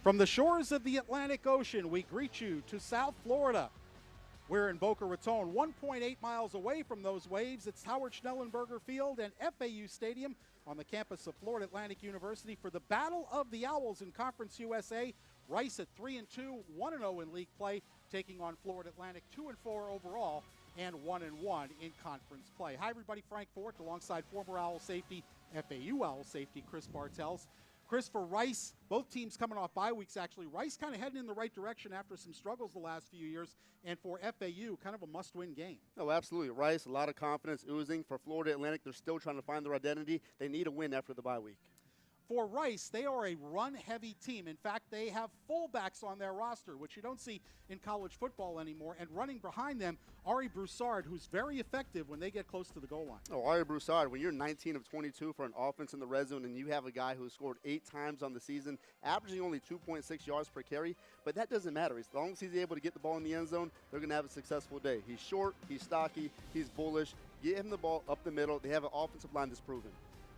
From the shores of the Atlantic Ocean, we greet you to South Florida. We're in Boca Raton, 1.8 miles away from those waves. It's Howard Schnellenberger Field and FAU Stadium on the campus of Florida Atlantic University for the Battle of the Owls in Conference USA. Rice at 3-2, 1-0 in league play, taking on Florida Atlantic 2-4 overall and 1-1 in conference play. Hi, everybody. Frank Fort alongside former Owl safety, FAU Owl safety Chris Bartels. Chris, for Rice, both teams coming off bye weeks, actually. Rice kind of heading in the right direction after some struggles the last few years, and for FAU, kind of a must-win game. Oh, absolutely. Rice, a lot of confidence oozing. For Florida Atlantic, they're still trying to find their identity. They need a win after the bye week. For Rice, they are a run-heavy team. In fact, they have fullbacks on their roster, which you don't see in college football anymore. And running behind them, Ari Broussard, who's very effective when they get close to the goal line. Oh, Ari Broussard, when you're 19 of 22 for an offense in the red zone and you have a guy who scored 8 times on the season, averaging only 2.6 yards per carry, but that doesn't matter. As long as he's able to get the ball in the end zone, they're going to have a successful day. He's short, he's stocky, he's bullish. Get him the ball up the middle. They have an offensive line that's proven.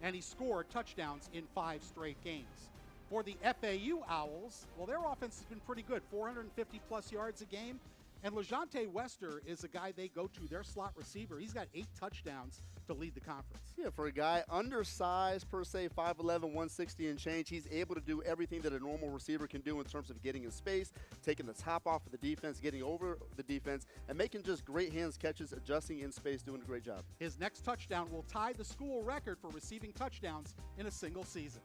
And he scored touchdowns in 5 straight games. For the FAU Owls, well, their offense has been pretty good, 450-plus yards a game. And LeJante Wester is a guy they go to, their slot receiver. He's got 8 touchdowns to lead the conference. Yeah, for a guy undersized per se, 5'11", 160 and change, he's able to do everything that a normal receiver can do in terms of getting in space, taking the top off of the defense, getting over the defense, and making just great hands catches, adjusting in space, doing a great job. His next touchdown will tie the school record for receiving touchdowns in a single season.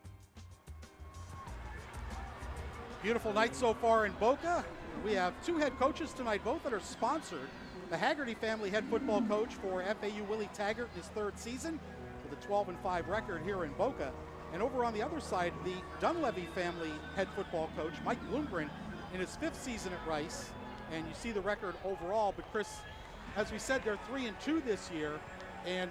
Beautiful night so far in Boca. We have 2 head coaches tonight, both that are sponsored. The Haggerty family head football coach for FAU, Willie Taggart, in his 3rd season with a 12-5 record here in Boca. And over on the other side, the Dunleavy family head football coach, Mike Bloomgren, in his 5th season at Rice. And you see the record overall. But Chris, as we said, they're 3-2 this year. And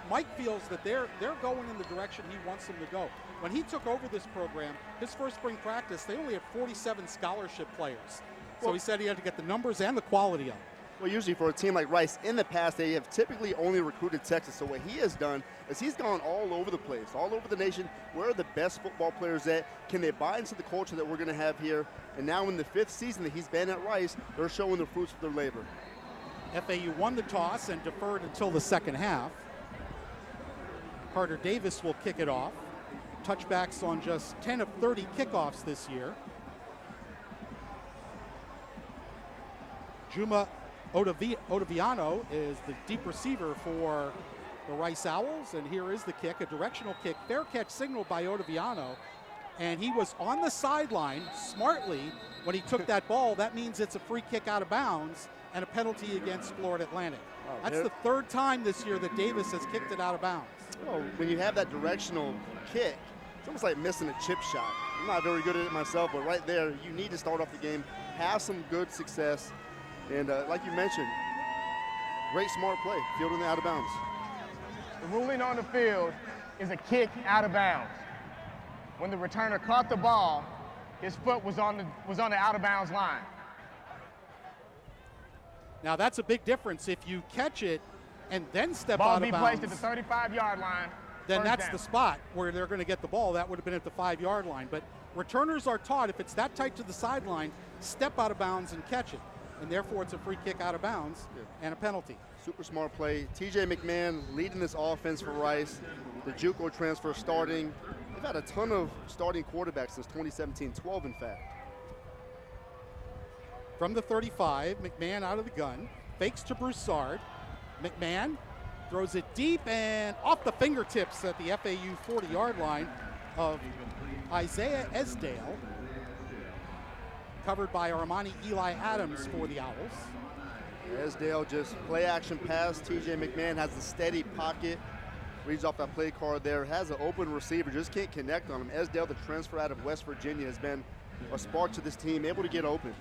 Mike feels that they're going in the direction he wants them to go. When he took over this program, his first spring practice, they only had 47 scholarship players. So he said he had to get the numbers and the quality up. Well, usually for a team like Rice, in the past, they have typically only recruited Texas. So what he has done is he's gone all over the place, all over the nation. Where are the best football players at? Can they buy into the culture that we're going to have here? And now in the 5th season that he's been at Rice, they're showing the fruits of their labor. FAU won the toss and deferred until the second half. Carter Davis will kick it off. Touchbacks on just 10 of 30 kickoffs this year. Juma Ottaviano is the deep receiver for the Rice Owls, and here is the kick, a directional kick. Fair catch signaled by Ottaviano, and he was on the sideline smartly when he took that ball. That means it's a free kick out of bounds and a penalty against Florida Atlantic. That's the 3rd time this year that Davis has kicked it out of bounds. Well, when you have that directional kick, it's almost like missing a chip shot. I'm not very good at it myself, but right there, you need to start off the game, have some good success, and like you mentioned, great smart play, fielding it out of bounds. The ruling on the field is a kick out of bounds. When the returner caught the ball, his foot was on the out of bounds line. Now that's a big difference. If you catch it and then step Ball out of bounds, be placed at the 35-yard line. Then that's down. the spot where they're going to get the ball. That would have been at the 5-yard line. But returners are taught if it's that tight to the sideline, step out of bounds and catch it. And therefore it's a free kick out of bounds and a penalty. Super smart play. TJ McMahon leading this offense for Rice. The JUCO transfer starting. They've had a ton of starting quarterbacks since 2017, 12 in fact. From the 35, McMahon out of the gun, fakes to Broussard. McMahon throws it deep and off the fingertips at the FAU 40-yard line of Isaiah Esdale, covered by Armani Eli Adams for the Owls. Esdale just play action pass. TJ McMahon has a steady pocket, reads off that play card there, has an open receiver, just can't connect on him. Esdale, the transfer out of West Virginia, has been a spark to this team, able to get open.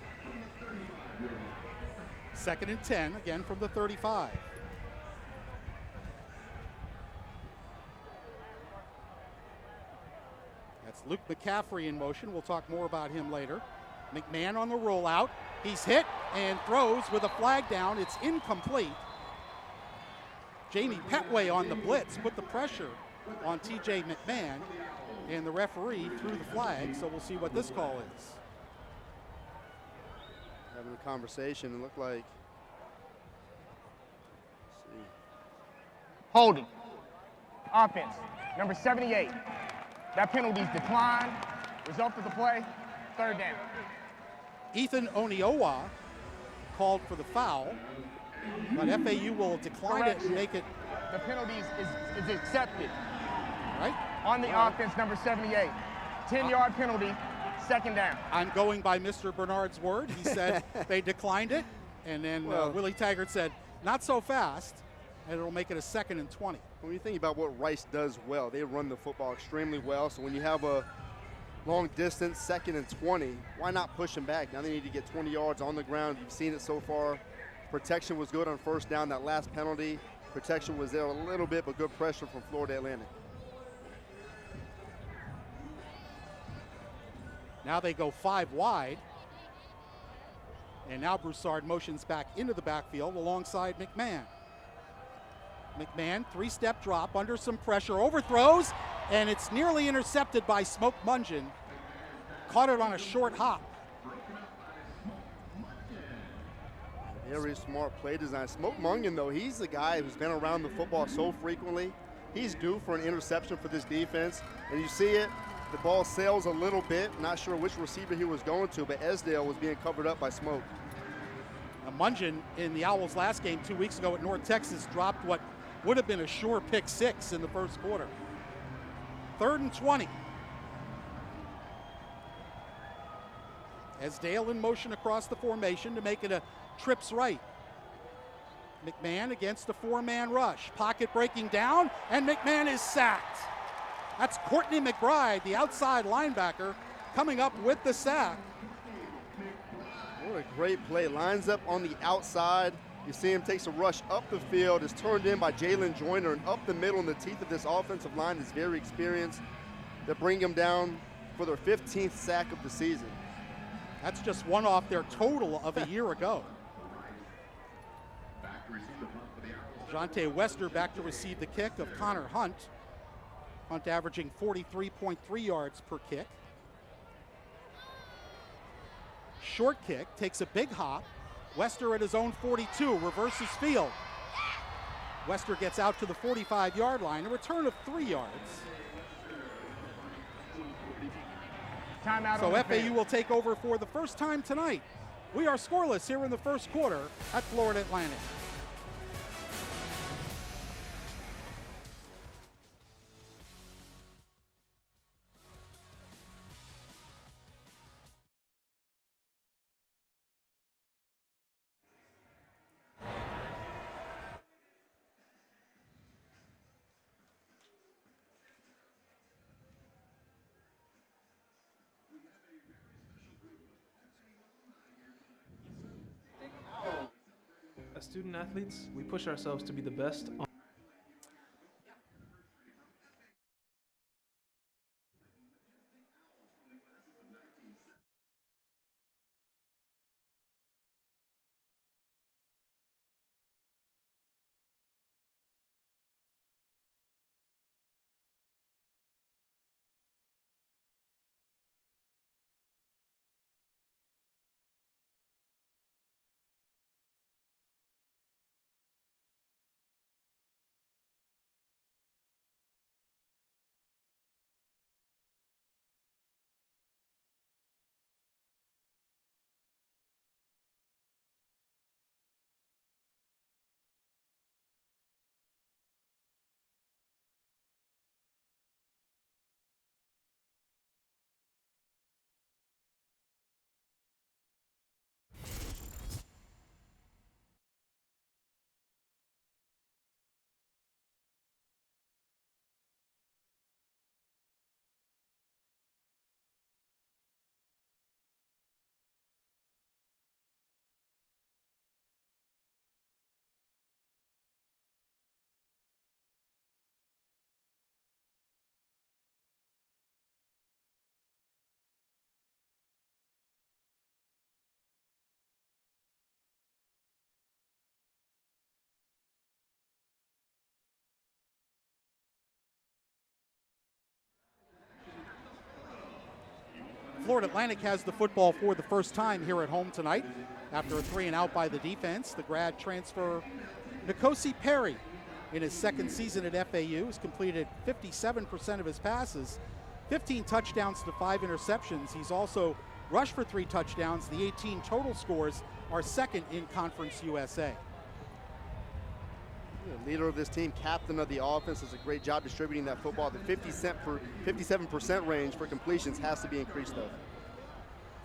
2nd and 10, again from the 35. That's Luke McCaffrey in motion. We'll talk more about him later. McMahon on the rollout. He's hit and throws with a flag down. It's incomplete. Jamie Petway on the blitz put the pressure on TJ McMahon, and the referee threw the flag, so we'll see what this call is. having a conversation. It looked like, let's see. Holding. Offense, number 78. That penalty's declined. Result of the play, 3rd down. Ethan Oniowa called for the foul, but FAU will decline it and make it. The penalty is accepted. Right? On the offense, number 78. 10-yard penalty, 2nd down. I'm going by Mr. Bernard's word. He said they declined it, and then Willie Taggart said, not so fast, and it'll make it a 2nd and 20. When you think about what Rice does well, they run the football extremely well. So when you have a long distance, 2nd and 20, why not push them back? Now they need to get 20 yards on the ground. You've seen it so far. Protection was good on 1st down. That last penalty, protection was there a little bit, but good pressure from Florida Atlantic. Now they go 5 wide. And now Broussard motions back into the backfield alongside McMahon. McMahon, 3-step drop under some pressure, overthrows, and it's nearly intercepted by Smoke Mungeon. Caught it on a short hop. Very smart play design. Smoke Mungeon, though, he's the guy who's been around the football so frequently. He's due for an interception for this defense, and you see it. The ball sails a little bit. Not sure which receiver he was going to, but Esdale was being covered up by Smoke. Now Mungeon in the Owls' last game 2 weeks ago at North Texas dropped what would have been a sure pick 6 in the 1st quarter. 3rd and 20. Esdale in motion across the formation to make it a trips right. McMahon against the 4-man rush. Pocket breaking down, and McMahon is sacked. That's Courtney McBride, the outside linebacker, coming up with the sack. What a great play. Lines up on the outside. You see him takes a rush up the field. Is turned in by Jalen Joyner, and up the middle in the teeth of this offensive line is very experienced. They bring him down for their 15th sack of the season. That's just one off their total of a year ago. Jante Wester back to receive the kick of Connor Hunt. Hunt averaging 43.3 yards per kick. Short kick, takes a big hop. Wester at his own 42, reverses field. Wester gets out to the 45-yard line, a return of 3 yards. Timeout. So FAU will take over for the first time tonight. We are scoreless here in the 1st quarter at Florida Atlantic. As student athletes, we push ourselves to be the best Florida Atlantic has the football for the first time here at home tonight. After a 3-and-out by the defense, the grad transfer Nkosi Perry, in his second season at FAU, has completed 57% of his passes, 15 touchdowns to 5 interceptions. He's also rushed for 3 touchdowns. The 18 total scores are second in Conference USA. The leader of this team, captain of the offense, does a great job distributing that football. The 57% range for completions has to be increased, though.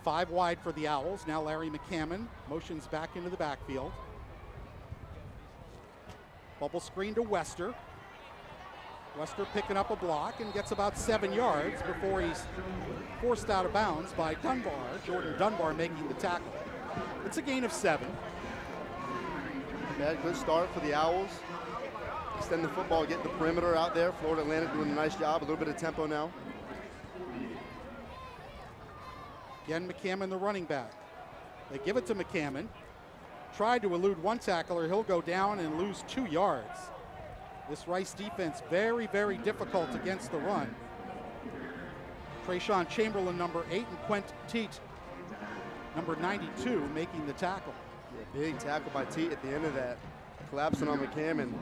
5 wide for the Owls. Now Larry McCammon motions back into the backfield. Bubble screen to Wester. Wester picking up a block and gets about 7 yards before he's forced out of bounds by Dunbar. Jordan Dunbar making the tackle. It's a gain of 7. Yeah, good start for the Owls. Extend the football, get the perimeter out there. Florida Atlantic doing a nice job. A little bit of tempo now. Again, McCammon, the running back. They give it to McCammon. Tried to elude one tackler. He'll go down and lose 2 yards. This Rice defense very, very difficult against the run. Trayshawn Chamberlain, number 8, and Quent Teat, number 92, making the tackle. Yeah, big tackle by Teat at the end of that. Collapsing on McCammon.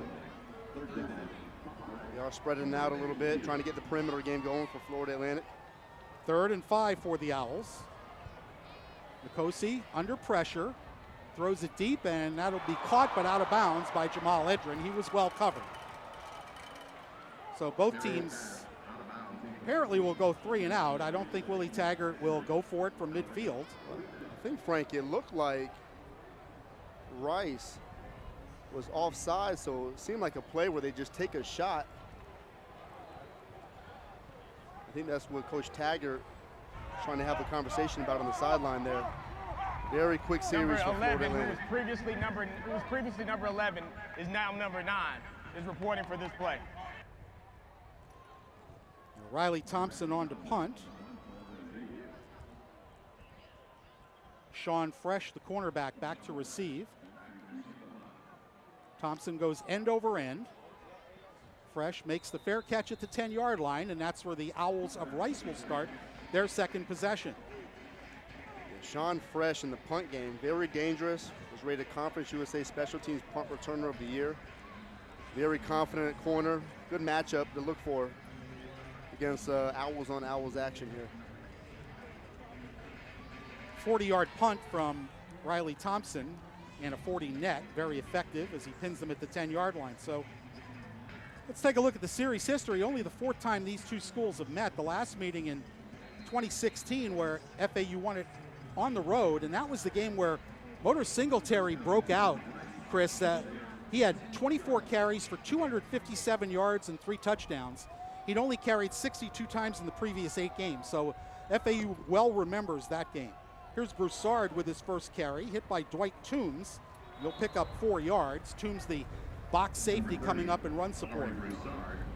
They are spreading out a little bit, trying to get the perimeter game going for Florida Atlantic. 3rd and 5 for the Owls. Nkosi under pressure, throws it deep, and that'll be caught but out of bounds by Jamal Edrin. He was well covered. So both teams apparently will go 3 and out. I don't think Willie Taggart will go for it from midfield. I think, Frank, it looked like Rice was offside, so it seemed like a play where they just take a shot. I think that's what Coach Taggart is trying to have a conversation about on the sideline there. Very quick series for Florida Atlantic. Who was previously number 11, is now number 9, is reporting for this play. Riley Thompson on to punt. Sean Fresh, the cornerback, back to receive. Thompson goes end over end. Fresh makes the fair catch at the 10-yard line, and that's where the Owls of Rice will start their second possession. Sean Fresh in the punt game, very dangerous. Was rated Conference USA Special Teams Punt Returner of the Year. Very confident at corner. Good matchup to look for against Owls on Owls action here. 40-yard punt from Riley Thompson and a 40 net, very effective as he pins them at the 10-yard line. So let's take a look at the series history. Only the 4th time these two schools have met. The last meeting in 2016 where FAU won it on the road, and that was the game where Motor Singletary broke out, Chris. He had 24 carries for 257 yards and 3 touchdowns. He'd only carried 62 times in the previous 8 games, so FAU well remembers that game. Here's Broussard with his first carry, hit by Dwight Toombs. He'll pick up 4 yards. Toombs, the box safety, coming up in run support.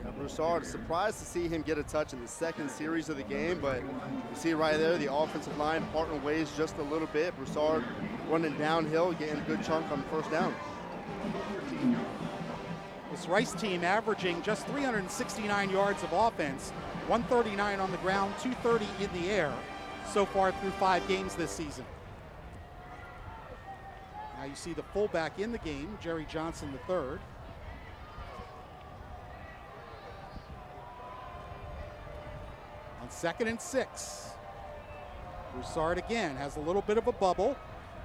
Yeah, Broussard, surprised to see him get a touch in the second series of the game, but you see right there, the offensive line parting ways just a little bit. Broussard running downhill, getting a good chunk on first down. This Rice team averaging just 369 yards of offense, 139 on the ground, 230 in the air so far through 5 games this season. Now you see the fullback in the game, Jerry Johnson III. On 2nd and 6. Broussard again has a little bit of a bubble.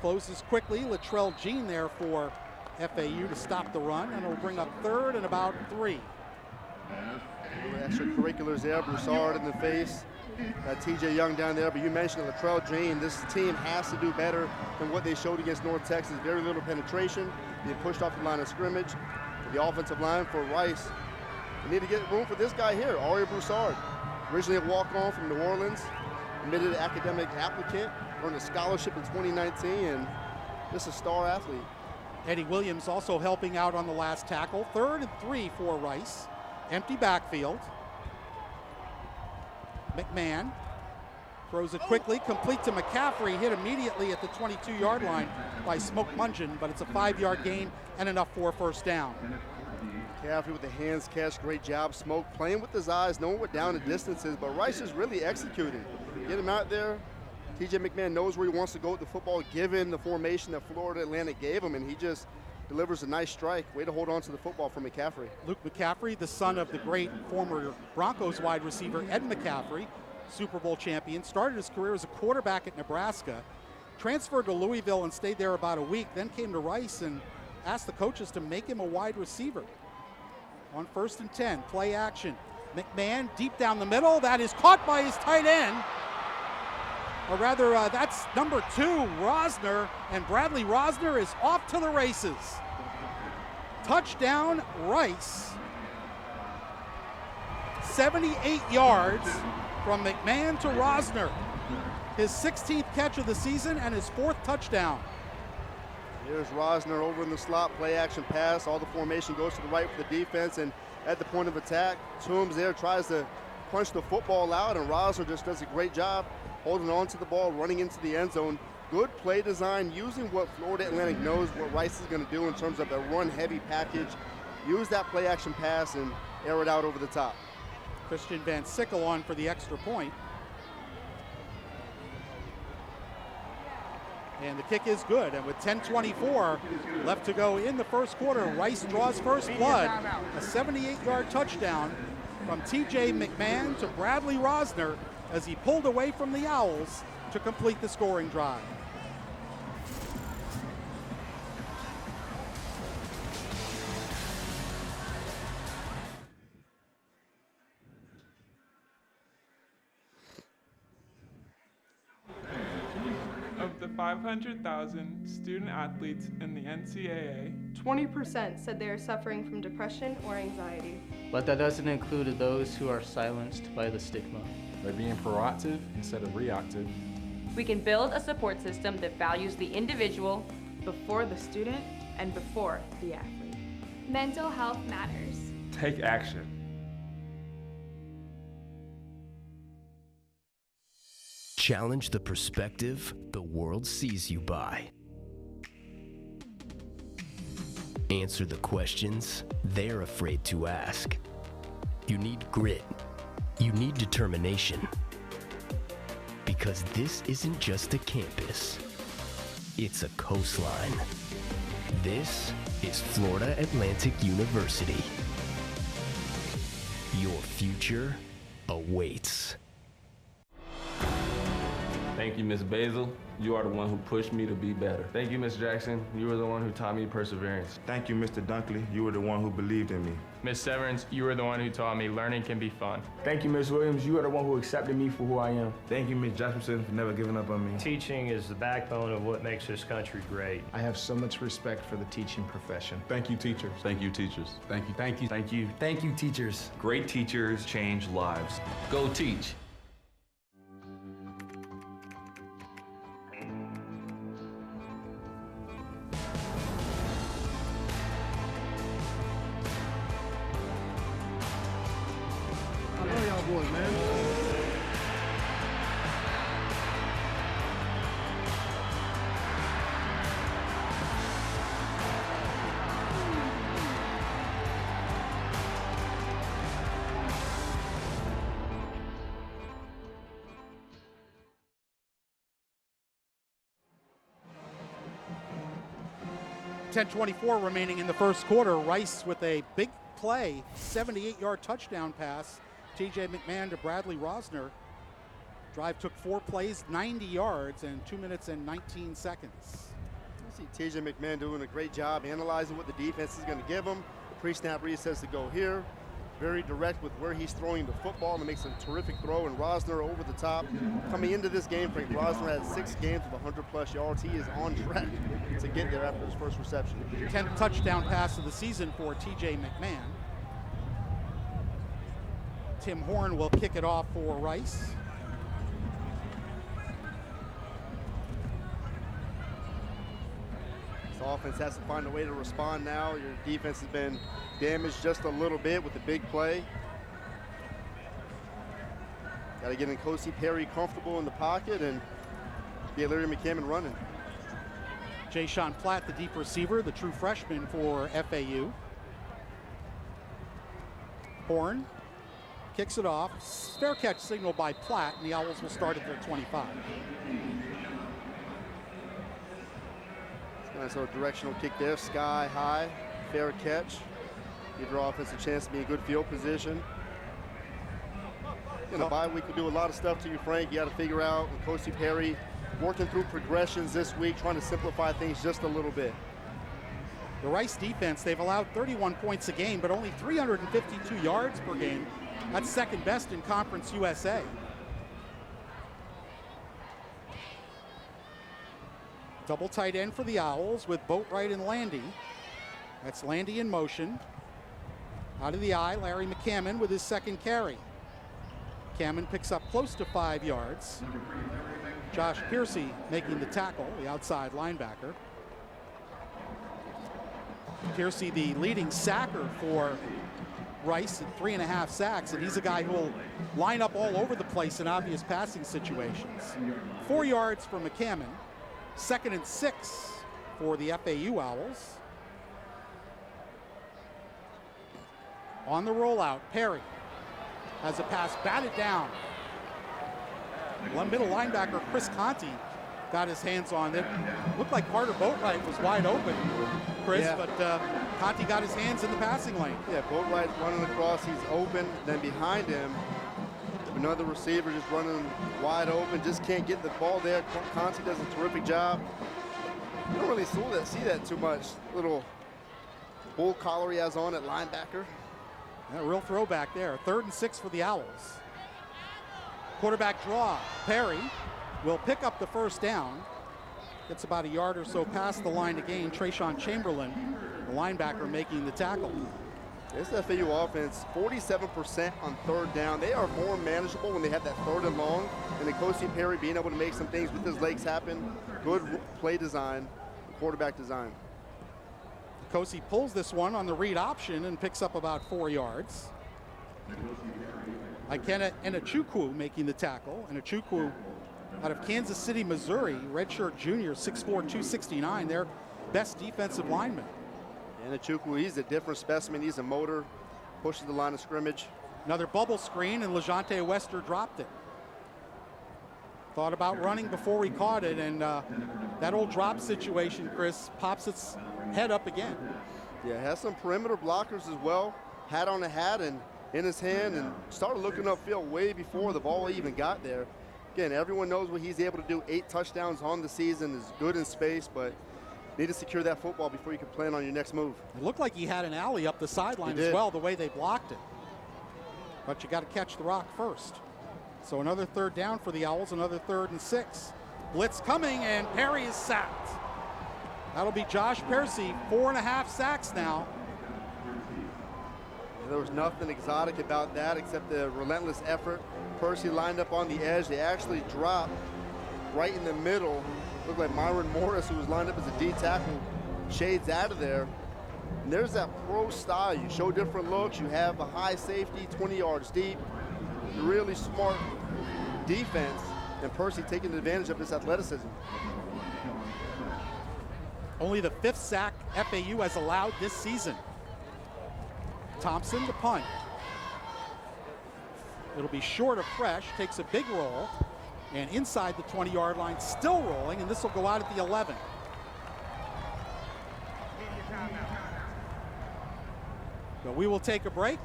Closes quickly. Latrell Jean there for FAU to stop the run, and it'll bring up 3rd and about 3. Extracurriculars there. Broussard in the face. TJ Young down there, but you mentioned Latrell Jean. This team has to do better than what they showed against North Texas. Very little penetration. Being pushed off the line of scrimmage. The offensive line for Rice. They need to get room for this guy here, Ari Broussard. Originally a walk-on from New Orleans. Admitted academic applicant. Earned a scholarship in 2019, and just a star athlete. Eddie Williams also helping out on the last tackle. 3rd and 3 for Rice. Empty backfield. McMahon throws it quickly, complete to McCaffrey, hit immediately at the 22-yard line by Smoke Mungin, but it's a 5-yard gain and enough for a first down. McCaffrey with the hands catch, great job. Smoke playing with his eyes, knowing what down and distance is, but Rice is really executing. Get him out there. TJ McMahon knows where he wants to go with the football, given the formation that Florida Atlantic gave him, and he just delivers a nice strike. Way to hold on to the football from McCaffrey. Luke McCaffrey, the son of the great former Broncos wide receiver Ed McCaffrey, Super Bowl champion, started his career as a quarterback at Nebraska, transferred to Louisville and stayed there about a week, then came to Rice and asked the coaches to make him a wide receiver. On 1st and 10, play action. McMahon deep down the middle. That is caught by his tight end. Or rather, that's number 2, Rosner, and Bradley Rosner is off to the races. Touchdown, Rice. 78 yards from McMahon to Rosner. His 16th catch of the season and his 4th touchdown. Here's Rosner over in the slot, play action pass. All the formation goes to the right for the defense, and at the point of attack, Toombs there tries to punch the football out, and Rosner just does a great job holding on to the ball, running into the end zone. Good play design, using what Florida Atlantic knows what Rice is going to do in terms of a run-heavy package. Use that play action pass and air it out over the top. Christian Van Sickle on for the extra point. And the kick is good, and with 10:24 left to go in the first quarter, Rice draws first blood. A 78-yard touchdown from TJ McMahon to Bradley Rosner as he pulled away from the Owls to complete the scoring drive. Of the 500,000 student athletes in the NCAA, 20% said they are suffering from depression or anxiety. But that doesn't include those who are silenced by the stigma. By being proactive instead of reactive, we can build a support system that values the individual before the student and before the athlete. Mental health matters. take action. Challenge the perspective the world sees you by. Answer the questions they're afraid to ask. You need grit. You need determination. Because this isn't just a campus. It's a coastline. This is Florida Atlantic University. Your future awaits. Thank you, Ms. Basil. You are the one who pushed me to be better. Thank you, Ms. Jackson. You were the one who taught me perseverance. Thank you, Mr. Dunkley. You were the one who believed in me. Ms. Severance, you were the one who taught me learning can be fun. Thank you, Ms. Williams. You are the one who accepted me for who I am. Thank you, Ms. Jasperson, for never giving up on me. Teaching is the backbone of what makes this country great. I have so much respect for the teaching profession. Thank you, teachers. Thank you, teachers. Thank you, thank you, thank you. Thank you, teachers. Great teachers change lives. Go teach. Boys, man. .24 remaining in the first quarter. Rice with a big play, 78-yard touchdown pass. TJ McMahon to Bradley Rosner. Drive took 4 plays, 90 yards, and 2 minutes and 19 seconds. I see TJ McMahon doing a great job analyzing what the defense is going to give him. Pre-snap read says to go here. Very direct with where he's throwing the football, and makes a terrific throw, and Rosner over the top. Coming into this game, Frank, Rosner had 6 games with 100-plus yards. He is on track to get there after his first reception. 10th touchdown pass of the season for TJ McMahon. Tim Horn will kick it off for Rice. This offense has to find a way to respond now. Your defense has been damaged just a little bit with the big play. Got to get Nkosi Perry comfortable in the pocket and get Larry McCammon running. Jay-Sean Platt, the deep receiver, the true freshman for FAU. Horn kicks it off. Fair catch signal by Platt, and the Owls will start at their 25. Nice little directional kick there, sky high, fair catch. Give your offense a chance to be in good field position. In a bye week, we do a lot of stuff to you, Frank. You got to figure out, with Kosi Perry working through progressions this week, trying to simplify things just a little bit. The Rice defense, they've allowed 31 points a game, but only 352 yards per game. That's second best in Conference USA. Double tight end for the Owls with Boatwright and Landy. That's Landy in motion. Out of the eye, Larry McCammon with his second carry. McCammon picks up close to 5 yards. Josh Piercy making the tackle, the outside linebacker. Piercy, the leading sacker for Rice at 3.5 sacks, and he's a guy who will line up all over the place in obvious passing situations. 4 yards for McCammon. 2nd and 6 for the FAU Owls. On the rollout, Perry has a pass batted down. One middle linebacker, Chris Conti, got his hands on it. Looked like Carter Boatwright was wide open, Chris, but Conti got his hands in the passing lane. Yeah, Boatwright running across, he's open. Then behind him, another receiver just running wide open, just can't get the ball there. Conti does a terrific job. You don't really see that too much. Little bull collar he has on at linebacker. Yeah, real throwback there. 3rd and 6 for the Owls. Quarterback draw. Perry will pick up the first down. Gets about a yard or so past the line to gain. Trayshawn Chamberlain, the linebacker, making the tackle. This FAU offense, 47% on 3rd down. They are more manageable when they have that 3rd and long. And then Kosi Perry being able to make some things with his legs happen. Good play design, quarterback design. Kosi pulls this one on the read option and picks up about 4 yards. Ikena Enechukwu making the tackle. Enechukwu out of Kansas City, Missouri, redshirt junior, 6'4", 269, their best defensive lineman. Enechukwu, he's a different specimen. He's a motor, pushes the line of scrimmage. Another bubble screen, and LeJante Wester dropped it. Thought about running before we caught it, and that old drop situation, Chris, pops its head up again. Yeah, has some perimeter blockers as well. Hat on a hat and in his hand, and started looking upfield way before the ball even got there. Again, everyone knows what he's able to do. 8 touchdowns on the season, is good in space, but need to secure that football before you can plan on your next move. It looked like he had an alley up the sideline as well, the way they blocked it. But you got to catch the rock first. So another 3rd down for the Owls, another 3rd and 6. Blitz coming, and Perry is sacked. That'll be Josh Piercy, 4.5 sacks now. There was nothing exotic about that except the relentless effort. Percy lined up on the edge. They actually dropped right in the middle. Looked like Myron Morris, who was lined up as a D tackle, shades out of there. And there's that pro style. You show different looks. You have a high safety, 20 yards deep. Really smart defense. And Percy taking advantage of this athleticism. Only the 5th sack FAU has allowed this season. Thompson, the punt. It'll be short of Fresh, takes a big roll, and inside the 20-yard line, still rolling, and this will go out at the 11. So we will take a break.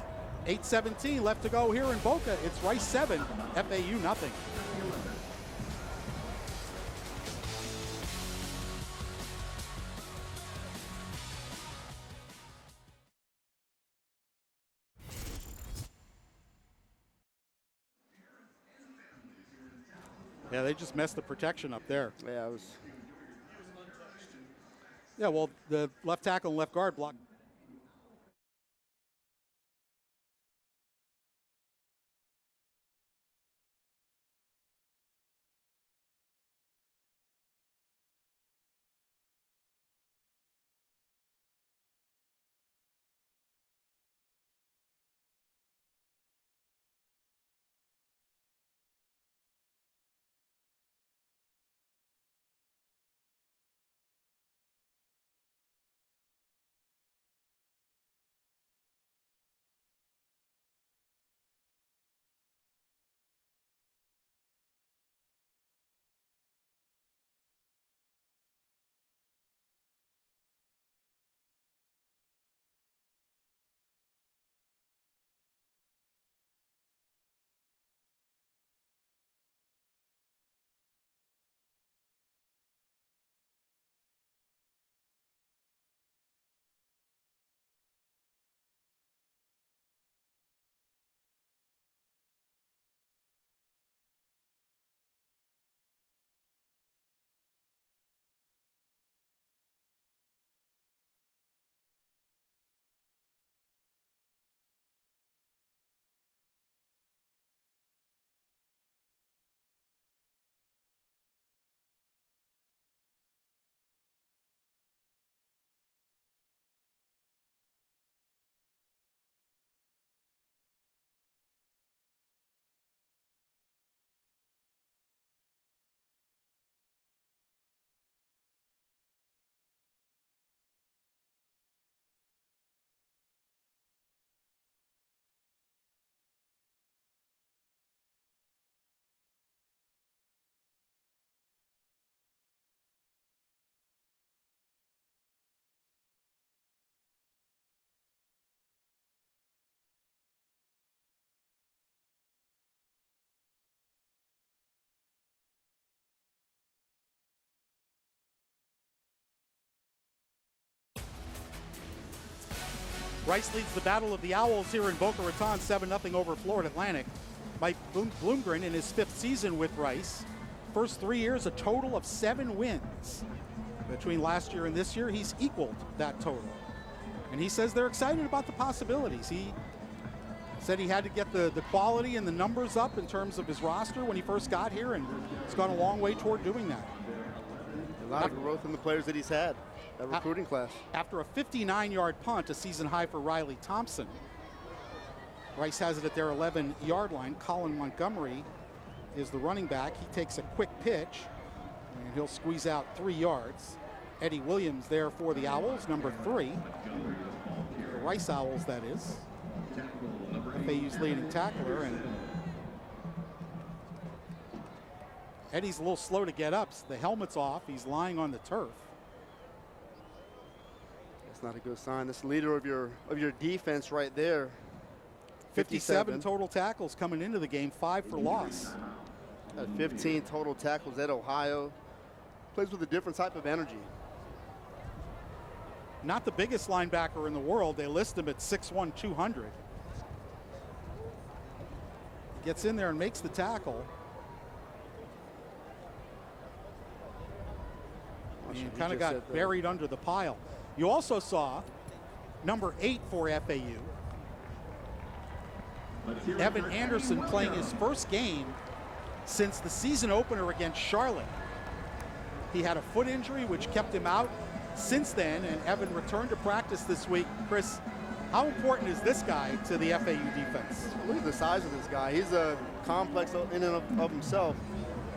8:17 left to go here in Boca. It's Rice 7, FAU nothing. Yeah, they just messed the protection up there. Yeah, it was. Yeah, well, the left tackle and left guard blocked. Rice leads the Battle of the Owls here in Boca Raton, 7-0 over Florida Atlantic. Mike Bloomgren in his 5th season with Rice. First 3 years, a total of 7 wins. Between last year and this year, he's equaled that total. And he says they're excited about the possibilities. He said he had to get the quality and the numbers up in terms of his roster when he first got here, and it's gone a long way toward doing that. A lot of growth in the players that he's had, that recruiting class. After a 59-yard punt, a season high for Riley Thompson, Rice has it at their 11-yard line. Colin Montgomery is the running back. He takes a quick pitch, and he'll squeeze out 3 yards. Eddie Williams there for the Owls, number 3. The Rice Owls, that is. FAU's leading tackler, and Eddie's a little slow to get up. So the helmet's off. He's lying on the turf. That's not a good sign. This leader of your defense right there. 57 total tackles coming into the game, 5 for loss. 15 total tackles at Ohio. Plays with a different type of energy. Not the biggest linebacker in the world. They list him at 6'1", 200. Gets in there and makes the tackle. And kind of got buried under the pile. You also saw number 8 for FAU, Evan Anderson, playing his first game since the season opener against Charlotte. He had a foot injury which kept him out since then, and Evan returned to practice this week. Chris, how important is this guy to the FAU defense? Look at the size of this guy. He's a complex in and of himself.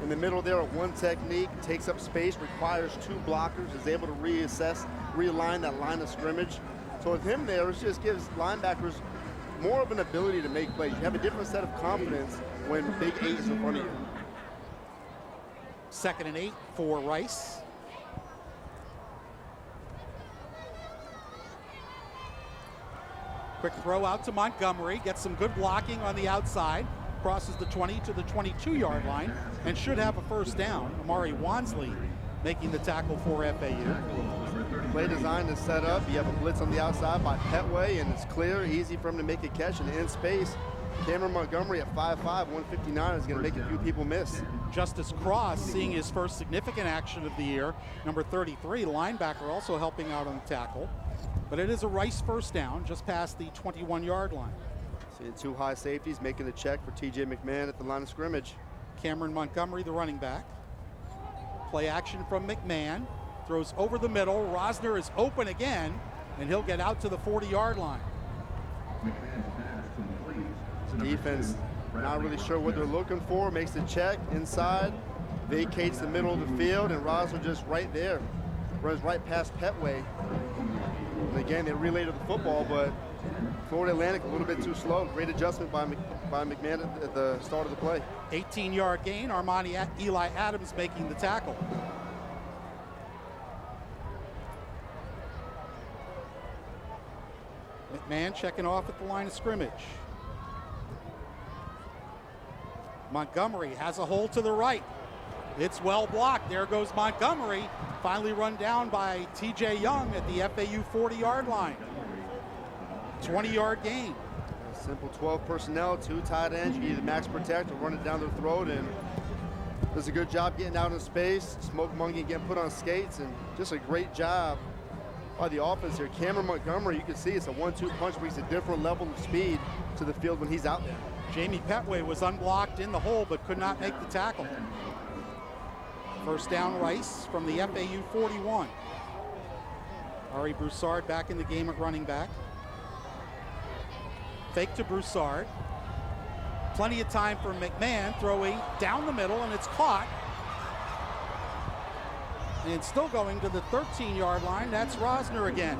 In the middle there, one technique, takes up space, requires 2 blockers, is able to realign that line of scrimmage. So with him there, it just gives linebackers more of an ability to make plays. You have a different set of confidence when big 8 is in front of you. 2nd and 8 for Rice. Quick throw out to Montgomery, gets some good blocking on the outside, crosses the 20 to the 22-yard line, and should have a first down. Amari Wansley making the tackle for FAU. Play design is set up. You have a blitz on the outside by Petway, and it's clear, easy for him to make a catch and in space. Cameron Montgomery at 5'5", 159 is going to make a few people miss. Justice Cross seeing his first significant action of the year. Number 33, linebacker, also helping out on the tackle. But it is a Rice first down just past the 21-yard line. Seeing 2 high safeties making the check for TJ McMahon at the line of scrimmage. Cameron Montgomery, the running back. Play action from McMahon. Throws over the middle. Rosner is open again, and he'll get out to the 40-yard line. Defense not really sure what they're looking for. Makes the check inside, vacates the middle of the field, and Rosner just right there. Runs right past Petway. And again, they relay to the football, but Florida Atlantic a little bit too slow. Great adjustment by McMahon at the start of the play. 18-yard gain. Armani Eli Adams making the tackle. McMahon checking off at the line of scrimmage. Montgomery has a hole to the right. It's well blocked. There goes Montgomery. Finally run down by TJ Young at the FAU 40-yard line. 20-yard gain. Simple 12 personnel, 2 tight ends. You either max protect or run it down their throat, and does a good job getting out in space. Smoke Mungy getting put on skates, and just a great job by the offense here. Cameron Montgomery, you can see it's a 1-2 punch, brings a different level of speed to the field when he's out there. Jamie Petway was unblocked in the hole but could not make the tackle. First down Rice from the FAU 41. Ari Broussard back in the game at running back. Fake to Broussard. Plenty of time for McMahon, throwing down the middle, and it's caught. And still going to the 13-yard line, that's Rosner again.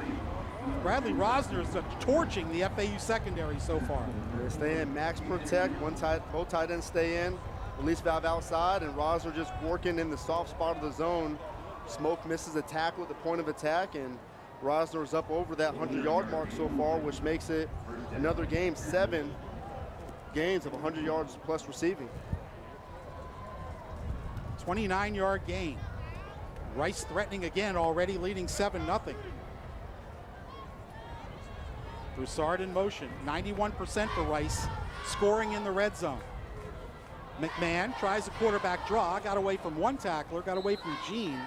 Bradley Rosner is torching the FAU secondary so far. They stay in max protect, both tight ends stay in, release valve outside, and Rosner just working in the soft spot of the zone. Smoke misses a tackle at the point of attack, and Rosner is up over that 100-yard mark so far, which makes it another game, 7 games of 100 yards plus receiving. 29-yard gain. Rice threatening again, already leading 7-0. Broussard in motion, 91% for Rice, scoring in the red zone. McMahon tries a quarterback draw, got away from one tackler, got away from Gene,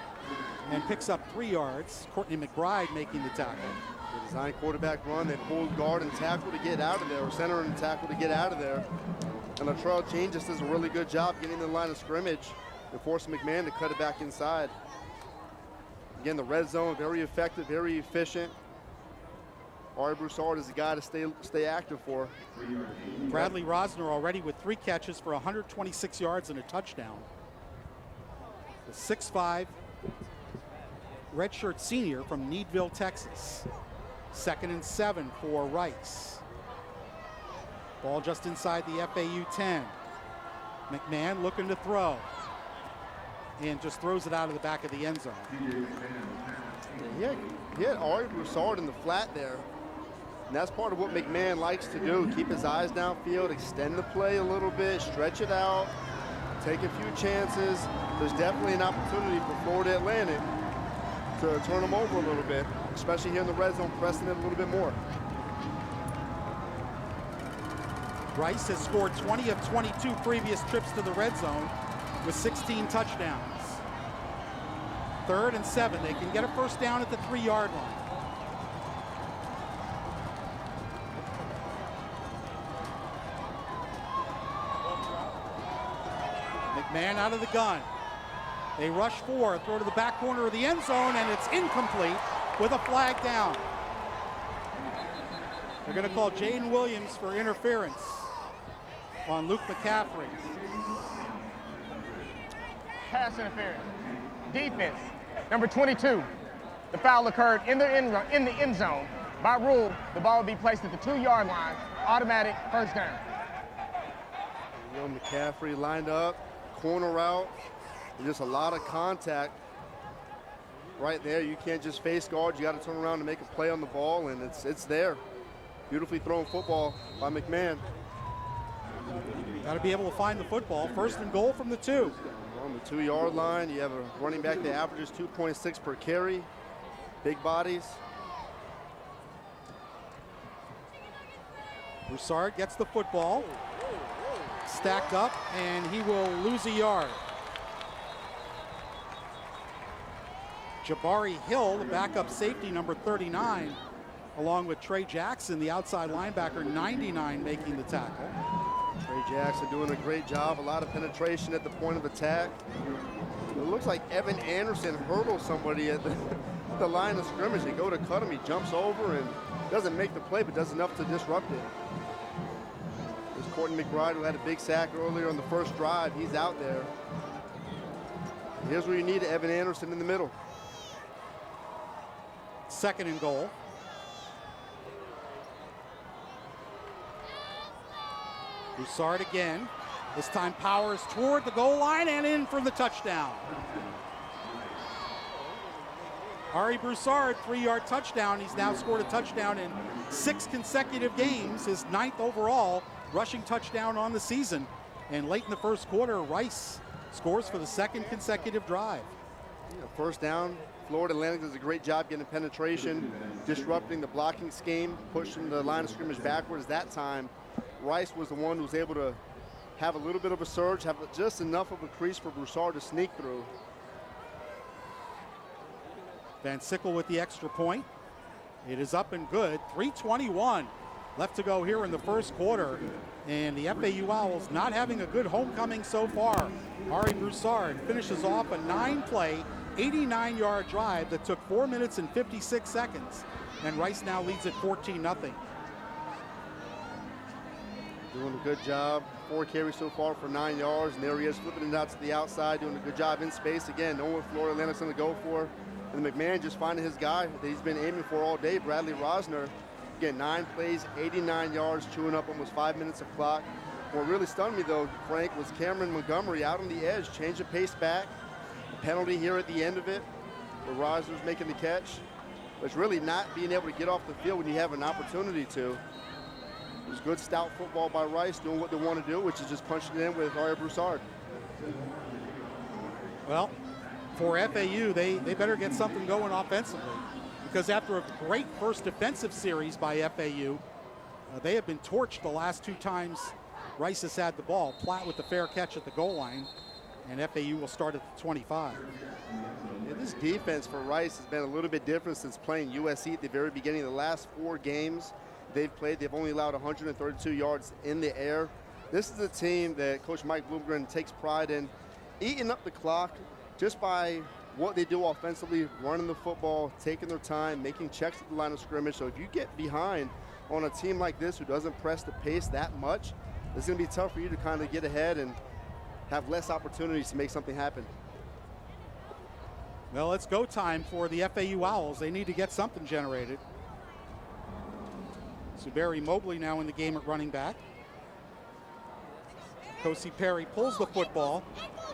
and picks up 3 yards. Courtney McBride making the tackle. The design quarterback run, they pulled guard and tackle to get out of there, or center and tackle to get out of there. And Latrell Gene just does a really good job getting in the line of scrimmage and forcing McMahon to cut it back inside. Again, the red zone, very effective, very efficient. Ari Broussard is the guy to stay active for. Bradley Rosner already with 3 catches for 126 yards and a touchdown. The 6'5" redshirt senior from Needville, Texas. 2nd and 7 for Rice. Ball just inside the FAU 10. McMahon looking to throw. And just throws it out of the back of the end zone. He had Ari Broussard in the flat there. And that's part of what McMahon likes to do. Keep his eyes downfield, extend the play a little bit, stretch it out, take a few chances. There's definitely an opportunity for Florida Atlantic to turn them over a little bit, especially here in the red zone, pressing it a little bit more. Rice has scored 20 of 22 previous trips to the red zone with 16 touchdowns. 3rd and 7. They can get a first down at the 3-yard line. McMahon out of the gun. They rush 4, throw to the back corner of the end zone, and it's incomplete with a flag down. They're going to call Jaden Williams for interference on Luke McCaffrey. Pass interference. Defense, number 22. The foul occurred in the end zone. By rule, the ball would be placed at the 2-yard line. Automatic first down. McCaffrey lined up, corner route. Just a lot of contact right there. You can't just face guard. You got to turn around and make a play on the ball, and it's there. Beautifully thrown football by McMahon. Got to be able to find the football. 1st and goal from the 2. On the 2-yard line, you have a running back that averages 2.6 per carry. Big bodies. Broussard gets the football. Stacked up, and he will lose a yard. Jabari Hill, the backup safety, number 39, along with Trey Jackson, the outside linebacker, 99, making the tackle. Trey Jackson doing a great job. A lot of penetration at the point of attack. It looks like Evan Anderson hurdles somebody at the line of scrimmage. They go to cut him. He jumps over and doesn't make the play, but does enough to disrupt it. There's Courtney McBride, who had a big sack earlier on the first drive. He's out there. Here's where you need Evan Anderson in the middle. 2nd and goal. Broussard again. This time powers toward the goal line and in for the touchdown. Ari Broussard, 3-yard touchdown. He's now scored a touchdown in 6 consecutive games, his 9th overall rushing touchdown on the season. And late in the first quarter, Rice scores for the 2nd consecutive drive. First down. Florida Atlantic does a great job getting penetration, disrupting the blocking scheme, pushing the line of scrimmage backwards. That time, Rice was the one who was able to have a little bit of a surge, have just enough of a crease for Broussard to sneak through. Van Sickle with the extra point. It is up and good. 3:21 left to go here in the first quarter. And the FAU Owls not having a good homecoming so far. Ari Broussard finishes off a 9-play, 89-yard drive that took 4 minutes and 56 seconds. And Rice now leads at 14-0. Doing a good job. 4 carries so far for 9 yards. And there he is, flipping it out to the outside, doing a good job in space. Again, knowing what Florida Atlantic's going to go for. And McMahon just finding his guy that he's been aiming for all day, Bradley Rosner. Again, 9 plays, 89 yards, chewing up almost 5 minutes of clock. What really stunned me, though, Frank, was Cameron Montgomery out on the edge, change the pace back. Penalty here at the end of it, where Rosner's making the catch. But it's really not being able to get off the field when you have an opportunity to. It was good stout football by Rice, doing what they want to do, which is just punching it in with Ari Broussard. Well, for FAU, they better get something going offensively. because after a great first defensive series by FAU, they have been torched the last 2 times Rice has had the ball. Platt with the fair catch at the goal line, and FAU will start at the 25. Yeah, this defense for Rice has been a little bit different since playing USC at the very beginning. The last 4 games they've played, they've only allowed 132 yards in the air. This is a team that Coach Mike Bloomgren takes pride in, eating up the clock just by what they do offensively, running the football, taking their time, making checks at the line of scrimmage. So if you get behind on a team like this who doesn't press the pace that much, it's going to be tough for you to kind of get ahead and have less opportunities to make something happen. Well, it's go time for the FAU Owls. They need to get something generated. So Barry Mobley now in the game at running back. Kosi Perry pulls the football,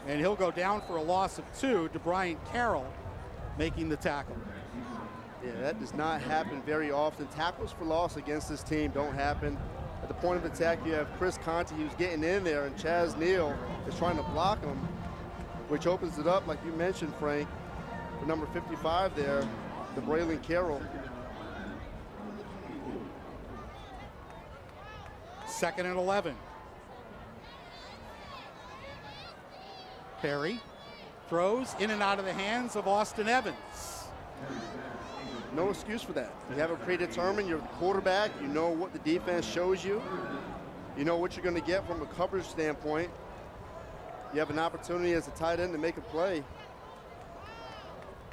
and he'll go down for a loss of 2. DeBryant Carroll making the tackle. Yeah, that does not happen very often. Tackles for loss against this team don't happen. At the point of attack, you have Chris Conti who's getting in there, and Chaz Neal is trying to block him, which opens it up, like you mentioned, Frank, for number 55 there, DeBryant Carroll. 2nd and 11. Perry throws in and out of the hands of Austin Evans. No excuse for that. You have it predetermined. You're the quarterback. You know what the defense shows you. You know what you're going to get from a coverage standpoint. You have an opportunity as a tight end to make a play.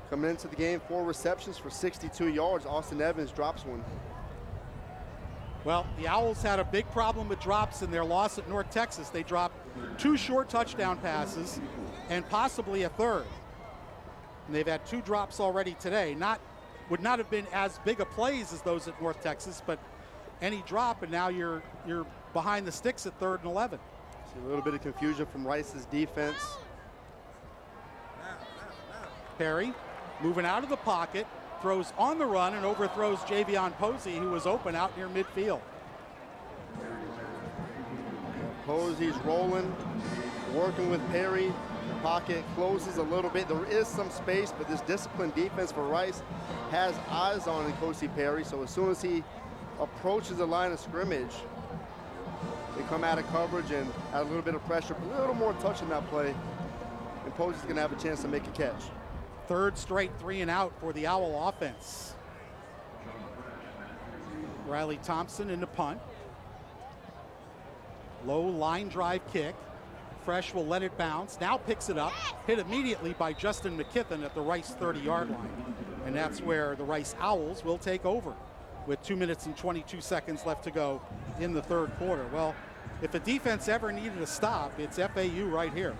Coming into the game, 4 receptions for 62 yards. Austin Evans drops one. Well, the Owls had a big problem with drops in their loss at North Texas. They dropped 2 short touchdown passes and possibly a 3rd. And they've had 2 drops already today. Would not have been as big a plays as those at North Texas, but any drop, and now you're behind the sticks at 3rd and 11. See a little bit of confusion from Rice's defense. Perry moving out of the pocket, throws on the run and overthrows Javion Posey, who was open out near midfield. Posey's rolling, working with Perry. Pocket closes a little bit. There is some space, but this disciplined defense for Rice has eyes on Kosi Perry. So as soon as he approaches the line of scrimmage, they come out of coverage and add a little bit of pressure, a little more touch in that play, and Posey's going to have a chance to make a catch. 3rd straight 3 and out for the Owl offense. Riley Thompson in the punt. Low line drive kick. Fresh will let it bounce. Now picks it up. Hit immediately by Justin McKithen at the Rice 30-yard line. And that's where the Rice Owls will take over with 2 minutes and 22 seconds left to go in the 3rd quarter. Well, if a defense ever needed a stop, it's FAU right here.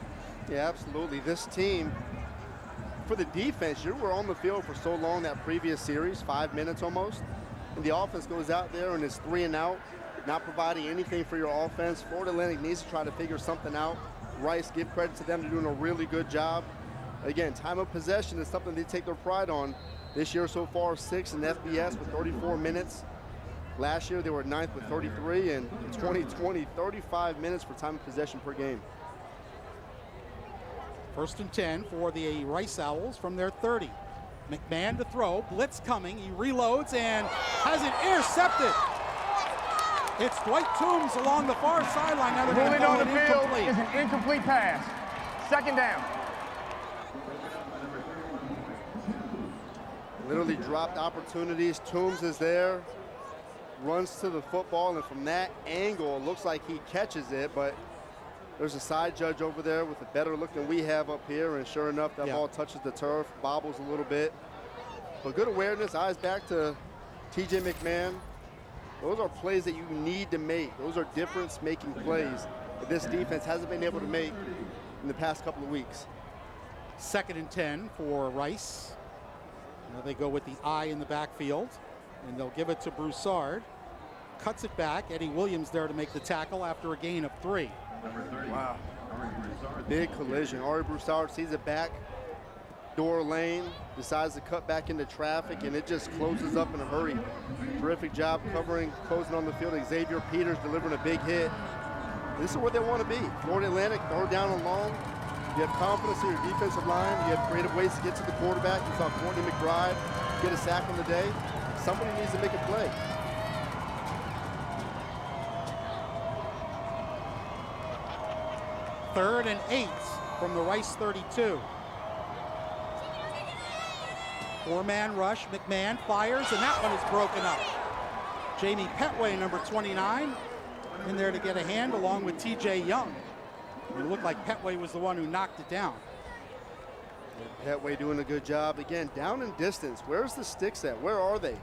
Yeah, absolutely. This team, for the defense, you were on the field for so long that previous series, 5 minutes almost, and the offense goes out there and is 3 and out, not providing anything for your offense. Florida Atlantic needs to try to figure something out. Rice, give credit to them. They're doing a really good job. Again, time of possession is something they take their pride on. This year so far, 6th in FBS with 34 minutes. Last year they were 9th with 33, and 2020, 35 minutes for time of possession per game. 1st and 10 for the Rice Owls from their 30. McMahon to throw, blitz coming, he reloads and has it intercepted. It's Dwight Toombs along the far sideline. Now they're going to Moving call on it the field incomplete. is an incomplete pass. 2nd down. Literally dropped opportunities. Toombs is there, runs to the football, and from that angle, it looks like he catches it, but there's a side judge over there with a better look than we have up here, and sure enough, that ball touches the turf, bobbles a little bit. But good awareness, eyes back to TJ McMahon. Those are plays that you need to make. Those are difference-making plays that this defense hasn't been able to make in the past couple of weeks. 2nd and 10 for Rice. Now they go with the eye in the backfield, and they'll give it to Broussard. Cuts it back. Eddie Williams there to make the tackle after a gain of 3. Wow. Big collision. Ari Broussard sees it back door lane, decides to cut back into traffic, and it just closes up in a hurry. Terrific job covering, closing on the field. Xavier Peters delivering a big hit. This is where they want to be. Florida Atlantic, throw down and long. You have confidence in your defensive line. You have creative ways to get to the quarterback. You saw Courtney McBride get a sack on the day. Somebody needs to make a play. Third and 8 from the Rice 32. Four-man rush. McMahon fires, and that one is broken up. Jamie Petway, number 29, in there to get a hand along with TJ Young. It looked like Petway was the one who knocked it down. Petway doing a good job. Again, down in distance. Where's the sticks at? Where are they?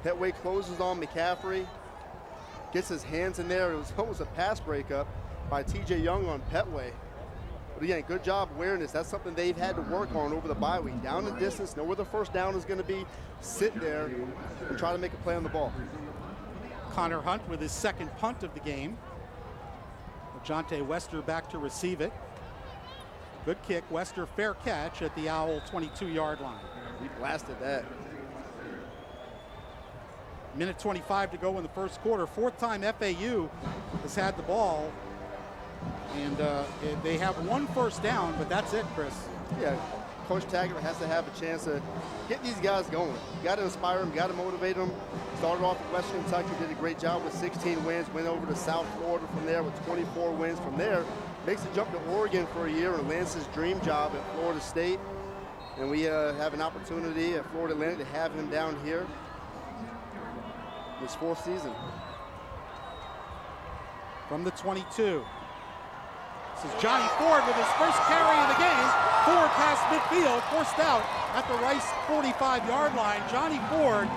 Petway closes on McCaffrey, gets his hands in there. It was almost a pass breakup by TJ Young on Petway. But again, good job awareness. That's something they've had to work on over the bye week. Down in distance, know where the first down is going to be, sit there and try to make a play on the ball. Connor Hunt with his second punt of the game. Jonte Wester back to receive it. Good kick. Wester fair catch at the Owl 22-yard line. He blasted that. Minute 25 to go in the first quarter. Fourth time FAU has had the ball. And they have one first down, but that's it, Chris. Yeah, Coach Taggart has to have a chance to get these guys going. You got to inspire them, got to motivate them. Started off at Western Kentucky, did a great job with 16 wins, went over to South Florida from there with 24 wins. From there, makes a jump to Oregon for a year and lands his dream job at Florida State. And we have an opportunity at Florida Atlantic to have him down here this fourth season. From the 22. This is Johnny Ford with his first carry of the game. Ford past midfield, forced out at the Rice 45-yard line. Johnny Ford,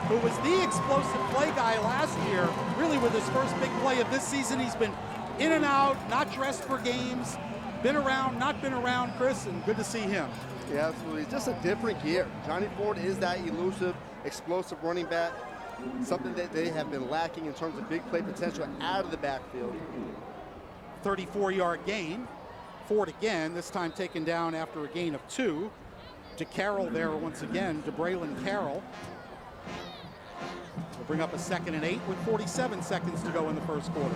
who was the explosive play guy last year, really with his first big play of this season. He's been in and out, not dressed for games, been around, not been around, Chris, and good to see him. Yeah, absolutely. It's just a different gear. Johnny Ford is that elusive, explosive running back, something that they have been lacking in terms of big play potential out of the backfield. 34-yard gain. Ford again, this time taken down after a gain of 2. DeCarroll there once again, DeBraylon Carroll. We'll bring up a 2nd and 8 with 47 seconds to go in the first quarter.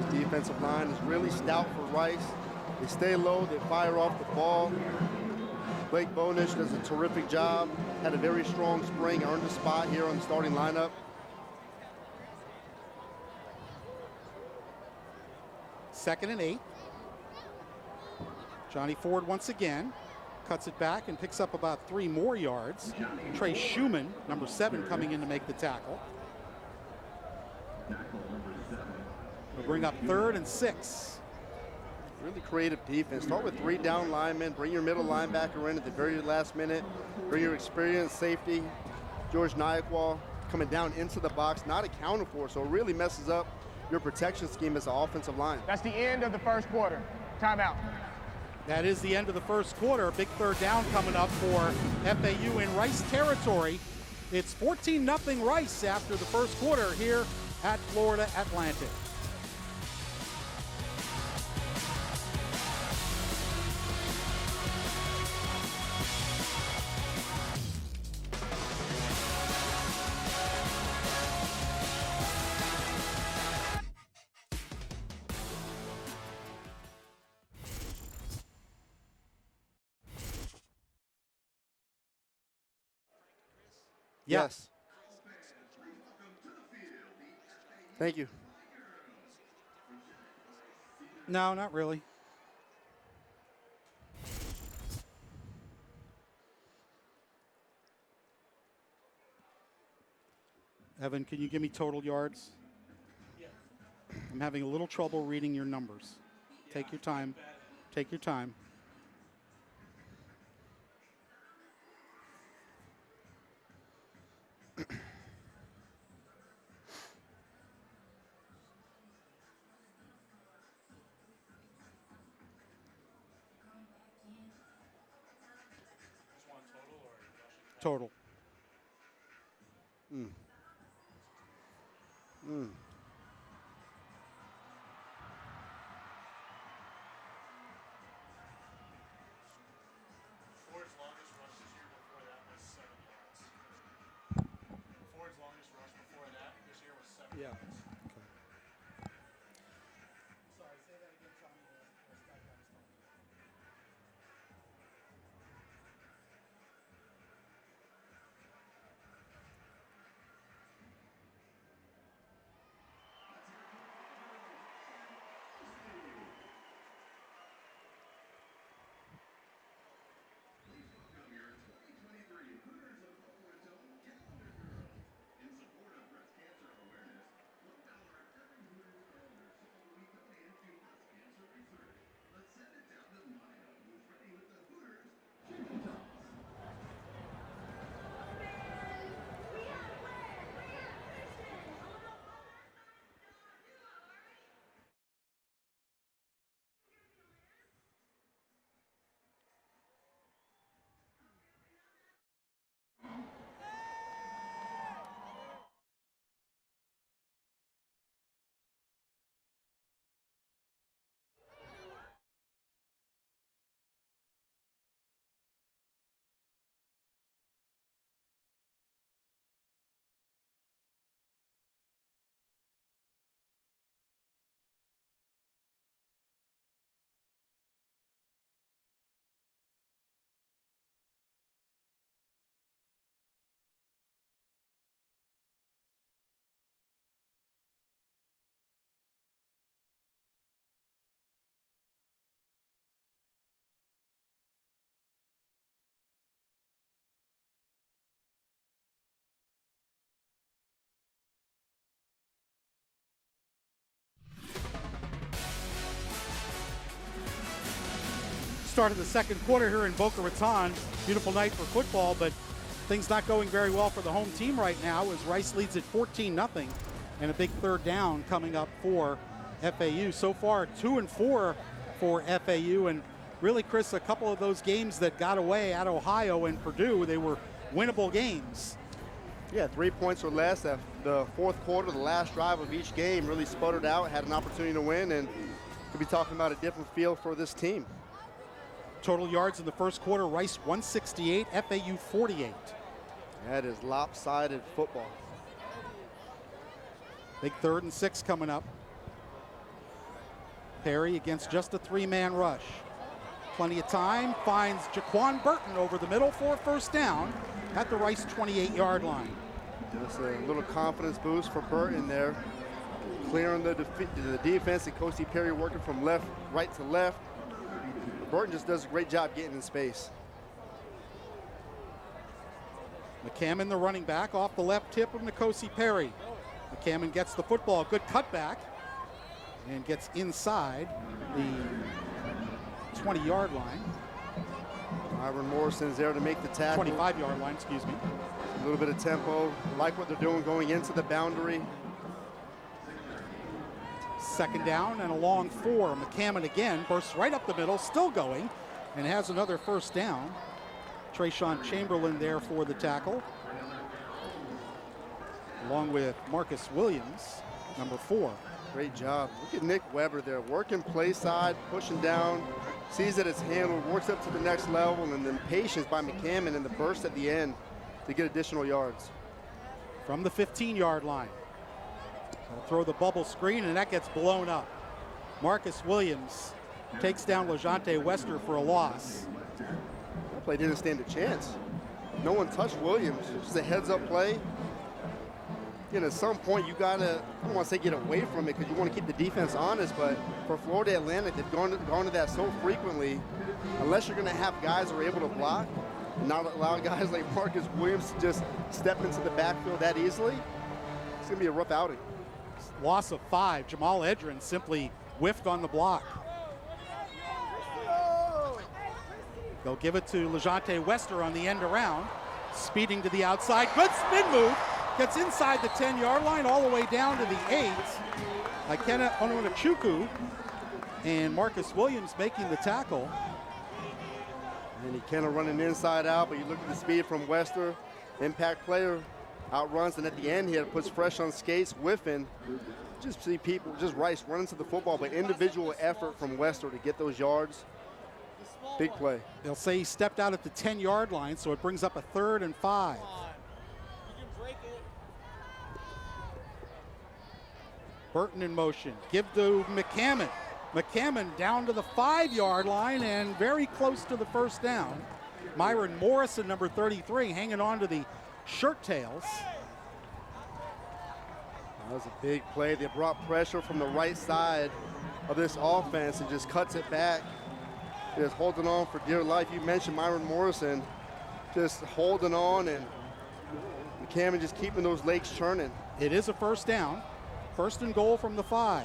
The defensive line is really stout for Rice. They stay low, they fire off the ball. Blake Bonish does a terrific job. Had a very strong spring, earned a spot here on the starting lineup. Second and 8. Johnny Ford once again cuts it back and picks up about 3 more yards. Trey Schumann, number 7, coming in to make the tackle. We'll bring up 3rd and 6. Really creative defense. Start with 3 down linemen, bring your middle linebacker in at the very last minute, bring your experienced safety, George Nyakwal, coming down into the box, not accounted for, so it really messes up your protection scheme as an offensive line. That's the end of the first quarter. Timeout. That is the end of the first quarter. Big third down coming up for FAU in Rice territory. It's 14-0 Rice after the first quarter here at Florida Atlantic. Yes. Thank you. No, not really. Evan, can you give me total yards? I'm having a little trouble reading your numbers. Take your time. Take your time. Total. Mm. Ford's longest rush this year before that was 7 yards. Ford's longest rush before that this year was 7 Yeah. yards. Sorry, say that again, Tommy. Start of the second quarter here in Boca Raton. Beautiful night for football, but things not going very well for the home team right now as Rice leads at 14-0 and a big third down coming up for FAU. So far, 2-4 for FAU, and really, Chris, a couple of those games that got away at Ohio and Purdue, they were winnable games. Yeah, 3 points or less. The fourth quarter, the last drive of each game, really sputtered out, had an opportunity to win, and we'll be talking about a different feel for this team. Total yards in the first quarter, Rice 168, FAU 48. That is lopsided football. Big 3rd and 6 coming up. Perry against just a 3-man rush. Plenty of time, finds Jaquan Burton over the middle for a first down at the Rice 28-yard line. Just a little confidence boost for Burton there. Clearing the defense, and Kosi Perry working from right to left. Burton just does a great job getting in space. McCammon, the running back, off the left tip of N'Kosi Perry. McCammon gets the football, good cutback, and gets inside the 20-yard line. Myron Morrison's there to make the tackle. 25-yard line, excuse me. A little bit of tempo. Like what they're doing going into the boundary. Second down and a long 4. McCammon again bursts right up the middle, still going, and has another first down. Trayshawn Chamberlain there for the tackle, along with Marcus Williams, number 4. Great job. Look at Nick Weber there, working play side, pushing down, sees that it's handled, works up to the next level, and then patience by McCammon in the burst at the end to get additional yards. From the 15-yard line. They'll throw the bubble screen, and that gets blown up. Marcus Williams takes down LeJante Wester for a loss. That play didn't stand a chance. No one touched Williams. Just a heads-up play. At some point, you gotta, I don't want to say get away from it because you want to keep the defense honest, but for Florida Atlantic, they've gone to that so frequently, unless you're going to have guys who are able to block and not allow guys like Marcus Williams to just step into the backfield that easily, it's going to be a rough outing. Loss of 5. Jamal Edrin simply whiffed on the block. They'll give it to LeJante Wester on the end around, speeding to the outside. Good spin move. Gets inside the 10-yard line, all the way down to the 8. Ikena Onwuchukwu and Marcus Williams making the tackle. And he kind of running inside out, but you look at the speed from Wester. Impact player, outruns, and at the end here puts fresh on skates, whiffing. Just see people, just Rice running to the football, but individual effort from Wester to get those yards. Big play. They'll say he stepped out at the 10-yard line, so it brings up a 3rd and 5. Burton in motion, give to McCammon. McCammon down to the 5-yard line and very close to the first down. Myron Morrison, number 33, hanging on to the shirt tails. That was a big play. They brought pressure from the right side of this offense and just cuts it back. Just holding on for dear life. You mentioned Myron Morrison just holding on, and McCammon just keeping those legs churning. It is a first down. 1st and goal from the 5.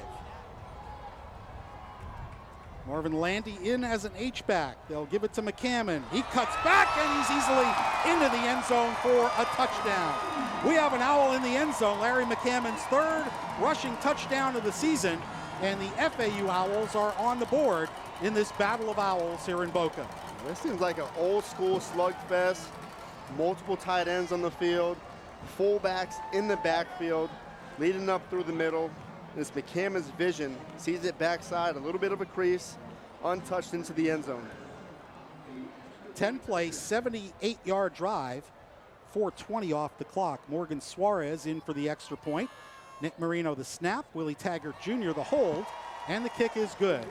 Marvin Landy in as an H-back. They'll give it to McCammon. He cuts back, and he's easily into the end zone for a touchdown. We have an Owl in the end zone. Larry McCammon's 3rd rushing touchdown of the season, and the FAU Owls are on the board in this battle of owls here in Boca. This seems like an old school slugfest. Multiple tight ends on the field, fullbacks in the backfield, leading up through the middle. This McCammon's vision sees it backside, a little bit of a crease, untouched into the end zone. 10-play, 78-yard drive, 4:20 off the clock. Morgan Suarez in for the extra point. Nick Marino the snap, Willie Taggart Jr. the hold, and the kick is good.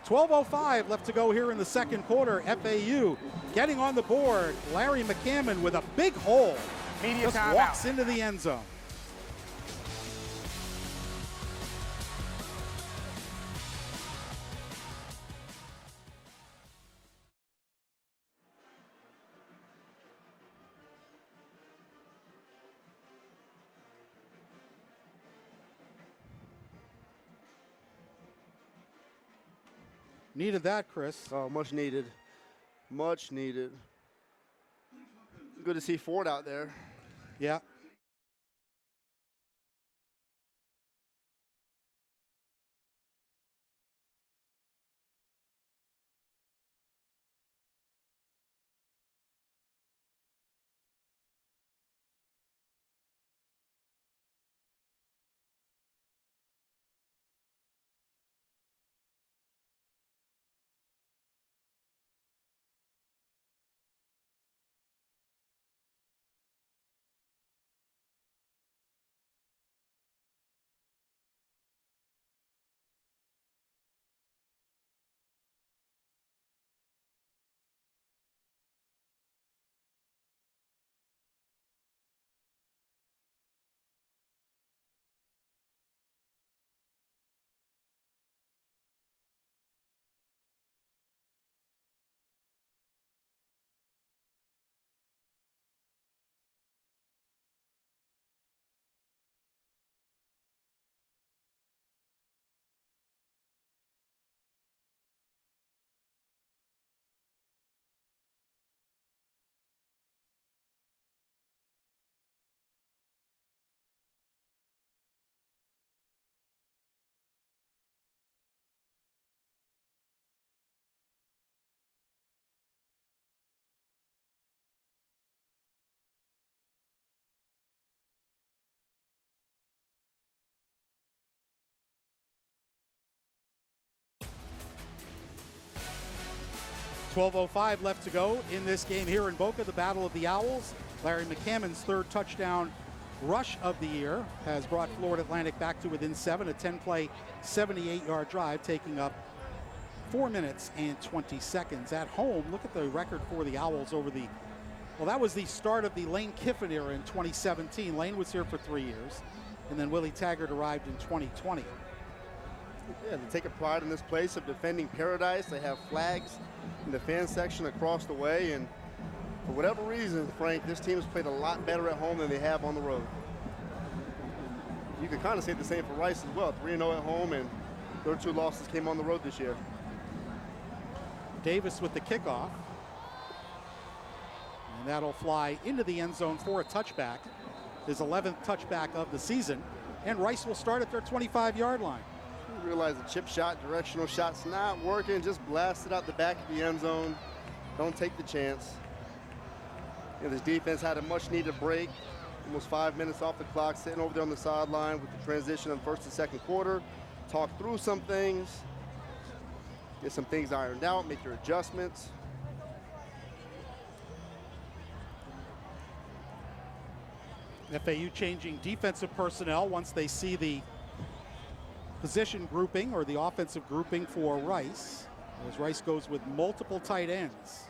12:05 left to go here in the second quarter. FAU getting on the board. Larry McCammon with a big hole. Just walks into the end zone. Needed that, Chris. Oh, much needed. Much needed. Good to see Ford out there. Yeah. .12:05 left to go in this game here in Boca, the Battle of the Owls. Larry McCammon's third touchdown rush of the year has brought Florida Atlantic back to within 7, a 10-play, 78-yard drive, taking up 4 minutes and 20 seconds. At home, look at the record for the Owls over the, well, that was the start of the Lane Kiffin era in 2017. Lane was here for 3 years, and then Willie Taggart arrived in 2020. Yeah, they take a pride in this place of defending paradise. They have flags in the fan section across the way, and for whatever reason, Frank, this team has played a lot better at home than they have on the road. You can kind of say the same for Rice as well. 3-0 at home, and their 2 losses came on the road this year. Davis with the kickoff, and that'll fly into the end zone for a touchback, his 11th touchback of the season, and Rice will start at their 25-yard line. You realize the chip shot, directional shot's not working. Just blast it out the back of the end zone. Don't take the chance. And this defense had a much-needed break. Almost 5 minutes off the clock, sitting over there on the sideline with the transition of first and second quarter. Talk through some things. Get some things ironed out, make your adjustments. FAU changing defensive personnel once they see the position grouping or the offensive grouping for Rice, as Rice goes with multiple tight ends.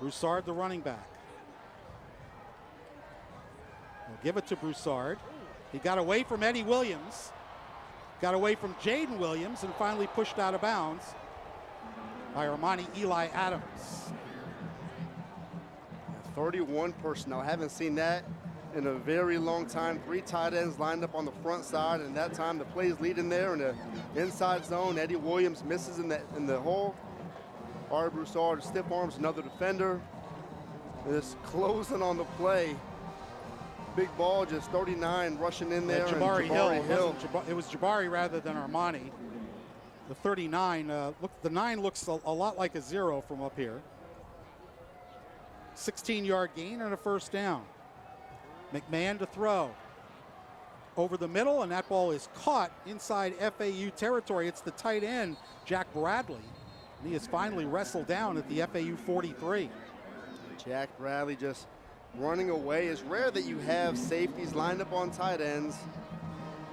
Broussard, the running back. They'll give it to Broussard. He got away from Eddie Williams, got away from Jaden Williams, and finally pushed out of bounds by Armani Eli Adams. 31 personnel. I haven't seen that in a very long time. 3 tight ends lined up on the front side, and that time the play's leading there in the inside zone. Eddie Williams misses in the hole. Ari Broussard, stiff arms another defender. Just closing on the play. Big ball, just 39 rushing in there. Jabari Hill. It was Jabari rather than Armani. The 39, the 9 looks a lot like a 0 from up here. 16-yard gain and a first down. McMahon to throw. Over the middle, and that ball is caught inside FAU territory. It's the tight end, Jack Bradley. And he is finally wrestled down at the FAU 43. Jack Bradley just running away. It's rare that you have safeties lined up on tight ends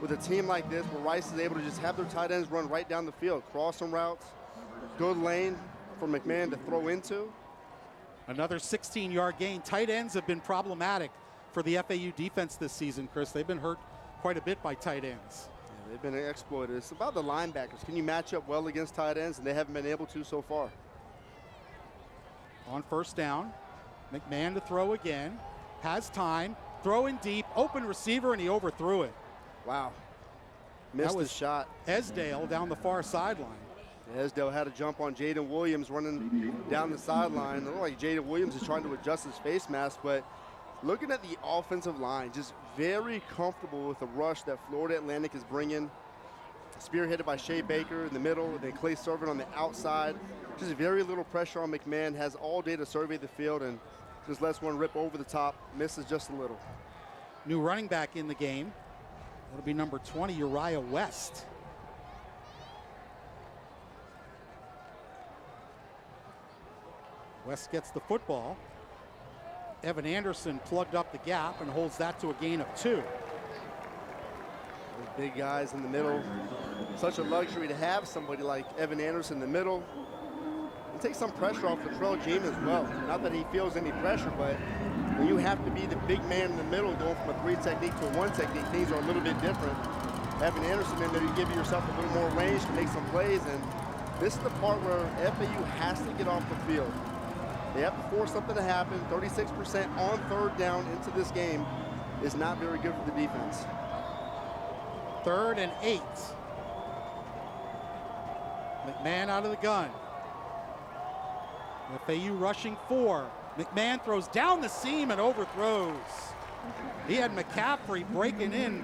with a team like this where Rice is able to just have their tight ends run right down the field. Crossing routes, good lane for McMahon to throw into. Another 16-yard gain. Tight ends have been problematic for the FAU defense this season, Chris. They've been hurt quite a bit by tight ends. Yeah, they've been exploited. It's about the linebackers. Can you match up well against tight ends? And they haven't been able to so far. On first down, McMahon to throw again. Has time. Throwing deep. Open receiver, and he overthrew it. Wow. Missed the shot. Esdale down the far sideline. Esdale had to jump on Jaden Williams running down the sideline. It looked like Jaden Williams is trying to adjust his face mask, but looking at the offensive line, just very comfortable with the rush that Florida Atlantic is bringing. Spearheaded by Shea Baker in the middle, and then Clay Servant on the outside. Just very little pressure on McMahon, has all day to survey the field, and just lets one rip over the top, misses just a little. New running back in the game. It'll be number 20, Uriah West. West gets the football. Evan Anderson plugged up the gap and holds that to a gain of 2. Those big guys in the middle. Such a luxury to have somebody like Evan Anderson in the middle. It takes some pressure off Latrell Jean as well. Not that he feels any pressure, but when you have to be the big man in the middle going from a 3 technique to a 1 technique, things are a little bit different. Evan Anderson in there, you give yourself a little more range to make some plays, and this is the part where FAU has to get off the field. They have to force something to happen. 36% on 3rd down into this game is not very good for the defense. 3rd and 8. McMahon out of the gun. FAU rushing 4. McMahon throws down the seam and overthrows. He had McCaffrey breaking in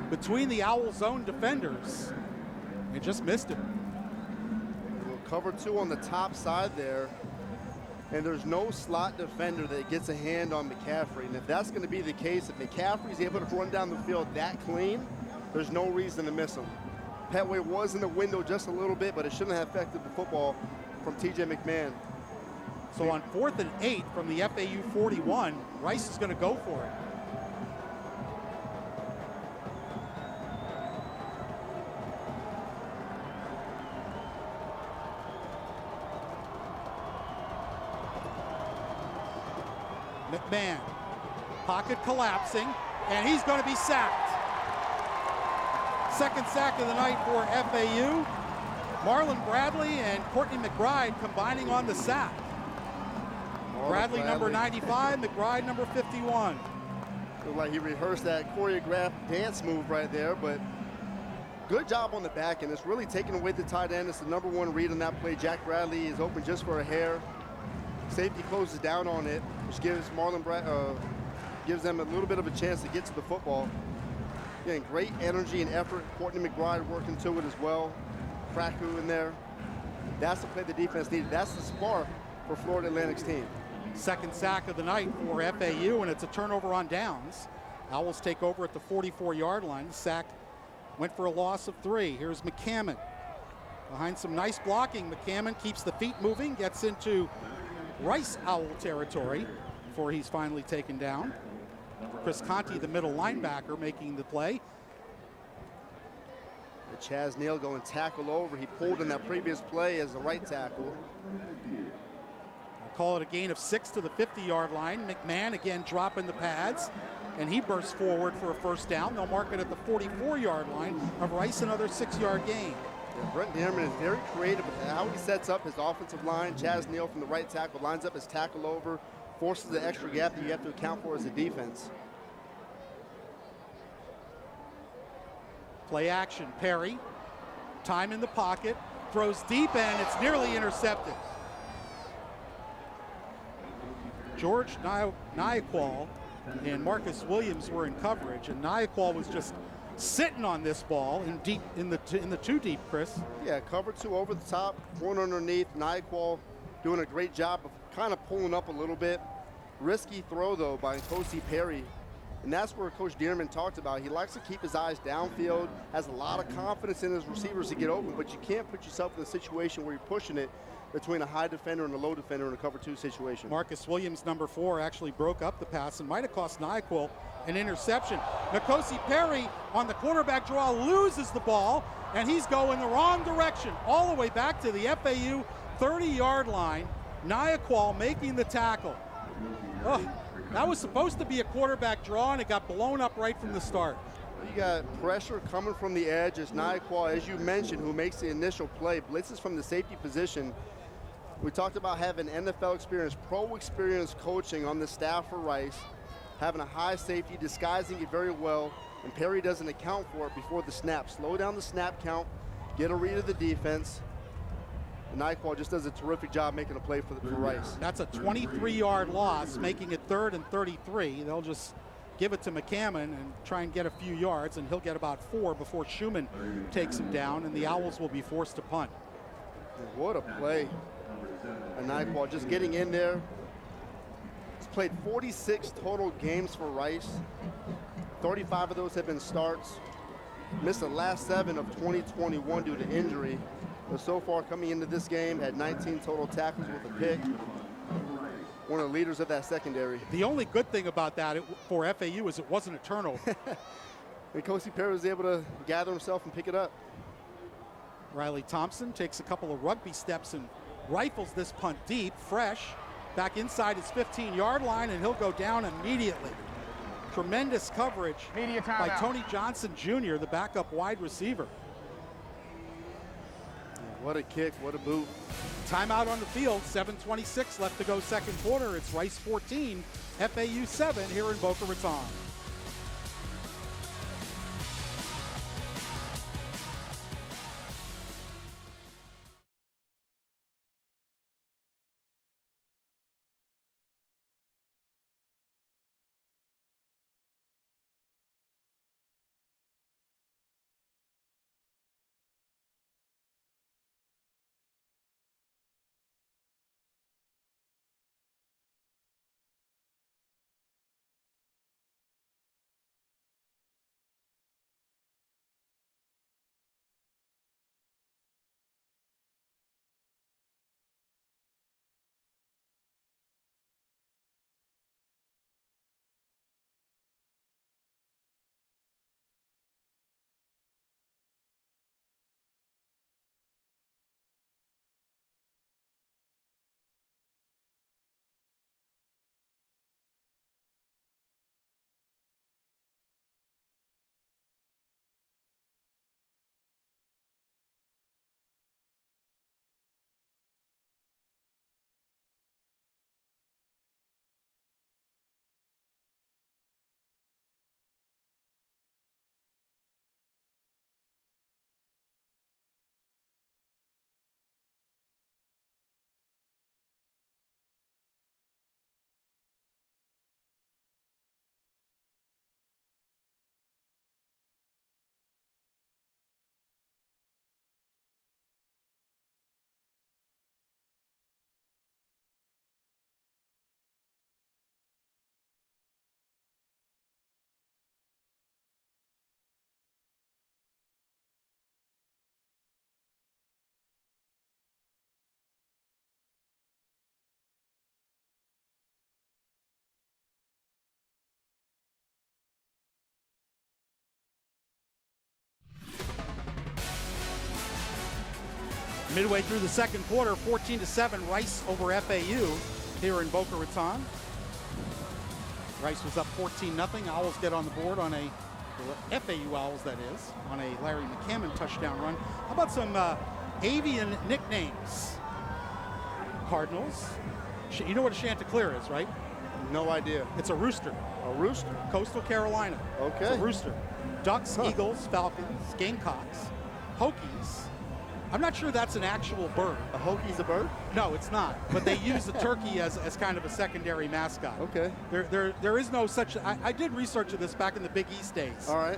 between the Owl zone defenders. He just missed it. We'll cover 2 on the top side there. And there's no slot defender that gets a hand on McCaffrey. And if that's going to be the case, if McCaffrey's able to run down the field that clean, there's no reason to miss him. Petway was in the window just a little bit, but it shouldn't have affected the football from TJ McMahon. So on 4th and 8 from the FAU 41, Rice is going to go for it. McMahon, pocket collapsing, and he's going to be sacked. 2nd sack of the night for FAU. Marlon Bradley and Courtney McBride combining on the sack. Bradley number 95, McBride number 51. Looked like he rehearsed that choreographed dance move right there, but good job on the back end. It's really taking away the tight end. It's the number 1 read on that play. Jack Bradley is open just for a hair. Safety closes down on it, which gives gives them a little bit of a chance to get to the football. Again, great energy and effort. Courtney McBride working to it as well. Kraku in there. That's the play the defense needed. That's the spark for Florida Atlantic's team. 2nd sack of the night for FAU, and it's a turnover on downs. Owls take over at the 44-yard line. The sack went for a loss of 3. Here's McCammon. Behind some nice blocking, McCammon keeps the feet moving, gets into Rice Owl territory before he's finally taken down. Chris Conti, the middle linebacker, making the play. Chaz Neal going tackle over. He pulled in that previous play as the right tackle. I'll call it a gain of 6 to the 50-yard line. McMahon again dropping the pads, and he bursts forward for a 1st down. They'll mark it at the 44-yard line of Rice, another 6-yard gain. Yeah, Brent Dearman is very creative with how he sets up his offensive line. Chaz Neal from the right tackle lines up his tackle over, forces the extra gap that you have to account for as a defense. Play action, Perry. Time in the pocket, throws deep, and it's nearly intercepted. George Nyaqual and Marcus Williams were in coverage, and Nyaqual was just sitting on this ball in the 2 deep, Chris. Yeah, cover 2 over the top, one underneath. Nyaqual doing a great job of kind of pulling up a little bit. Risky throw, though, by Kosi Perry. And that's where Coach Dearman talked about. He likes to keep his eyes downfield, has a lot of confidence in his receivers to get open, but you can't put yourself in a situation where you're pushing it between a high defender and a low defender in a cover 2 situation. Marcus Williams, number 4, actually broke up the pass and might have cost Nyaquil an interception. Nkosi Perry on the quarterback draw loses the ball, and he's going the wrong direction, all the way back to the FAU 30-yard line. Nyaquil making the tackle. Oh, that was supposed to be a quarterback draw, and it got blown up right from the start. You got pressure coming from the edge as Nyaquil, as you mentioned, who makes the initial play, blitzes from the safety position. We talked about having NFL experience, pro experience coaching on the staff for Rice, having a high safety, disguising it very well. and Perry doesn't account for it before the snap. Slow down the snap count, get a read of the defense. And Nyquil just does a terrific job making a play for Rice. That's a 23-yard loss, making it 3rd and 33. They'll just give it to McCammon and try and get a few yards, and he'll get about 4 before Schumann takes him down, and the Owls will be forced to punt. What a play. And Nyquil just getting in there. He's played 46 total games for Rice. 35 of those have been starts. Missed the last 7 of 2021 due to injury. But so far coming into this game, had 19 total tackles with a pick. One of the leaders of that secondary. The only good thing about that for FAU is it wasn't a turnover. And Kosi Perry was able to gather himself and pick it up. Riley Thompson takes a couple of rugby steps and rifles this punt deep, fresh, back inside his 15-yard line, and he'll go down immediately. Tremendous coverage by Tony Johnson Jr., the backup wide receiver. What a kick, what a boot. Timeout on the field, 7:26 left to go second quarter. It's Rice 14, FAU 7 here in Boca Raton. Midway through the second quarter, 14-7 Rice over FAU here in Boca Raton. Rice was up 14-0. Owls get on the board on a, FAU Owls that is, on a Larry McCammon touchdown run. How about some avian nicknames? Cardinals. You know what a Chanticleer is, right? No idea. It's a rooster. A rooster? Coastal Carolina. Okay. It's a rooster. Ducks, Eagles, Falcons, Gamecocks, Hokies. I'm not sure that's an actual bird. A Hokie's a bird? No, it's not. But they use the turkey as kind of a secondary mascot. Okay. There is no such. I did research of this back in the Big East days. All right.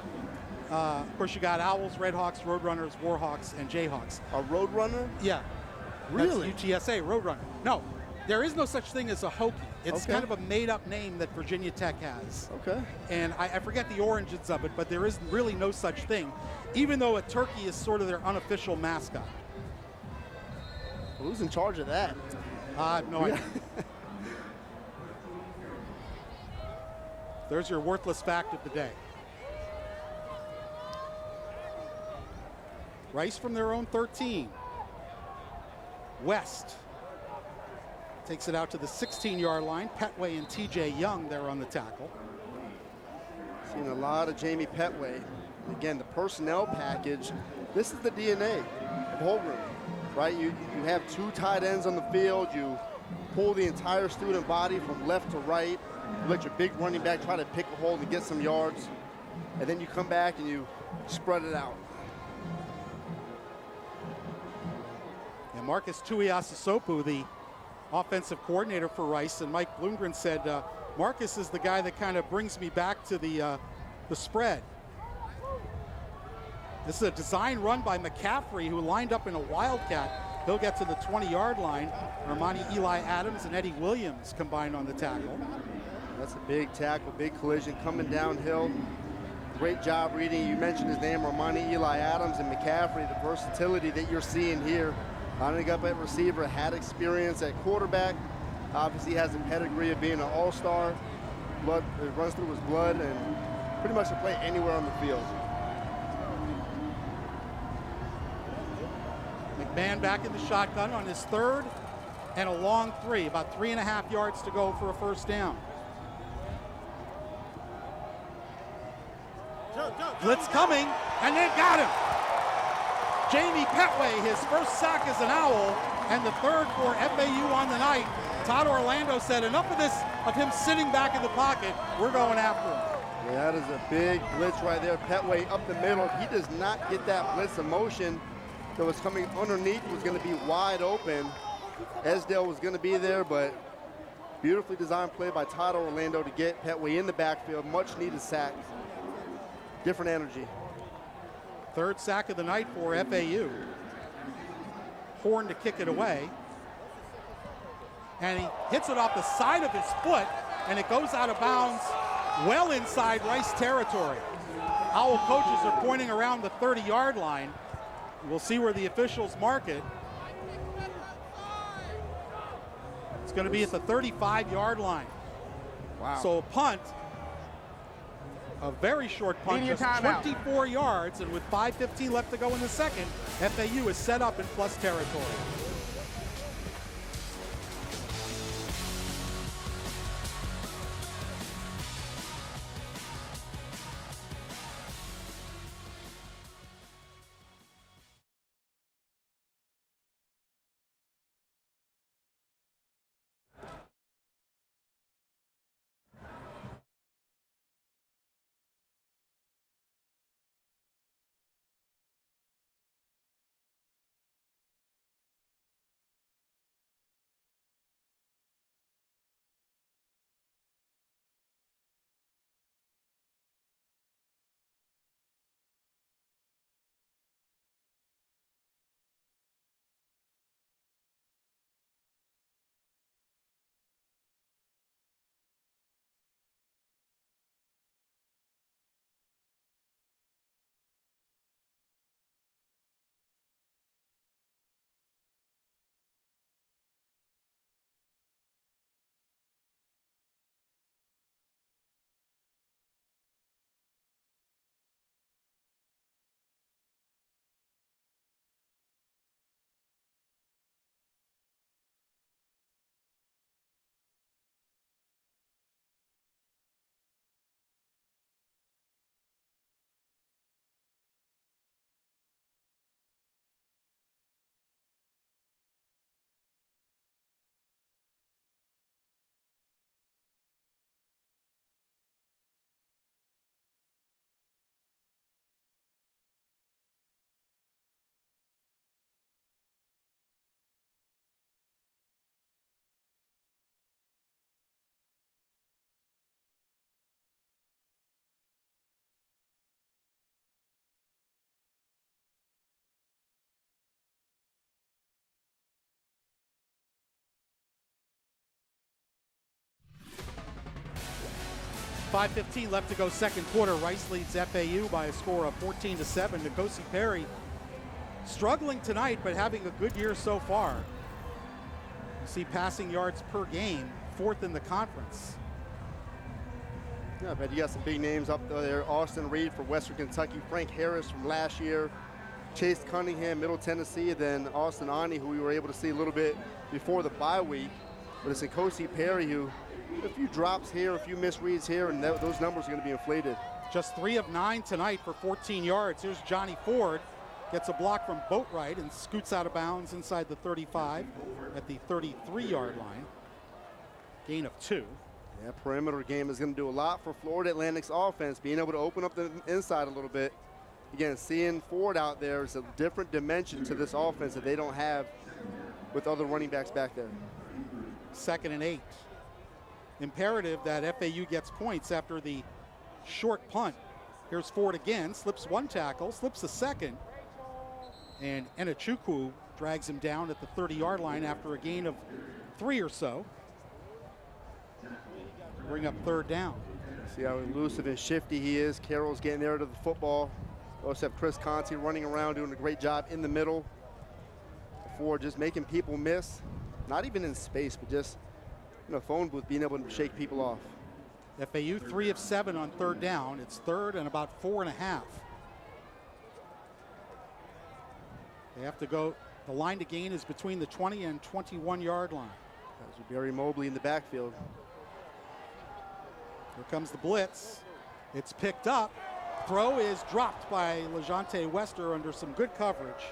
Of course, you got Owls, Redhawks, Roadrunners, Warhawks, and Jayhawks. A Roadrunner? Yeah. Really? That's UTSA, Roadrunner. No, there is no such thing as a Hokie. It's kind of a made-up name that Virginia Tech has. Okay. And I forget the origins of it, but there is really no such thing, even though a turkey is sort of their unofficial mascot. Who's in charge of that? I have no idea. There's your worthless fact of the day. Rice from their own 13. West takes it out to the 16-yard line. Petway and TJ Young there on the tackle. Seen a lot of Jamie Petway. Again, the personnel package. This is the DNA of Holmgren, right? You have two tight ends on the field. You pull the entire student body from left to right. You let your big running back try to pick a hole to get some yards. and then you come back and you spread it out. And Marcus Tuiasosopu, the offensive coordinator for Rice, and Mike Bloomgren said, Marcus is the guy that kind of brings me back to the spread. This is a design run by McCaffrey, who lined up in a wildcat. He'll get to the 20-yard line. Armani Eli Adams and Eddie Williams combined on the tackle. That's a big tackle, big collision coming downhill. Great job reading. You mentioned his name, Armani Eli Adams and McCaffrey, the versatility that you're seeing here. Lining up at receiver, had experience at quarterback. Obviously has a pedigree of being an all-star. Blood, it runs through his blood, and pretty much can play anywhere on the field. McMahon back in the shotgun on his third and a long 3, about 3.5 yards to go for a first down. Blitz coming, and they got him. Jamie Petway, his first sack as an Owl, and the third for FAU on the night. Todd Orlando said, enough of this, of him sitting back in the pocket. We're going after him. Yeah, that is a big blitz right there. Petway up the middle. He does not get that blitz of motion that was coming underneath, was going to be wide open. Esdale was going to be there, but beautifully designed play by Todd Orlando to get Petway in the backfield. Much needed sack. Different energy. Third sack of the night for FAU. Horn to kick it away. And he hits it off the side of his foot, and it goes out of bounds well inside Rice territory. Owl coaches are pointing around the 30-yard line. We'll see where the officials mark it. It's going to be at the 35-yard line. Wow. So a punt, a very short punt, just 24 yards, and with 5:15 left to go in the second, FAU is set up in plus territory. .5:15 left to go second quarter. Rice leads FAU by a score of 14-7. Nkosi Perry struggling tonight, but having a good year so far. You see passing yards per game, 4th in the conference. Yeah, but you got some big names up there. Austin Reed for Western Kentucky, Frank Harris from last year, Chase Cunningham, Middle Tennessee, then Austin Ani, who we were able to see a little bit before the bye week. But it's Nkosi Perry, who a few drops here, a few misreads here, and those numbers are going to be inflated. Just 3 of 9 tonight for 14 yards. Here's Johnny Ford. Gets a block from Boatwright and scoots out of bounds inside the 35 at the 33-yard line. Gain of 2. That perimeter game is going to do a lot for Florida Atlantic's offense, being able to open up the inside a little bit. Again, seeing Ford out there is a different dimension to this offense that they don't have with other running backs back there. 2nd and 8. Imperative that FAU gets points after the short punt. Here's Ford again, slips one tackle, slips a second, and Enechukwu drags him down at the 30-yard line after a gain of 3 or so. Bring up 3rd down. See how elusive and shifty he is. Carroll's getting there to the football. We also have Chris Conti running around, doing a great job in the middle. Ford just making people miss, not even in space, but just in a phone booth, being able to shake people off. FAU 3 of 7 on 3rd down. It's 3rd and about 4.5. They have to go, the line to gain is between the 20 and 21-yard line. That's Barry Mobley in the backfield. Here comes the blitz. It's picked up. Throw is dropped by LeJante Wester under some good coverage.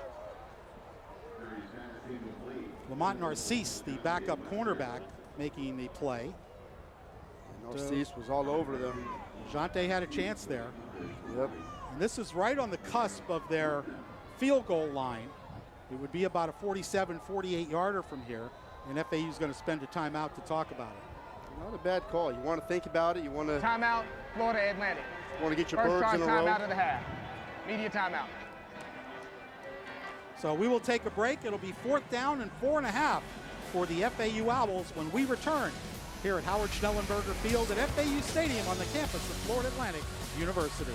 Lamont Narcisse, the backup cornerback, making the play. Narcisse was all over them. LeJante had a chance there. Yep. And this is right on the cusp of their field goal line. It would be about a 47, 48-yarder from here, and FAU is going to spend a timeout to talk about it. Not a bad call. You want to think about it. You want to timeout, Florida Atlantic. Want to get your First birds in a row. timeout of the half. Media timeout. So we will take a break. It'll be 4th down and 4.5 for the FAU Owls when we return here at Howard Schnellenberger Field at FAU Stadium on the campus of Florida Atlantic University.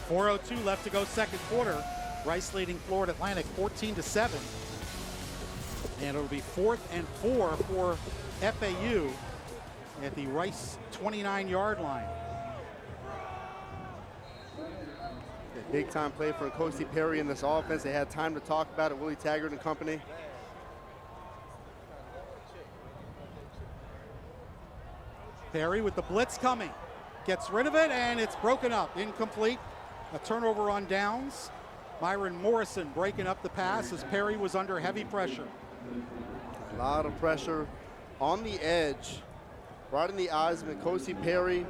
.402 left to go second quarter. Rice leading Florida Atlantic 14-7. And it'll be 4th and 4 for FAU at the Rice 29-yard line. A big time play for Kosi Perry in this offense. They had time to talk about it, Willie Taggart and company. Perry with the blitz coming. Gets rid of it, and it's broken up. Incomplete. A turnover on downs. Myron Morrison breaking up the pass as Perry was under heavy pressure. A lot of pressure on the edge, right in the eyes of Mikosi Perry,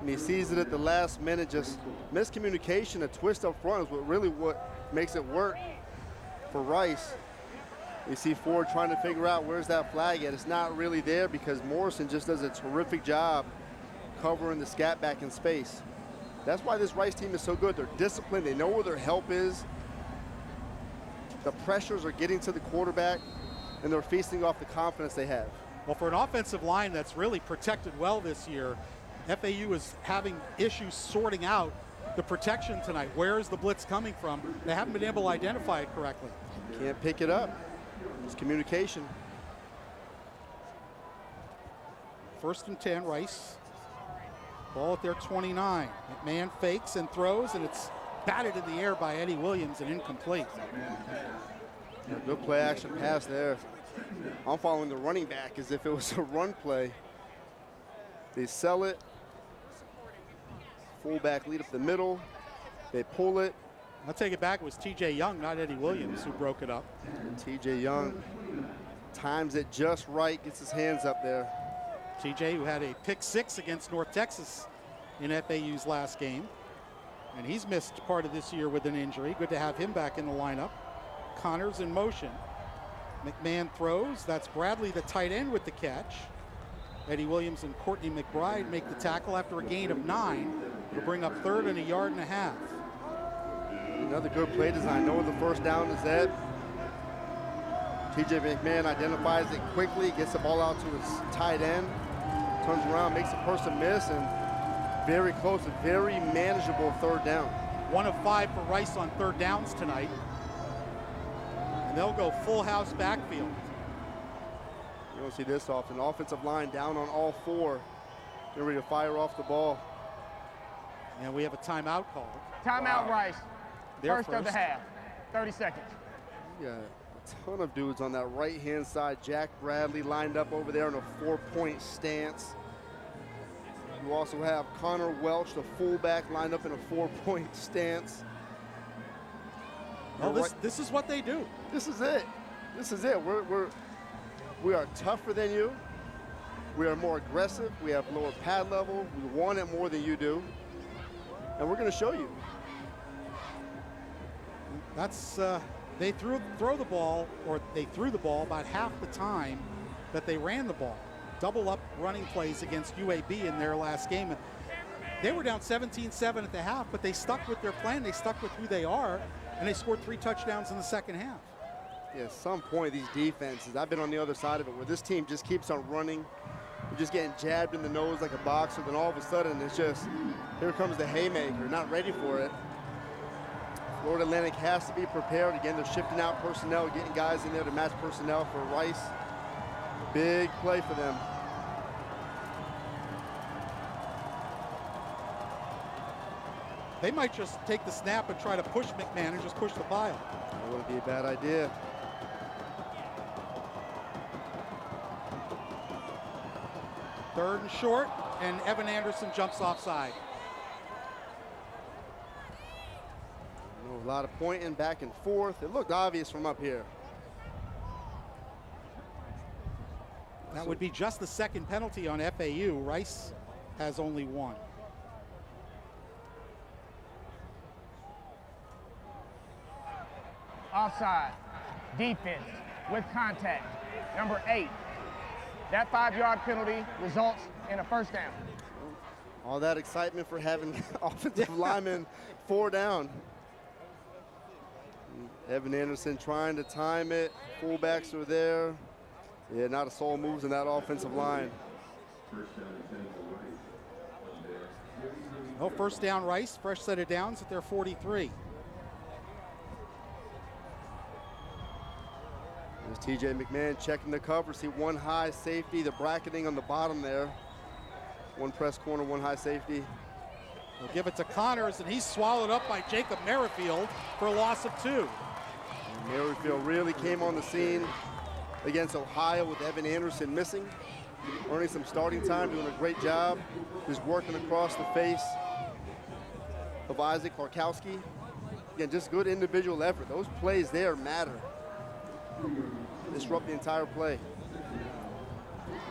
and he sees it at the last minute. Just miscommunication, a twist up front is what makes it work for Rice. You see Ford trying to figure out where's that flag at. It's not really there because Morrison just does a terrific job covering the scat back in space. That's why this Rice team is so good. They're disciplined. They know where their help is. The pressures are getting to the quarterback, and they're feasting off the confidence they have. Well, for an offensive line that's really protected well this year, FAU is having issues sorting out the protection tonight. Where is the blitz coming from? They haven't been able to identify it correctly. Can't pick it up. It's communication. 1st and 10, Rice. Ball at their 29. McMahon fakes and throws, and it's batted in the air by Eddie Williams and incomplete. Yeah, good play action pass there. I'm following the running back as if it was a run play. They sell it. Fullback lead up the middle. They pull it. I'll take it back. It was T.J. Young, not Eddie Williams, who broke it up. T.J. Young times it just right, gets his hands up there. T.J., who had a pick 6 against North Texas in FAU's last game. And he's missed part of this year with an injury. Good to have him back in the lineup. Connors in motion. McMahon throws. That's Bradley, the tight end, with the catch. Eddie Williams and Courtney McBride make the tackle after a gain of 9 to bring up 3rd and a yard and a half. Another good play design. Know where the first down is at. TJ McMahon identifies it quickly, gets the ball out to his tight end, turns around, makes a person miss, and very close, a very manageable 3rd down. 1 of 5 for Rice on 3rd downs tonight. And they'll go full house backfield. You don't see this often. Offensive line down on all 4. They're ready to fire off the ball. And we have a timeout called. Timeout, Rice. First of the half. 30 seconds. Yeah, a ton of dudes on that right-hand side. Jack Bradley lined up over there in a 4-point stance. You also have Connor Welch, the fullback, lined up in a 4-point stance. Oh, this is what they do. This is it. This is it. We are tougher than you. We are more aggressive. We have lower pad level. We want it more than you do. And we're going to show you. That's they threw the ball about half the time that they ran the ball. Double up running plays against UAB in their last game. And they were down 17-7 at the half, but they stuck with their plan. They stuck with who they are, and they scored 3 touchdowns in the second half. Yeah, at some point, these defenses, I've been on the other side of it, where this team just keeps on running. You're just getting jabbed in the nose like a boxer, then all of a sudden it's just, here comes the haymaker, not ready for it. Florida Atlantic has to be prepared. Again, they're shifting out personnel, getting guys in there to match personnel for Rice. Big play for them. They might just take the snap and try to push McMahon and just push the pile. That wouldn't be a bad idea. Third and short, and Evan Anderson jumps offside. A lot of pointing back and forth. It looked obvious from up here. That would be just the 2nd penalty on FAU. Rice has only 1. Offside. Defense with contact. Number 8. That 5-yard penalty results in a 1st down. All that excitement for having offensive linemen 4 down. Evan Anderson trying to time it. Fullbacks are there. Yeah, not a soul moves in that offensive line. No 1st down Rice, fresh set of downs at their 43. There's TJ McMahon checking the cover. See 1 high safety, the bracketing on the bottom there. 1 press corner, 1 high safety. They'll give it to Connors, and he's swallowed up by Jacob Merrifield for a loss of 2. And Merrifield really came on the scene against Ohio with Evan Anderson missing. Earning some starting time, doing a great job. Just working across the face. of Isaac Karkowski. Again, just good individual effort. Those plays there matter. Disrupt the entire play.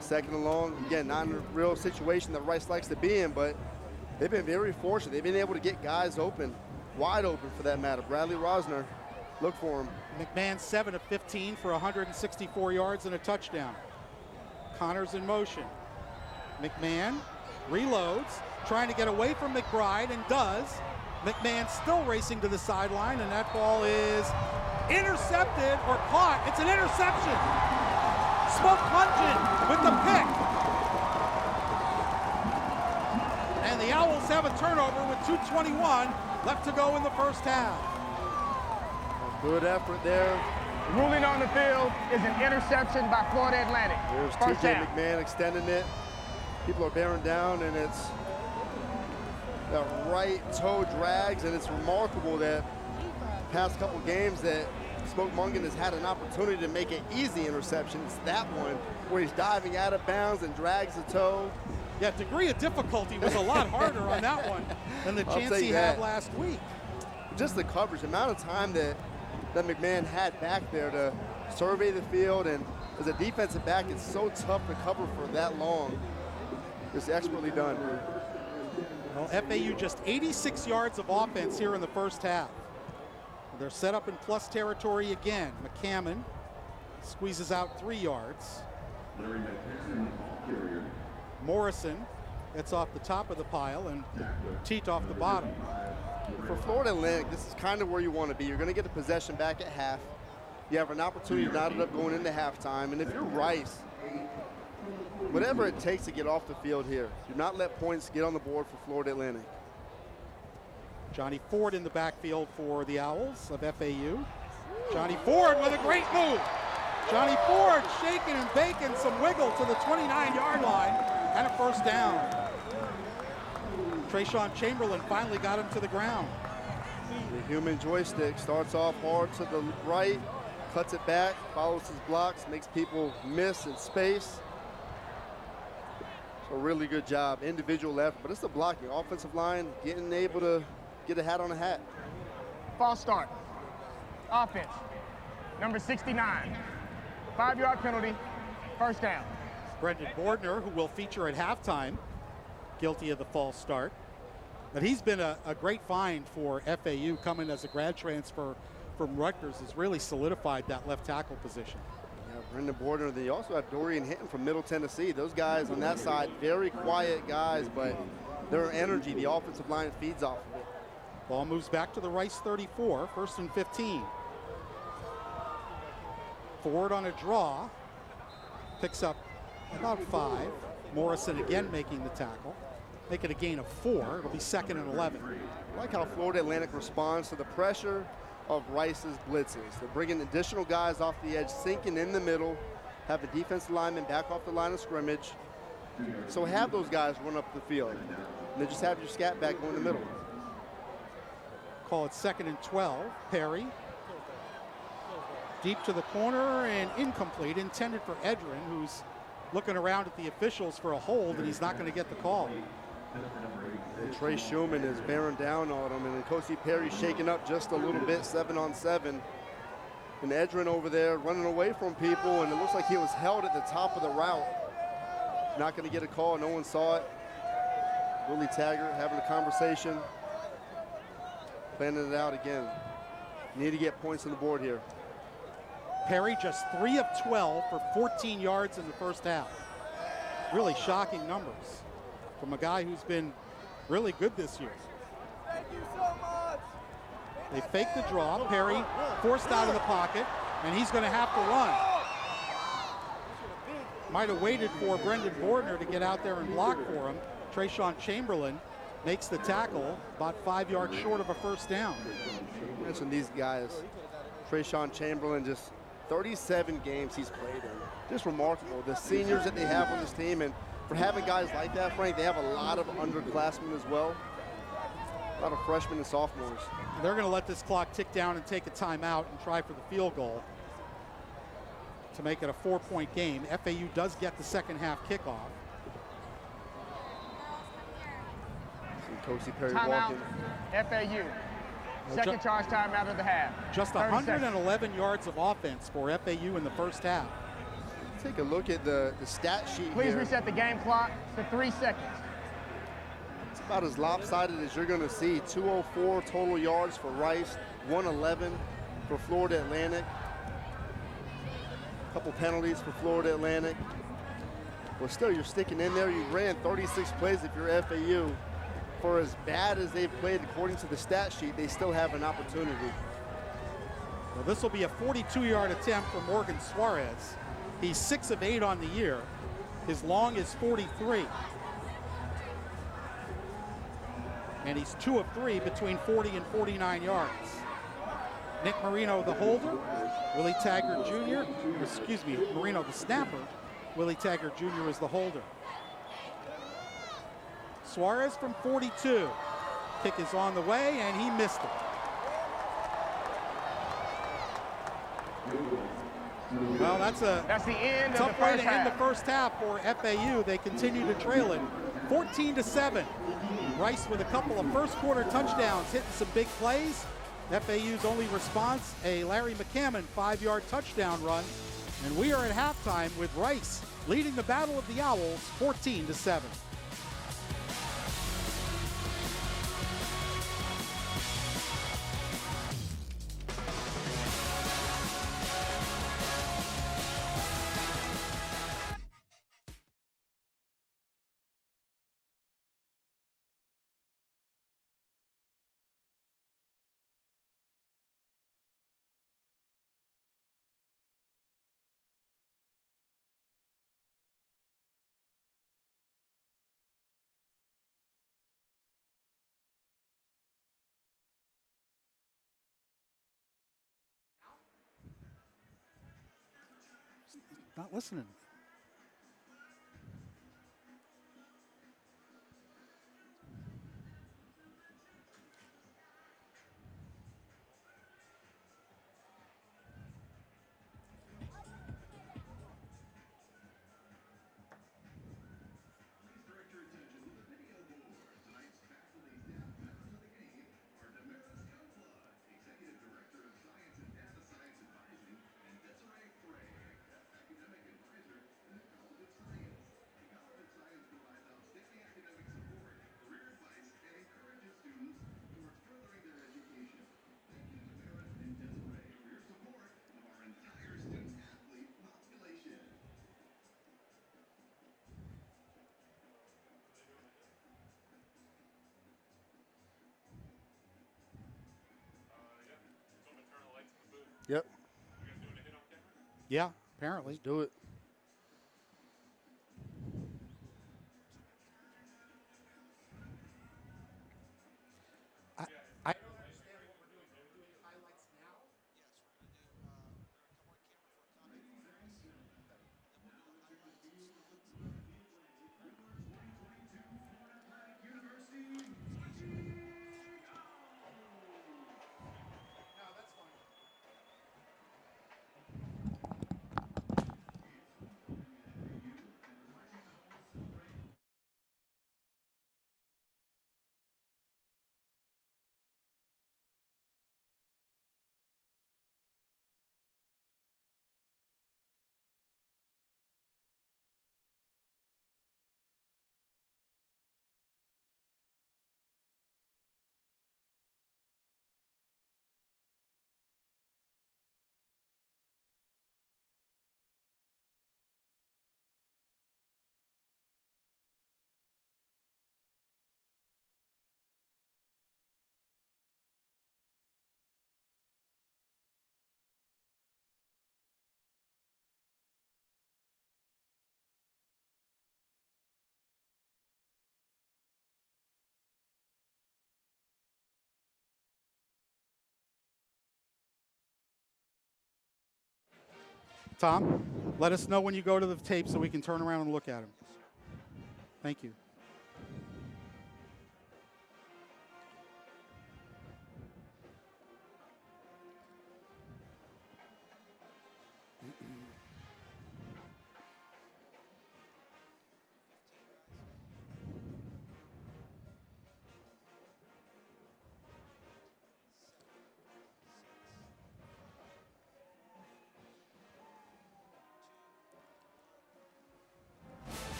Second and long, again, not a real situation that Rice likes to be in, but they've been very fortunate. They've been able to get guys open, wide open for that matter. Bradley Rosner, look for him. McMahon 7 of 15 for 164 yards and a touchdown. Connors in motion. McMahon reloads, trying to get away from McBride, and does. McMahon still racing to the sideline, and that ball is intercepted or caught. It's an interception. Smoke Lungin with the pick. And the Owls have a turnover with 2:21 left to go in the first half. Good effort there. Ruling on the field is an interception by Florida Atlantic. There's First TJ down. McMahon extending it. People are bearing down, and it's the right toe drags, and it's remarkable that past couple games that Smoke Mungan has had an opportunity to make an easy interception. It's that one where he's diving out of bounds and drags the toe. Yeah, degree of difficulty was a lot harder on that one than the chance he had last week. Just the coverage, the amount of time that McMahon had back there to survey the field, and as a defensive back, it's so tough to cover for that long. It's expertly done. Well, FAU just 86 yards of offense here in the first half. They're set up in plus territory again. McCammon squeezes out 3 yards. Morrison gets off the top of the pile and Teat off the bottom. For Florida Atlantic, this is kind of where you want to be. You're going to get the possession back at half. You have an opportunity to knot it up going into halftime. And if you're Rice, whatever it takes to get off the field here, do not let points get on the board for Florida Atlantic. Johnny Ford in the backfield for the Owls of FAU. Johnny Ford with a great move. Johnny Ford shaking and baking some wiggle to the 29-yard line and a first down. Trayshawn Chamberlain finally got him to the ground. The human joystick starts off hard to the right, cuts it back, follows his blocks, makes people miss in space. So really good job, individual effort, but it's the blocking. Offensive line getting able to get a hat on a hat. False start. Offense, number 69. 5-yard penalty, first down. Brendan Bordner, who will feature at halftime, guilty of the false start. But he's been a great find for FAU, coming as a grad transfer from Rutgers, has really solidified that left tackle position. Yeah, Brendan Bordner. They also have Dorian Hinton from Middle Tennessee. Those guys on that side, very quiet guys, but their energy, the offensive line feeds off of it. Ball moves back to the Rice 34, first and 15. Ford on a draw, picks up about 5. Morrison again making the tackle. Make it a gain of 4. It'll be 2nd and 11. I like how Florida Atlantic responds to the pressure of Rice's blitzes. They're bringing additional guys off the edge, sinking in the middle, have the defensive lineman back off the line of scrimmage. So have those guys run up the field. And then just have your scat back go in the middle. Call it 2nd and 12. Perry. Deep to the corner and incomplete, intended for Edrin, who's looking around at the officials for a hold, and he's not going to get the call. And Trey Schulman is bearing down on him, and then Kosi Perry shaking up just a little bit, 7-on-7. And Edrin over there running away from people, and it looks like he was held at the top of the route. Not going to get a call, no one saw it. Willie Taggart having a conversation, planning it out again. Need to get points on the board here. Perry just 3 of 12 for 14 yards in the first half. Really shocking numbers from a guy who's been really good this year. Thank you so much. They fake the draw. Perry forced out of the pocket, and he's going to have to run. Might have waited for Brendan Bordner to get out there and block for him. Trayshawn Chamberlain makes the tackle, about 5 yards short of a first down. You mentioned these guys. Trayshawn Chamberlain, just 37 games he's played in. Just remarkable. The seniors that they have on this team, and for having guys like that, Frank, they have a lot of underclassmen as well. A lot of freshmen and sophomores. They're going to let this clock tick down and take a timeout and try for the field goal to make it a 4-point game. FAU does get the second half kickoff. Some Kosi Perry Timeout, walking. FAU. Second charge timeout of the half. Just 111 yards of offense for FAU in the first half. Take a look at the stat sheet Please here. reset the game clock to 3 seconds. It's about as lopsided as you're going to see. 204 total yards for Rice, 111 for Florida Atlantic. A couple penalties for Florida Atlantic. Well, still, you're sticking in there. You ran 36 plays if you're FAU. For as bad as they've played, according to the stat sheet, they still have an opportunity. Well, this will be a 42-yard attempt for Morgan Suarez. He's 6 of 8 on the year. His long is 43. And he's 2 of 3 between 40 and 49 yards. Nick Marino, the holder. Willie Taggart Jr., excuse me, Marino, the snapper. Willie Taggart Jr. is the holder. Suarez from 42. Kick is on the way, and he missed it. Well, that's the end of tough the first way to half. end the first half for FAU. They continue to trail it 14-7. Rice with a couple of first quarter touchdowns, hitting some big plays. FAU's only response, a Larry McCammon 5-yard touchdown run. And we are at halftime with Rice leading the Battle of the Owls 14-7. Not listening. Yep. Yeah, apparently. Let's do it. I Tom, let us know when you go to the tape so we can turn around and look at him. Thank you.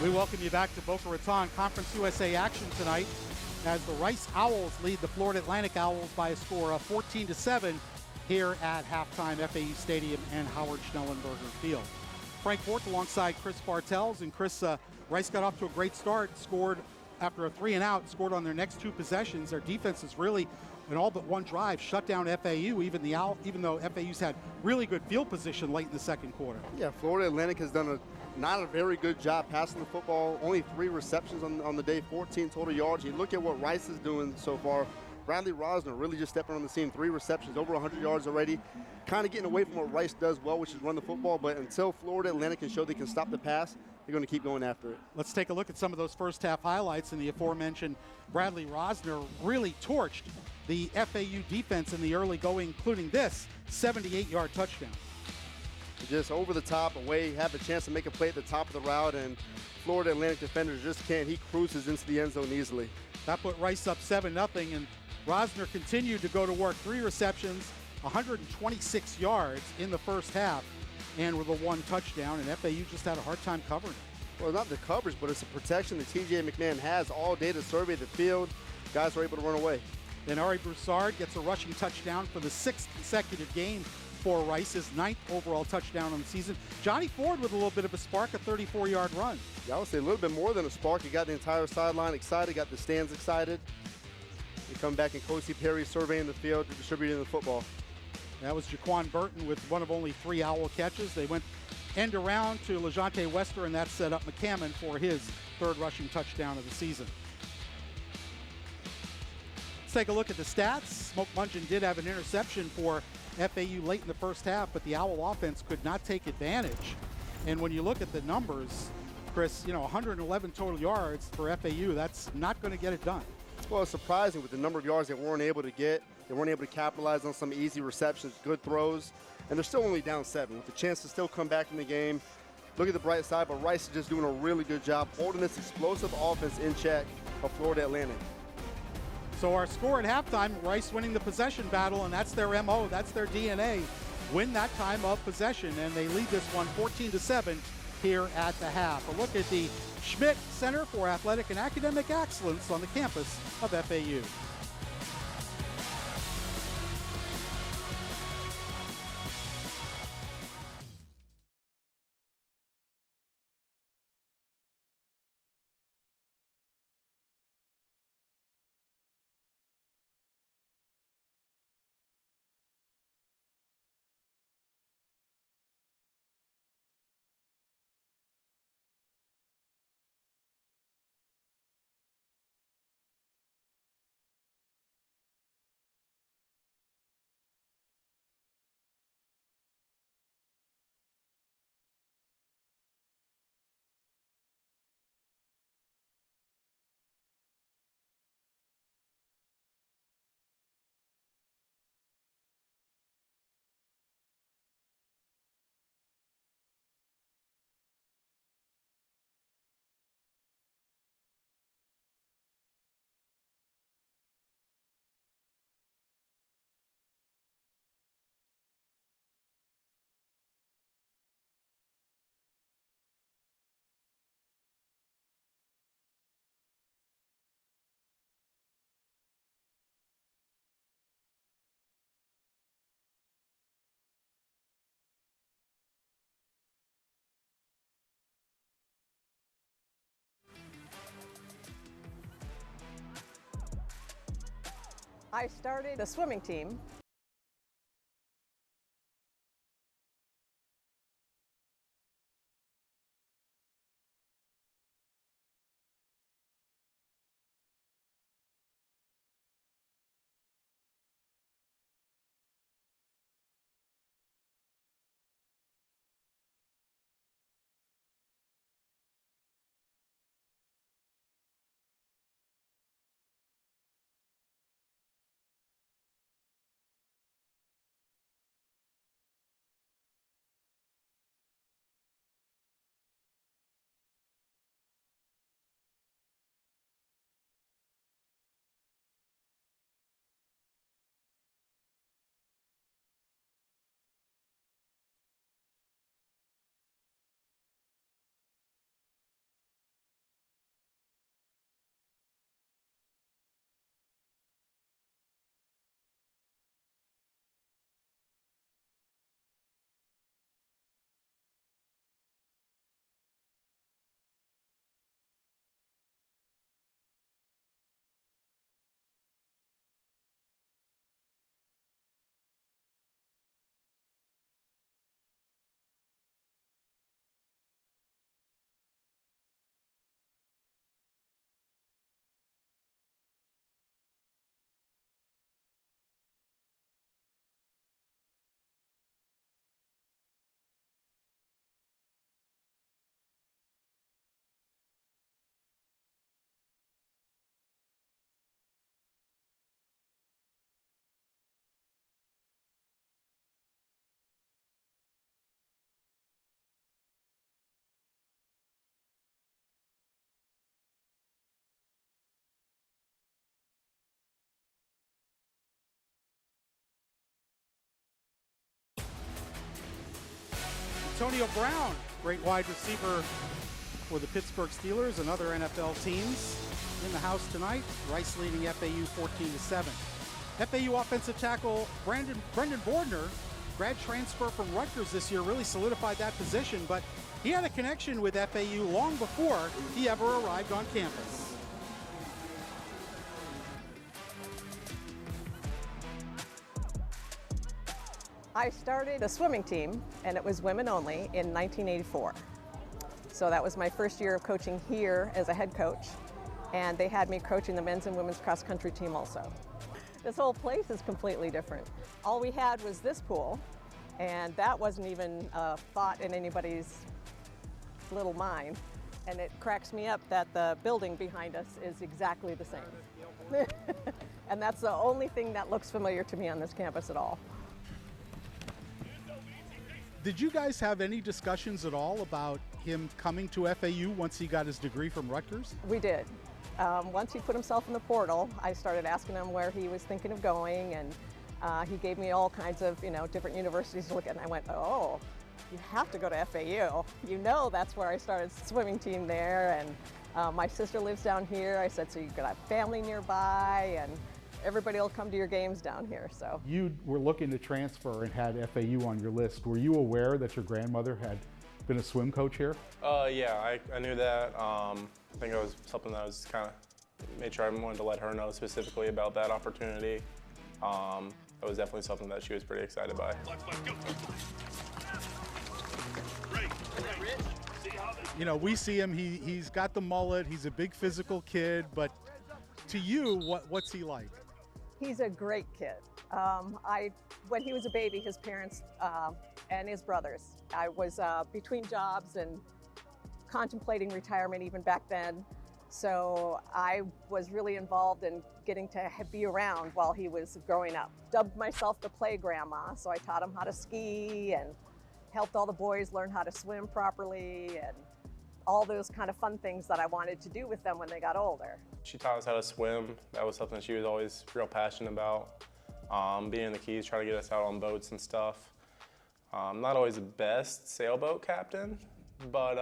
We welcome you back to Boca Raton Conference USA action tonight as the Rice Owls lead the Florida Atlantic Owls by a score of 14-7 here at halftime FAU Stadium and Howard Schnellenberger Field. Frank Fort alongside Chris Bartels, and Chris, Rice got off to a great start, scored after a 3-and-out, scored on their next 2 possessions. Their defense is really, in all but one drive, shut down FAU, even though FAU's had really good field position late in the second quarter. Yeah, Florida Atlantic has done not a very good job passing the football. Only 3 receptions on the day, 14 total yards. You look at what Rice is doing so far. Bradley Rosner really just stepping on the scene, 3 receptions, over 100 yards already. Kind of getting away from what Rice does well, which is run the football. But until Florida Atlantic can show they can stop the pass, they're going to keep going after it. Let's take a look at some of those first half highlights. And the aforementioned Bradley Rosner really torched the FAU defense in the early going, including this 78-yard touchdown. Just over the top, away, have a chance to make a play at the top of the route, and Florida Atlantic defenders just can't. He cruises into the end zone easily. That put Rice up 7-0, and Rosner continued to go to work. 3 receptions, 126 yards in the first half, and with a 1 touchdown, and FAU just had a hard time covering it. Well, not the coverage, but it's the protection that TJ McMahon has all day to survey the field. Guys are able to run away. Then Ari Broussard gets a rushing touchdown for the 6th consecutive game for Rice, his 9th overall touchdown on the season. Johnny Ford with a little bit of a spark, a 34-yard run. Yeah, I would say a little bit more than a spark. He got the entire sideline excited, got the stands excited. They come back, and Kosi Perry surveying the field, distributing the football. That was Jaquan Burton with one of only 3 Owl catches. They went end around to LeJante Wester, and that set up McCammon for his 3rd rushing touchdown of the season. Let's take a look at the stats. Smoke Mungeon did have an interception for FAU late in the first half, but the Owl offense could not take advantage. And when you look at the numbers, Chris, 111 total yards for FAU, that's not going to get it done. Well, it's surprising with the number of yards they weren't able to get. They weren't able to capitalize on some easy receptions, good throws, and they're still only down 7 with the chance to still come back in the game. Look at the bright side, but Rice is just doing a really good job holding this explosive offense in check of Florida Atlantic. So our score at halftime, Rice winning the possession battle, and that's their MO, that's their DNA. Win that time of possession, and they lead this one 14-7 here at the half. A look at the Schmidt Center for Athletic and Academic Excellence on the campus of FAU. I started the swimming team. Antonio Brown, great wide receiver for the Pittsburgh Steelers and other NFL teams, in the house tonight. Rice leading FAU 14-7. FAU offensive tackle Brendan Bordner, grad transfer from Rutgers this year, really solidified that position, but he had a connection with FAU long before he ever arrived on campus. I started the swimming team, and it was women only, in 1984. So that was my first year of coaching here as a head coach, and they had me coaching the men's and women's cross country team also. This whole place is completely different. All we had was this pool, and that wasn't even a thought in anybody's little mind. And it cracks me up that the building behind us is exactly the same. And that's the only thing that looks familiar to me on this campus at all. Did you guys have any discussions at all about him coming to FAU once he got his degree from Rutgers? We did. Once he put himself in the portal, I started asking him where he was thinking of going, and he gave me all kinds of, different universities to look at, and I went, oh, you have to go to FAU. That's where I started swimming team there, and my sister lives down here. I said, so you've got a family nearby, and everybody will come to your games down here, so. You were looking to transfer and had FAU on your list. Were you aware that your grandmother had been a swim coach here? Yeah, I knew that. I think it was something that I was kind of made sure I wanted to let her know specifically about that opportunity. It was definitely something that she was pretty excited by. We see him, he's got the mullet, he's a big physical kid, but to you, what's he like? He's a great kid. When he was a baby, his parents and his brothers, I was between jobs and contemplating retirement even back then. So I was really involved in getting to be around while he was growing up. Dubbed myself the play grandma, so I taught him how to ski and helped all the boys learn how to swim properly and all those kind of fun things that I wanted to do with them when they got older. She taught us how to swim. That was something she was always real passionate about. Being in the Keys, trying to get us out on boats and stuff. Not always the best sailboat captain, but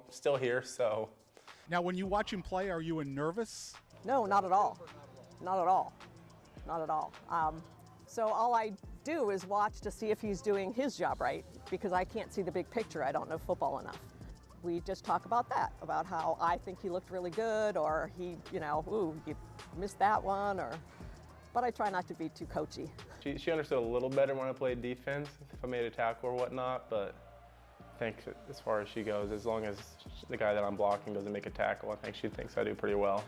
still here, so. Now, when you watch him play, are you nervous? No, not at all. Not at all. Not at all. So all I do is watch to see if he's doing his job right, because I can't see the big picture. I don't know football enough. We just talk about that, about how I think he looked really good, or he, ooh, you missed that one, but I try not to be too coachy. She understood a little better when I played defense, if I made a tackle or whatnot, but I think as far as she goes, as long as the guy that I'm blocking doesn't make a tackle, I think she thinks I do pretty well.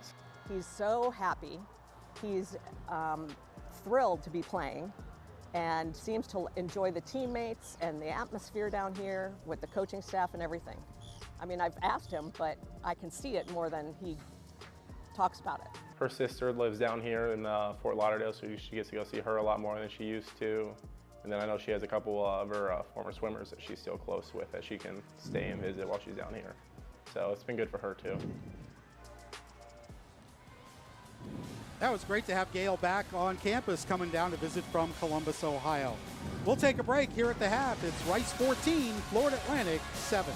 He's so happy. He's thrilled to be playing and seems to enjoy the teammates and the atmosphere down here with the coaching staff and everything. I mean, I've asked him, but I can see it more than he talks about it. Her sister lives down here in Fort Lauderdale, so she gets to go see her a lot more than she used to. And then I know she has a couple of her former swimmers that she's still close with that she can stay and visit while she's down here. So it's been good for her too. That was great to have Gail back on campus, coming down to visit from Columbus, Ohio. We'll take a break here at the half. It's Rice 14, Florida Atlantic 7.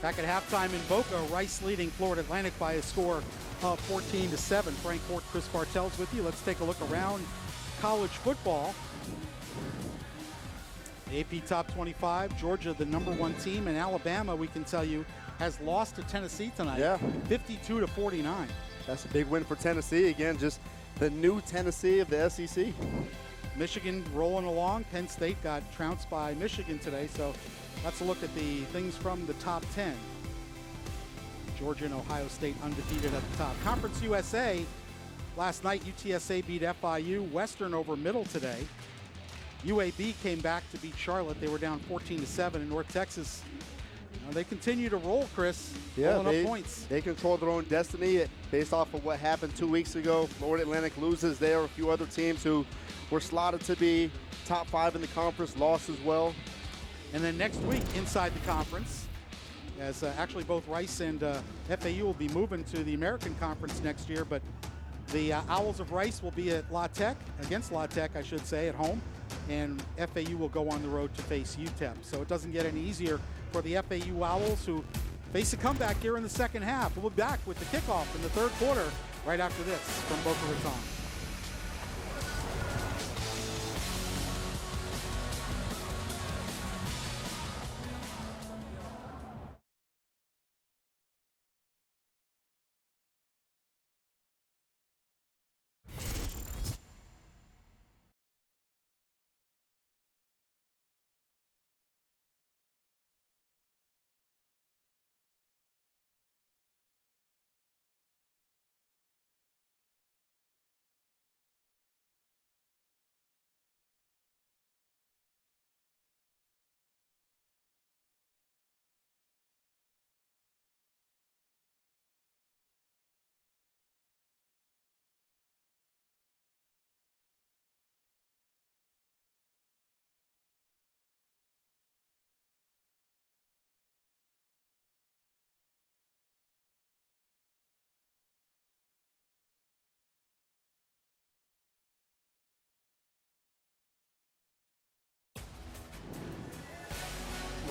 Back at halftime in Boca, Rice leading Florida Atlantic by a score of 14-7. Frank Fort, Chris Bartels with you. Let's take a look around college football. The AP Top 25, Georgia the #1 team, and Alabama, we can tell you, has lost to Tennessee tonight, 52-49. That's a big win for Tennessee. Again, just the new Tennessee of the SEC. Michigan rolling along. Penn State got trounced by Michigan today, so let's look at the things from the top 10. Georgia and Ohio State undefeated at the top. Conference USA, last night UTSA beat FIU, Western over Middle today. UAB came back to beat Charlotte. They were down 14-7 in North Texas. They continue to roll, Chris, rolling up points. They control their own destiny based off of what happened 2 weeks ago. Florida Atlantic loses there. A few other teams who were slotted to be top 5 in the conference lost as well. And then next week inside the conference, as actually both Rice and FAU will be moving to the American Conference next year, but the Owls of Rice will be at La Tech, against La Tech, I should say, at home, and FAU will go on the road to face UTEP. So it doesn't get any easier for the FAU Owls, who face a comeback here in the second half. We'll be back with the kickoff in the third quarter right after this from Boca Raton.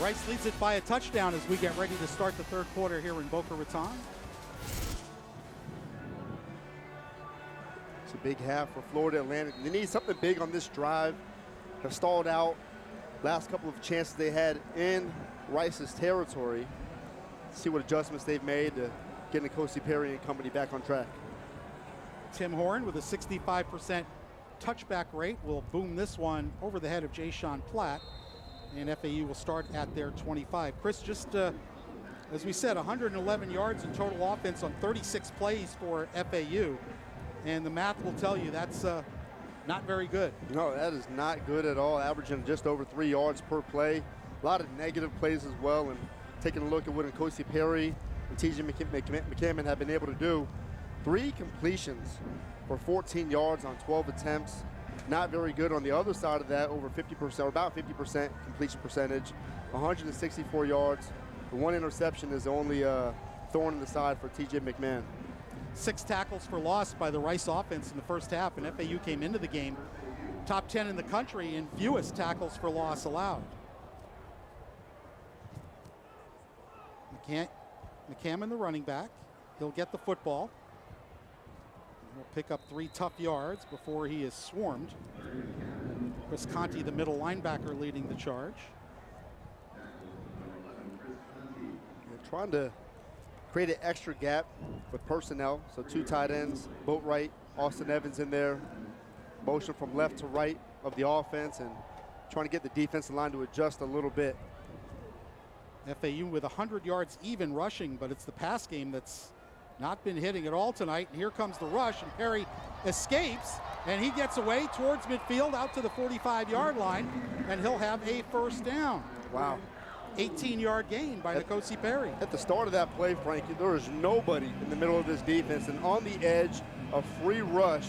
Rice leads it by a touchdown as we get ready to start the third quarter here in Boca Raton. It's a big half for Florida Atlantic. They need something big on this drive. Have stalled out last couple of chances they had in Rice's territory. See what adjustments they've made to getting N'Kosi Perry and company back on track. Tim Horn with a 65% touchback rate will boom this one over the head of Jay-Sean Platt. And FAU will start at their 25. Chris, just as we said, 111 yards in total offense on 36 plays for FAU. And the math will tell you that's not very good. No, that is not good at all, averaging just over 3 yards per play. A lot of negative plays as well. And taking a look at what N'Kosi Perry and T.J. McCammon have been able to do. 3 completions for 14 yards on 12 attempts. Not very good on the other side of that, over 50%, or about 50% completion percentage, 164 yards. The 1 interception is the only thorn in the side for T.J. McMahon. 6 tackles for loss by the Rice offense in the first half, and FAU came into the game top 10 in the country in fewest tackles for loss allowed. McCammon, the running back, he'll get the football. He'll pick up 3 tough yards before he is swarmed. Chris Conti, the middle linebacker, leading the charge. They're trying to create an extra gap with personnel. So 2 tight ends, Boatwright, Austin Evans in there. Motion from left to right of the offense and trying to get the defensive line to adjust a little bit. FAU with 100 yards even rushing, but it's the pass game that's not been hitting at all tonight. And here comes the rush, and Perry escapes, and he gets away towards midfield out to the 45-yard line, and he'll have a first down. Wow. 18-yard gain by N'Kosi Perry. At the start of that play, Frankie, there is nobody in the middle of this defense, and on the edge, a free rush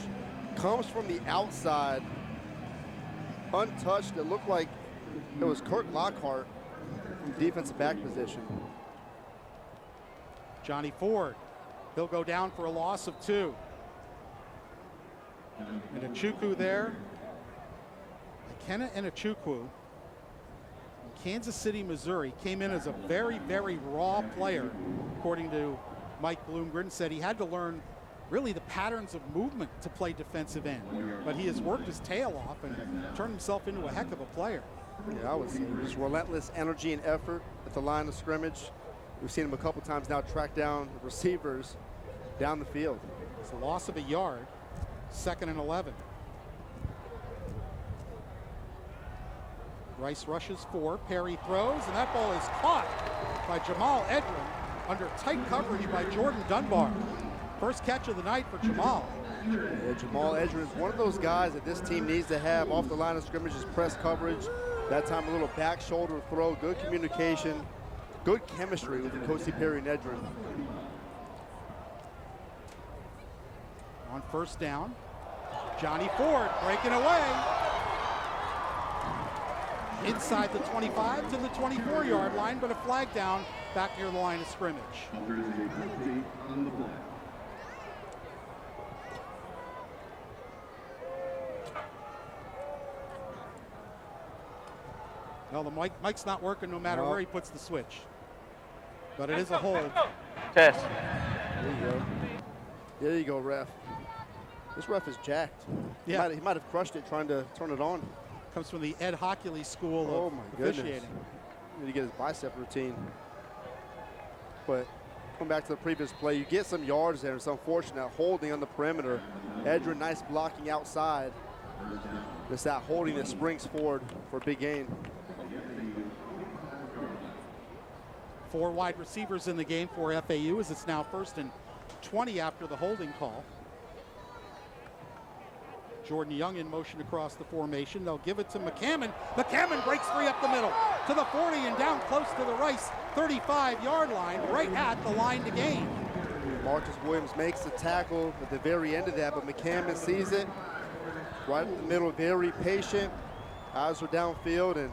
comes from the outside, untouched. It looked like it was Kurt Lockhart from defensive back position. Johnny Ford. He'll go down for a loss of 2. And Achukwu there. McKenna and Achukwu. Kansas City, Missouri, came in as a very, very raw player, according to Mike Bloomgren. Said he had to learn really the patterns of movement to play defensive end, but he has worked his tail off and turned himself into a heck of a player. Yeah, I would say just relentless energy and effort at the line of scrimmage. We've seen him a couple times now track down receivers down the field. It's a loss of a yard, 2nd and 11. Rice rushes 4, Perry throws, and that ball is caught by Jamal Edrin under tight coverage by Jordan Dunbar. First catch of the night for Jamal. Yeah, Jamal Edrin is one of those guys that this team needs to have off the line of scrimmage, is press coverage. That time a little back shoulder throw, good communication, good chemistry with Kosi Perry and Edrin. On first down, Johnny Ford breaking away. Inside the 25 to the 24-yard line, but a flag down back near the line of scrimmage. Well, the mic's not working no matter where he puts the switch. But it is a hold. Test. There you go. There you go, ref. This ref is jacked. Yeah. He might have crushed it trying to turn it on. Comes from the Ed Hockley School of officiating. Need to get his bicep routine. But going back to the previous play, you get some yards there. It's unfortunate holding on the perimeter. Edrin, nice blocking outside. Just that holding that springs forward for a big gain. 4 wide receivers in the game for FAU as it's now 1st and 20 after the holding call. Jordan Young in motion across the formation. They'll give it to McCammon. McCammon breaks free up the middle to the 40 and down close to the Rice 35-yard line, right at the line to gain. Marcus Williams makes the tackle at the very end of that, but McCammon sees it. Right in the middle, very patient. Eyes are downfield, and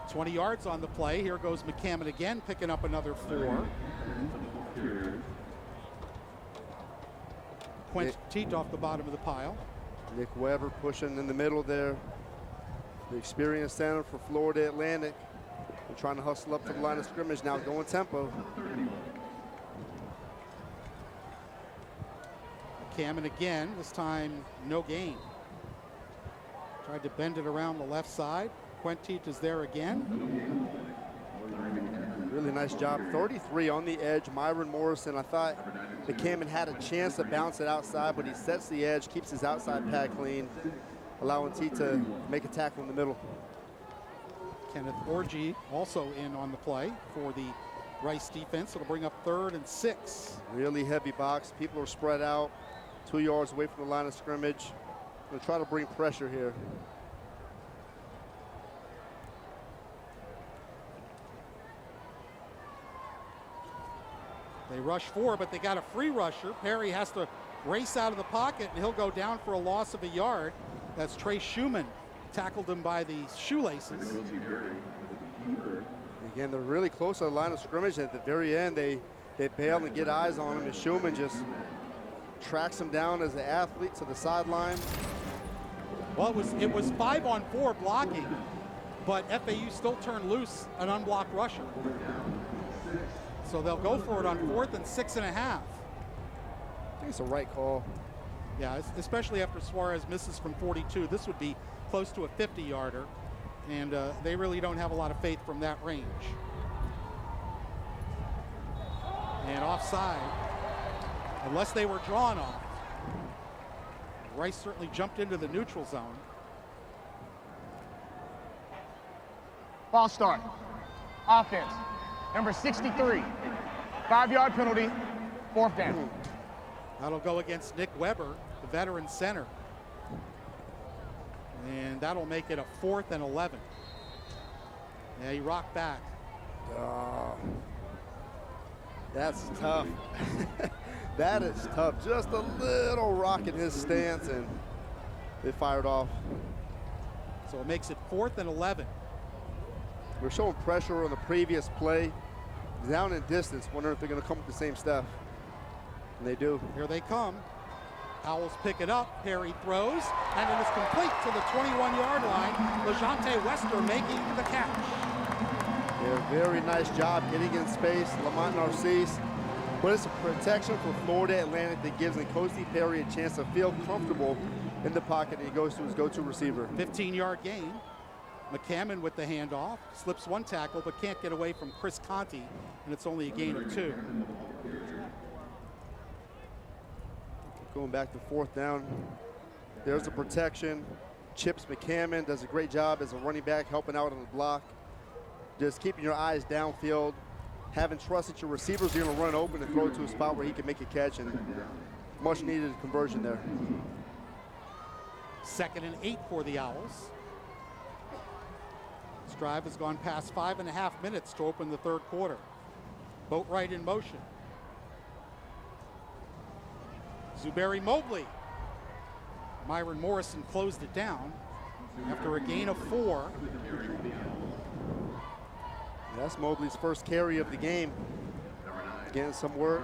20 yards on the play. Here goes McCammon again, picking up another 4. Quint Teat off the bottom of the pile. Nick Weber pushing in the middle there. The experienced center for Florida Atlantic. They're trying to hustle up to the line of scrimmage now, going tempo. McCammon again, this time no gain. Tried to bend it around the left side. Quint Teat is there again. Really nice job. 33 on the edge. Myron Morrison, I thought McCammon had a chance to bounce it outside, but he sets the edge, keeps his outside pad clean, allowing T to make a tackle in the middle. Kenneth Orgy also in on the play for the Rice defense. It'll bring up 3rd and 6. Really heavy box. People are spread out 2 yards away from the line of scrimmage. Gonna try to bring pressure here. They rush 4, but they got a free rusher. Perry has to race out of the pocket, and he'll go down for a loss of a yard. That's Trey Schumann. Tackled him by the shoelaces. Again, they're really close to the line of scrimmage. At the very end, they bail and get eyes on him, and Schumann just tracks him down as an athlete to the sideline. Well, it was 5-on-4 blocking, but FAU still turned loose an unblocked rusher. So they'll go for it on 4th and 6.5. I think it's a right call. Yeah, especially after Suarez misses from 42. This would be close to a 50-yarder, and they really don't have a lot of faith from that range. And offside, unless they were drawn off. Rice certainly jumped into the neutral zone. False start. Offense. Number 63. 5-yard penalty. 4th down. That'll go against Nick Weber, the veteran center. And that'll make it a 4th and 11. Yeah, he rocked back. That's tough. That is tough. Just a little rock in his stance, and they fired off. So it makes it 4th and 11. We're showing pressure on the previous play. Down in distance, wondering if they're going to come with the same stuff. And they do. Here they come. Owls pick it up, Perry throws, and it is complete to the 21-yard line. LeJante Wester making the catch. Yeah, very nice job getting in space. Lamont Narcisse. But it's a protection for Florida Atlantic that gives N'Kosi Perry a chance to feel comfortable in the pocket, and he goes to his go-to receiver. 15-yard gain. McCammon with the handoff, slips one tackle, but can't get away from Chris Conti, and it's only a gain of 2. Going back to 4th down. There's the protection. Chips McCammon does a great job as a running back, helping out on the block. Just keeping your eyes downfield, having trust that your receivers are going to run open and throw it to a spot where he can make a catch, and much needed conversion there. 2nd and 8 for the Owls. This drive has gone past 5.5 minutes to open the 3rd quarter. Boatwright in motion. Zuberi Mobley. Myron Morrison closed it down after a gain of 4. That's Mobley's first carry of the game. Getting some work.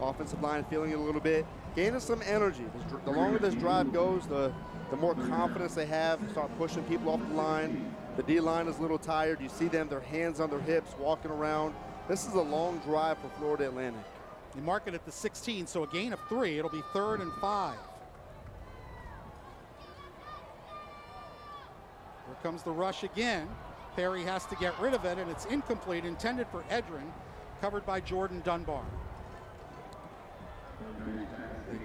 Offensive line feeling it a little bit. Gaining some energy. The longer this drive goes, the more confidence they have. Start pushing people off the line. The D-line is a little tired. You see them, their hands on their hips, walking around. This is a long drive for Florida Atlantic. You mark it at the 16, so a gain of 3. It'll be 3rd and 5. Here comes the rush again. Perry has to get rid of it, and it's incomplete, intended for Edrin, covered by Jordan Dunbar.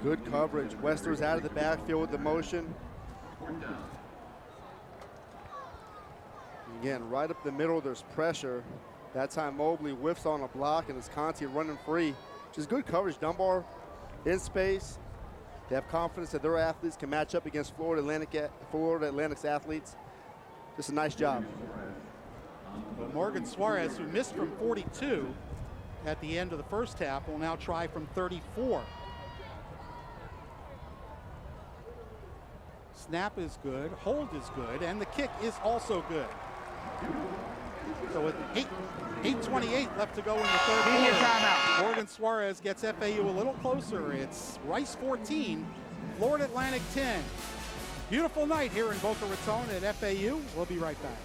Good coverage. Wester's out of the backfield with the motion. Again, right up the middle, there's pressure. That time Mobley whiffs on a block, and it's Conti running free. Which is good coverage. Dunbar in space. They have confidence that their athletes can match up against Florida Atlantic's athletes. Just a nice job. Morgan Suarez, who missed from 42 at the end of the first half, will now try from 34. Snap is good, hold is good, and the kick is also good. So with 8:28 left to go in the 3rd quarter, Morgan Suarez gets FAU a little closer. It's Rice 14, Florida Atlantic 10. Beautiful night here in Boca Raton at FAU. We'll be right back.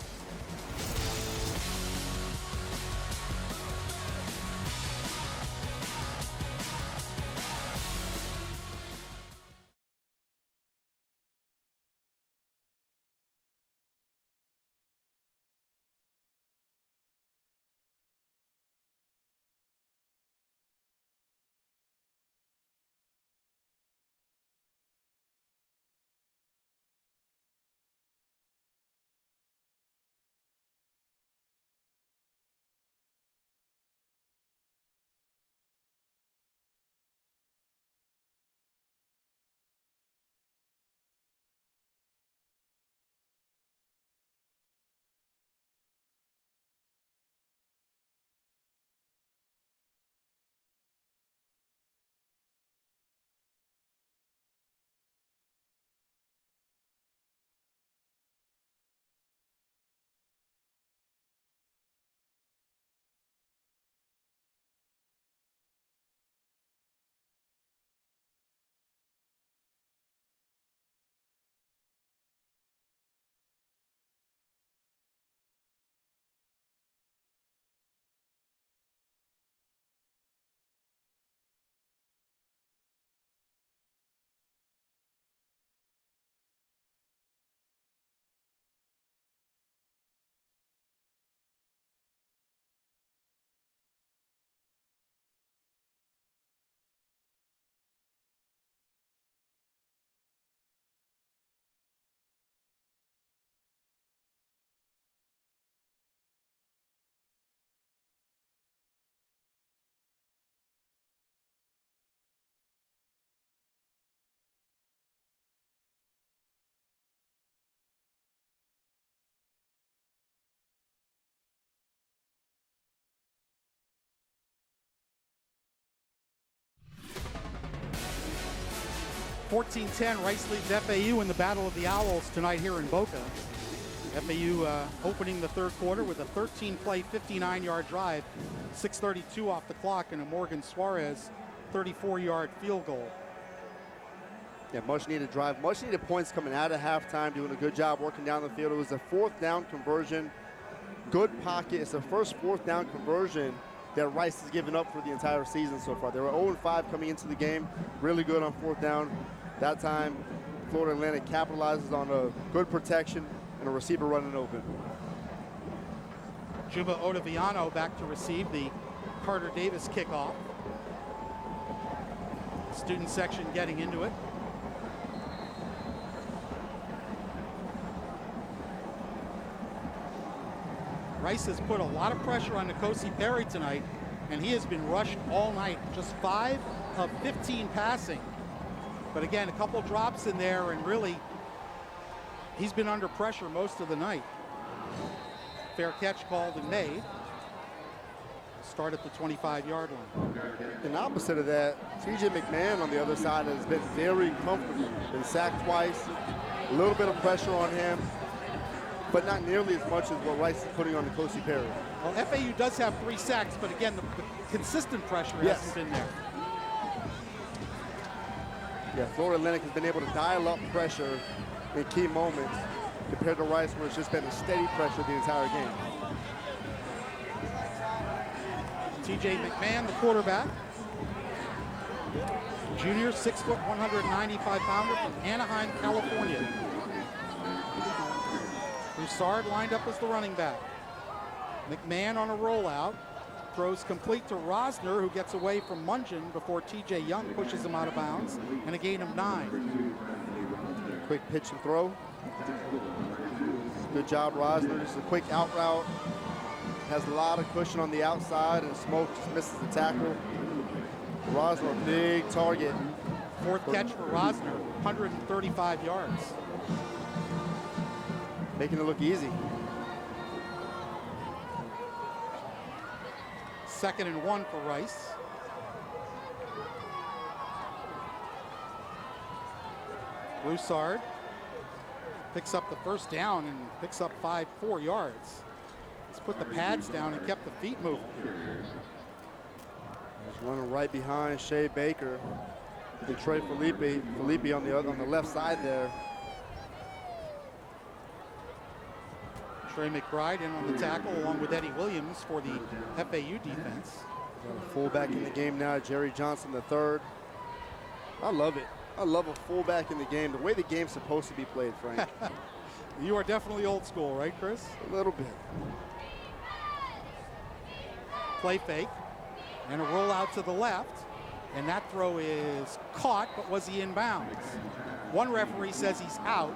(14-10), Rice leads FAU in the Battle of the Owls tonight here in Boca. FAU opening the 3rd quarter with a 13-play, 59-yard drive, 6:32 off the clock, and a Morgan Suarez 34-yard field goal. Yeah, much needed drive, much needed points coming out of halftime, doing a good job working down the field. It was a 4th down conversion, good pocket. It's the first 4th down conversion that Rice has given up for the entire season so far. They were 0-5 coming into the game, really good on 4th down. That time, Florida Atlantic capitalizes on a good protection and a receiver running open. Juba Ottaviano back to receive the Carter Davis kickoff. Student section getting into it. Rice has put a lot of pressure on Nkosi Perry tonight, and he has been rushed all night. Just 5 of 15 passing. But again, a couple drops in there, and really, he's been under pressure most of the night. Fair catch called and made. Start at the 25-yard line. And opposite of that, T.J. McMahon on the other side has been very comfortable. Been sacked twice, a little bit of pressure on him, but not nearly as much as what Rice is putting on Nkosi Perry. Well, FAU does have 3 sacks, but again, the consistent pressure hasn't been there. Yeah, Florida Atlantic has been able to dial up pressure in key moments compared to Rice, where it's just been a steady pressure the entire game. T.J. McMahon, the quarterback. Junior, 6 foot, 195-pounder from Anaheim, California. Broussard lined up as the running back. McMahon on a rollout. Throws complete to Rosner, who gets away from Mungeon before T.J. Young pushes him out of bounds, and a gain of 9. Quick pitch and throw. Good job, Rosner. Just a quick out route. Has a lot of cushion on the outside, and Smoke just misses the tackle. Rosner, a big target. 4th catch for Rosner, 135 yards. Making it look easy. 2nd and 1 for Rice. Broussard picks up the first down and picks up 4 yards. He's put the pads down and kept the feet moving. He's running right behind Shea Baker. And Trey Felipe on the left side there. Trey McBride in on the tackle along with Eddie Williams for the FAU defense. Got a fullback in the game now, Jerry Johnson III. I love it. I love a fullback in the game, the way the game's supposed to be played, Frank. You are definitely old school, right, Chris? A little bit. Play fake and a rollout to the left, and that throw is caught, but was he in bounds? One referee says he's out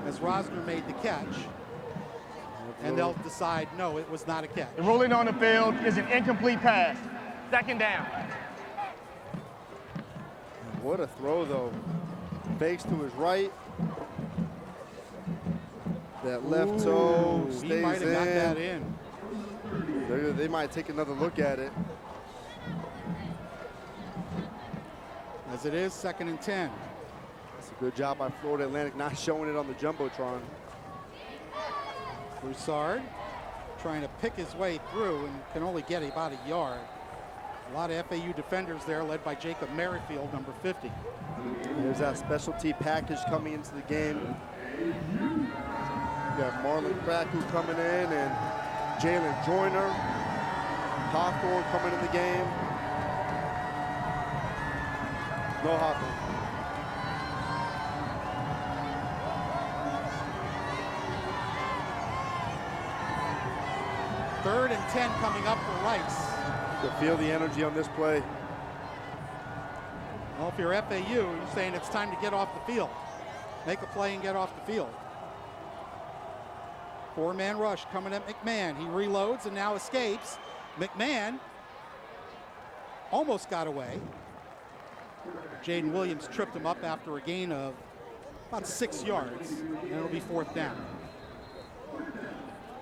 as Rosner made the catch, and they'll decide, no, it was not a catch. The ruling on the field is an incomplete pass. 2nd down. What a throw, though. Fakes to his right. That left toe stays in. He might have got that in. They might take another look at it. As it is, 2nd and 10. That's a good job by Florida Atlantic not showing it on the Jumbotron. Broussard trying to pick his way through and can only get about a yard. A lot of FAU defenders there, led by Jacob Merrifield, number 50. There's that specialty package coming into the game. You got Marlon Kraku coming in and Jalen Joyner. Hawthorne coming in the game. No Hawthorne. Third and 10 coming up for Rice. You can feel the energy on this play. Well, if you're FAU, you're saying it's time to get off the field. Make a play and get off the field. 4-man rush coming at McMahon. He reloads and now escapes. McMahon almost got away. Jaden Williams tripped him up after a gain of about 6 yards, and it'll be 4th down.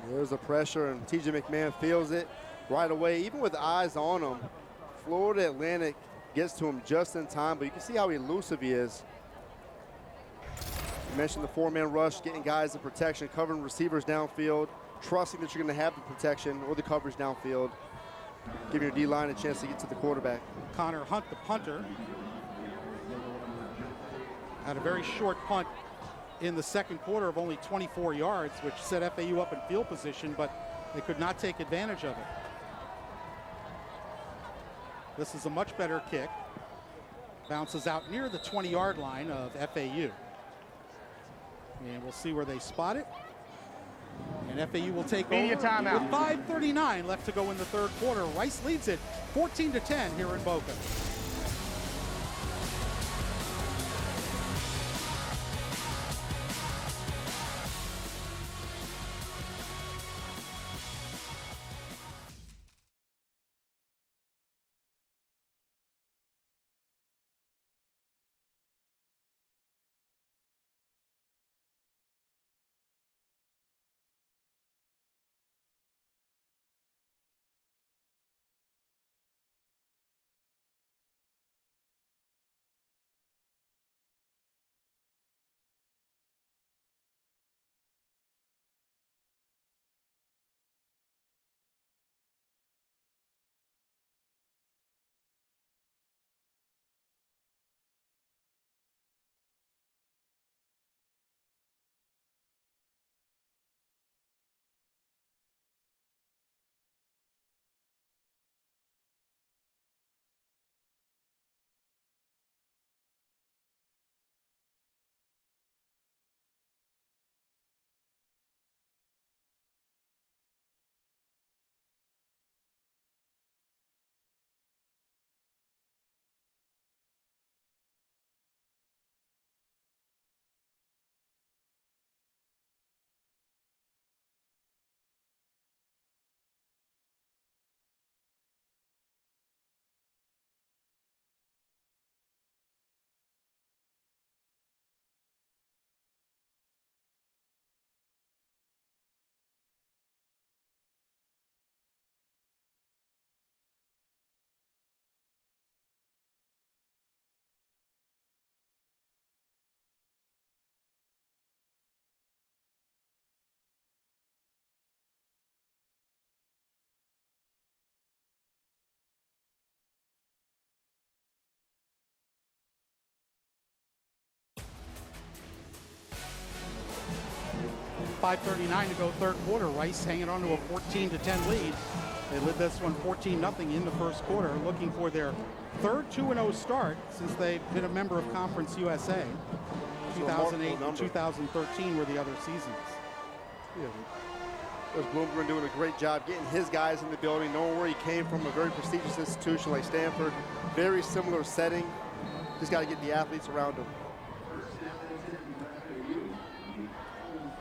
There's the pressure, and T.J. McMahon feels it right away. Even with eyes on him, Florida Atlantic gets to him just in time, but you can see how elusive he is. You mentioned the 4-man rush, getting guys in protection, covering receivers downfield, trusting that you're going to have the protection or the coverage downfield, giving your D-line a chance to get to the quarterback. Connor Hunt, the punter. Had a very short punt in the second quarter of only 24 yards, which set FAU up in field position, but they could not take advantage of it. This is a much better kick. Bounces out near the 20-yard line of FAU. And we'll see where they spot it. And FAU will take over with 5:39 left to go in the third quarter. Rice leads it 14-10 here in Boca. .539 to go third quarter. Rice hanging on to a 14-10 lead. They led this one 14-0 in the first quarter, looking for their third 2-0 start since they've been a member of Conference USA. 2008 and 2013 were the other seasons. Yeah. Coach Bloomgren doing a great job getting his guys in the building, knowing where he came from, a very prestigious institution like Stanford. Very similar setting. Just got to get the athletes around him.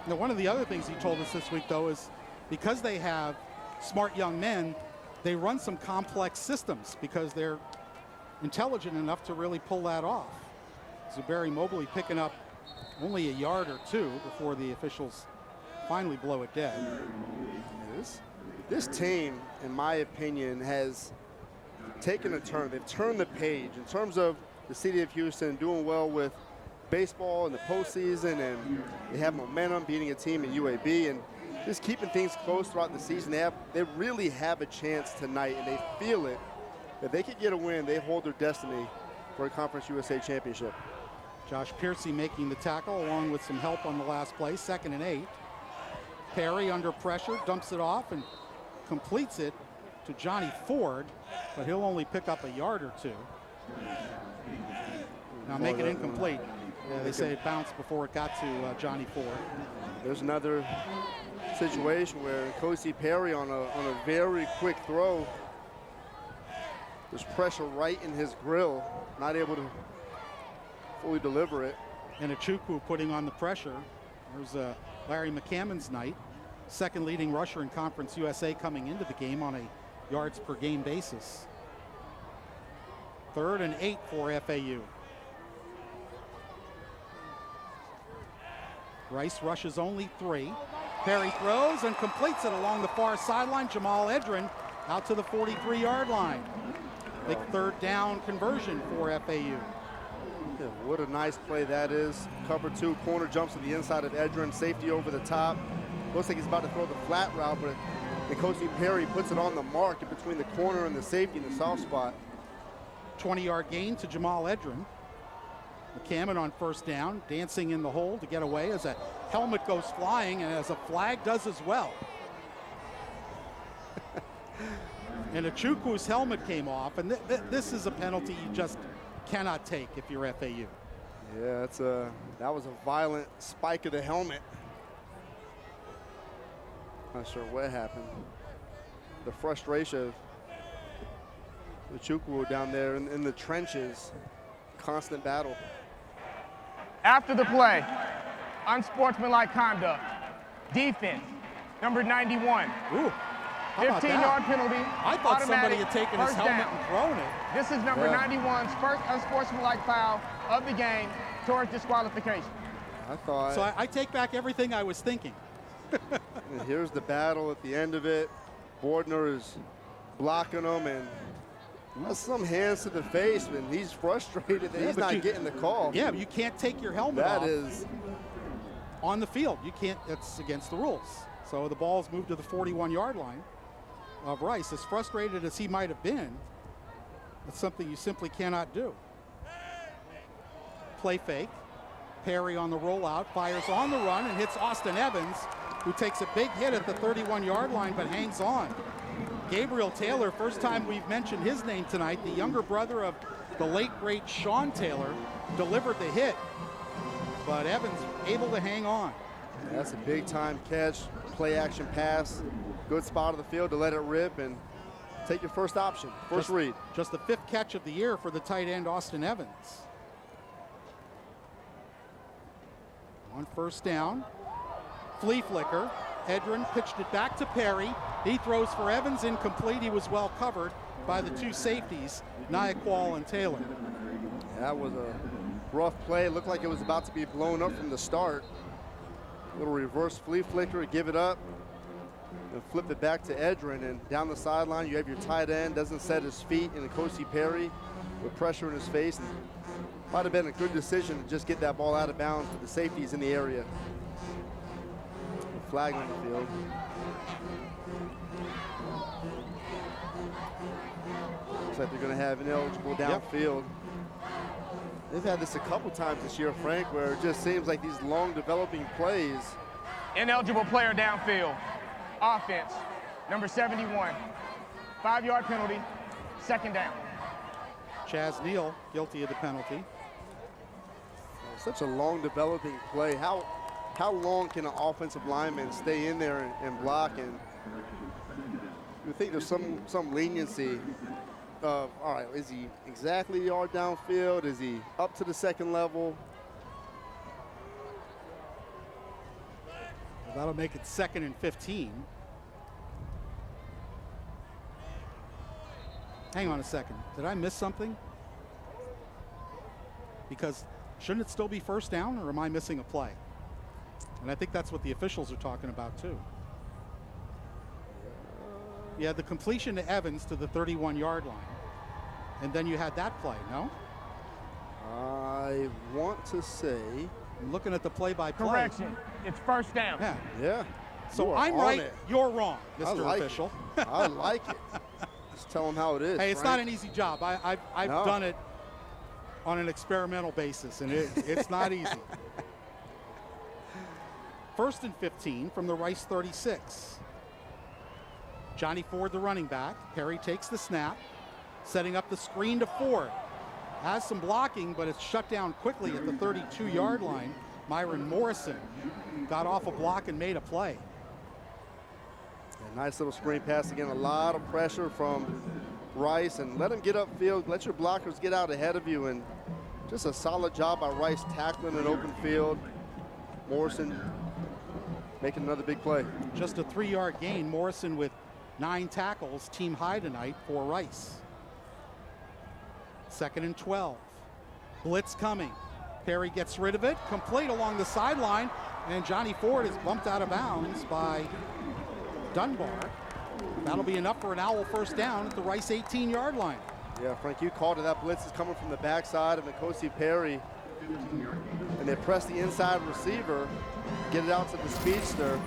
Now, one of the other things he told us this week, though, is because they have smart young men, they run some complex systems because they're intelligent enough to really pull that off. So Barry Mobley picking up only a yard or two before the officials finally blow it dead. This team, in my opinion, has taken a turn. They've turned the page in terms of the city of Houston doing well with baseball in the postseason, and they have momentum beating a team in UAB and just keeping things close throughout the season. They really have a chance tonight, and they feel it. If they could get a win, they hold their destiny for a Conference USA championship. Josh Piercy making the tackle along with some help on the last play, 2nd and 8. Perry under pressure, dumps it off and completes it to Johnny Ford, but he'll only pick up a yard or two. Now make it incomplete. Yeah, they say it bounced before it got to Johnny Ford. There's another situation where Kosi Perry on a very quick throw. There's pressure right in his grill, not able to fully deliver it. And Achukwu putting on the pressure. There's Larry McCammon's night. 2nd leading rusher in Conference USA coming into the game on a yards per game basis. 3rd and 8 for FAU. Rice rushes only 3. Perry throws and completes it along the far sideline. Jamal Edrin out to the 43-yard line. Big 3rd down conversion for FAU. Yeah, what a nice play that is. Cover 2, corner jumps to the inside of Edrin, safety over the top. Looks like he's about to throw the flat route, but Kosi Perry puts it on the mark in between the corner and the safety in the soft spot. 20-yard gain to Jamal Edrin. McCammon on first down, dancing in the hole to get away as a helmet goes flying and as a flag does as well. And Achukwu's helmet came off, and this is a penalty you just cannot take if you're FAU. Yeah, that was a violent spike of the helmet. Not sure what happened. The frustration of Achukwu down there in the trenches, constant battle. After the play, unsportsmanlike conduct, defense, number 91. Ooh, 15-yard penalty. I thought somebody had taken his helmet and thrown it. This is number 91's first unsportsmanlike foul of the game towards disqualification. So I take back everything I was thinking. And here's the battle at the end of it. Bordner is blocking him and some hands to the face, and he's frustrated that he's not getting the call. Yeah, but you can't take your helmet off. That is on the field. You can't. That's against the rules. So the ball's moved to the 41-yard line of Rice. As frustrated as he might have been, that's something you simply cannot do. Play fake. Perry on the rollout, fires on the run and hits Austin Evans, who takes a big hit at the 31-yard line but hangs on. Gabriel Taylor, first time we've mentioned his name tonight, the younger brother of the late, great Sean Taylor, delivered the hit, but Evans able to hang on. That's a big-time catch, play-action pass, good spot of the field to let it rip and take your first option, first read. Just the 5th catch of the year for the tight end, Austin Evans. On first down, flea flicker. Edrin pitched it back to Perry. He throws for Evans, incomplete. He was well covered by the two safeties, Nyakwal and Taylor. That was a rough play. It looked like it was about to be blown up from the start. Little reverse flea flicker, give it up, and flip it back to Edrin. And down the sideline, you have your tight end, doesn't set his feet in Nkosi Perry with pressure in his face. And might have been a good decision to just get that ball out of bounds with the safeties in the area. Flag on the field. Looks like they're going to have ineligible downfield. They've had this a couple times this year, Frank, where it just seems like these long developing plays. Ineligible player downfield. Offense, number 71. 5-yard penalty, second down. Chaz Neal guilty of the penalty. Such a long developing play. How long can an offensive lineman stay in there and block? And you think there's some leniency of, all right, is he exactly a yard downfield? Is he up to the second level? That'll make it 2nd and 15. Hang on a second. Did I miss something? Because shouldn't it still be first down, or am I missing a play? And I think that's what the officials are talking about too. You had the completion to Evans to the 31-yard line. And then you had that play, no? I want to say. I'm looking at the play-by-play. Correction, it's first down. Yeah. Yeah. So I'm right, you're wrong, Mr. Like Official. I like it. Just tell them how it is. Hey, it's Frank. not an easy job. I've done it on an experimental basis, and it's not easy. 1st and 15 from the Rice 36. Johnny Ford, the running back. Perry takes the snap, setting up the screen to Ford. Has some blocking, but it's shut down quickly at the 32-yard line. Myron Morrison got off a block and made a play. A nice little screen pass again. A lot of pressure from Rice, and let him get upfield. Let your blockers get out ahead of you, and just a solid job by Rice tackling an open field. Morrison making another big play. Just a 3-yard gain. Morrison with 9 tackles, team high tonight for Rice. 2nd and 12. Blitz coming. Perry gets rid of it, complete along the sideline, and Johnny Ford is bumped out of bounds by Dunbar. That'll be enough for an Owl first down at the Rice 18-yard line. Yeah, Frank, you called it. That blitz is coming from the backside of Nkosi Perry. And they press the inside receiver, get it out to the speedster.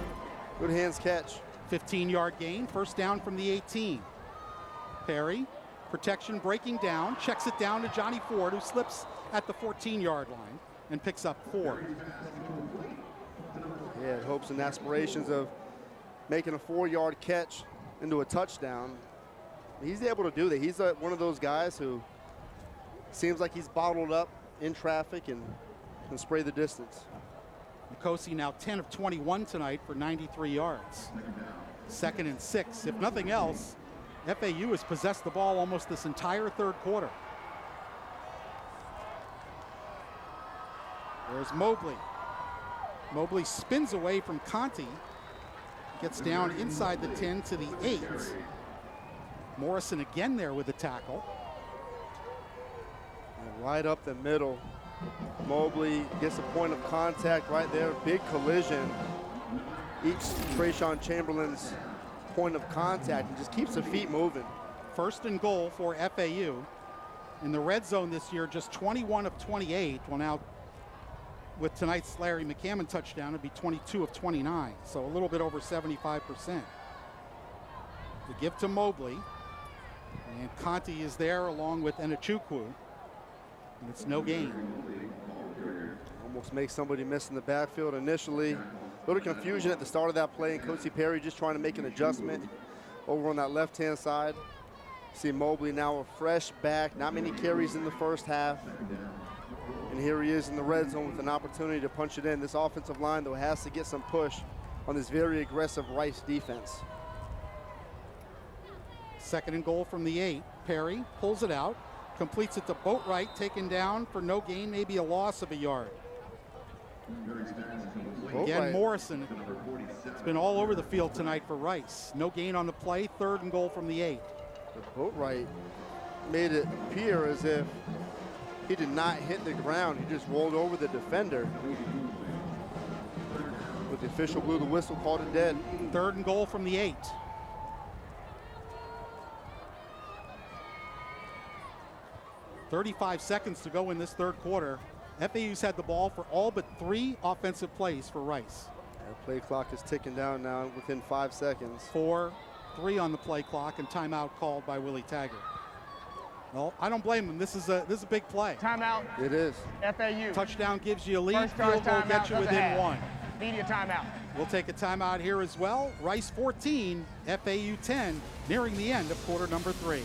Good hands catch. 15-yard gain, first down from the 18. Perry Protection breaking down, checks it down to Johnny Ford, who slips at the 14-yard line and picks up 4. He had hopes and aspirations of making a 4-yard catch into a touchdown. He's able to do that. He's one of those guys who seems like he's bottled up in traffic and can spray the distance. Nkosi now 10 of 21 tonight for 93 yards. 2nd and 6. If nothing else, FAU has possessed the ball almost this entire third quarter. There's Mobley. Mobley spins away from Conti. Gets down inside the 10 to the 8. Morrison again there with the tackle. And right up the middle. Mobley gets a point of contact right there. Big collision. Each Trayshawn Chamberlain's point of contact and just keeps the feet moving. 1st and goal for FAU. In the red zone this year, just 21 of 28. Well, now with tonight's Larry McCammon touchdown, it'd be 22 of 29. So a little bit over 75%. The give to Mobley. And Conti is there along with Enachukwu. And it's no gain. Almost makes somebody miss in the backfield initially. A little confusion at the start of that play, and Coach Perry just trying to make an adjustment over on that left-hand side. See Mobley now a fresh back, not many carries in the first half. And here he is in the red zone with an opportunity to punch it in. This offensive line, though, has to get some push on this very aggressive Rice defense. 2nd and goal from the 8. Perry pulls it out, completes it to Boatwright, taken down for no gain, maybe a loss of a yard. Again, Morrison has been all over the field tonight for Rice. No gain on the play, 3rd and goal from the 8. Boatwright made it appear as if he did not hit the ground. He just rolled over the defender. But the official blew the whistle, called it dead. 3rd and goal from the 8. .35 seconds to go in this third quarter. FAU's had the ball for all but 3 offensive plays for Rice. Our play clock is ticking down now within 5 seconds. 4, 3 on the play clock, and timeout called by Willie Taggart. Well, I don't blame him. This is a big play. Timeout. It is. FAU. Touchdown gives you a lead. First charge Field goal timeout, gets you doesn't within have. 1. Media timeout. We'll take a timeout here as well. Rice 14, FAU 10, nearing the end of quarter number 3.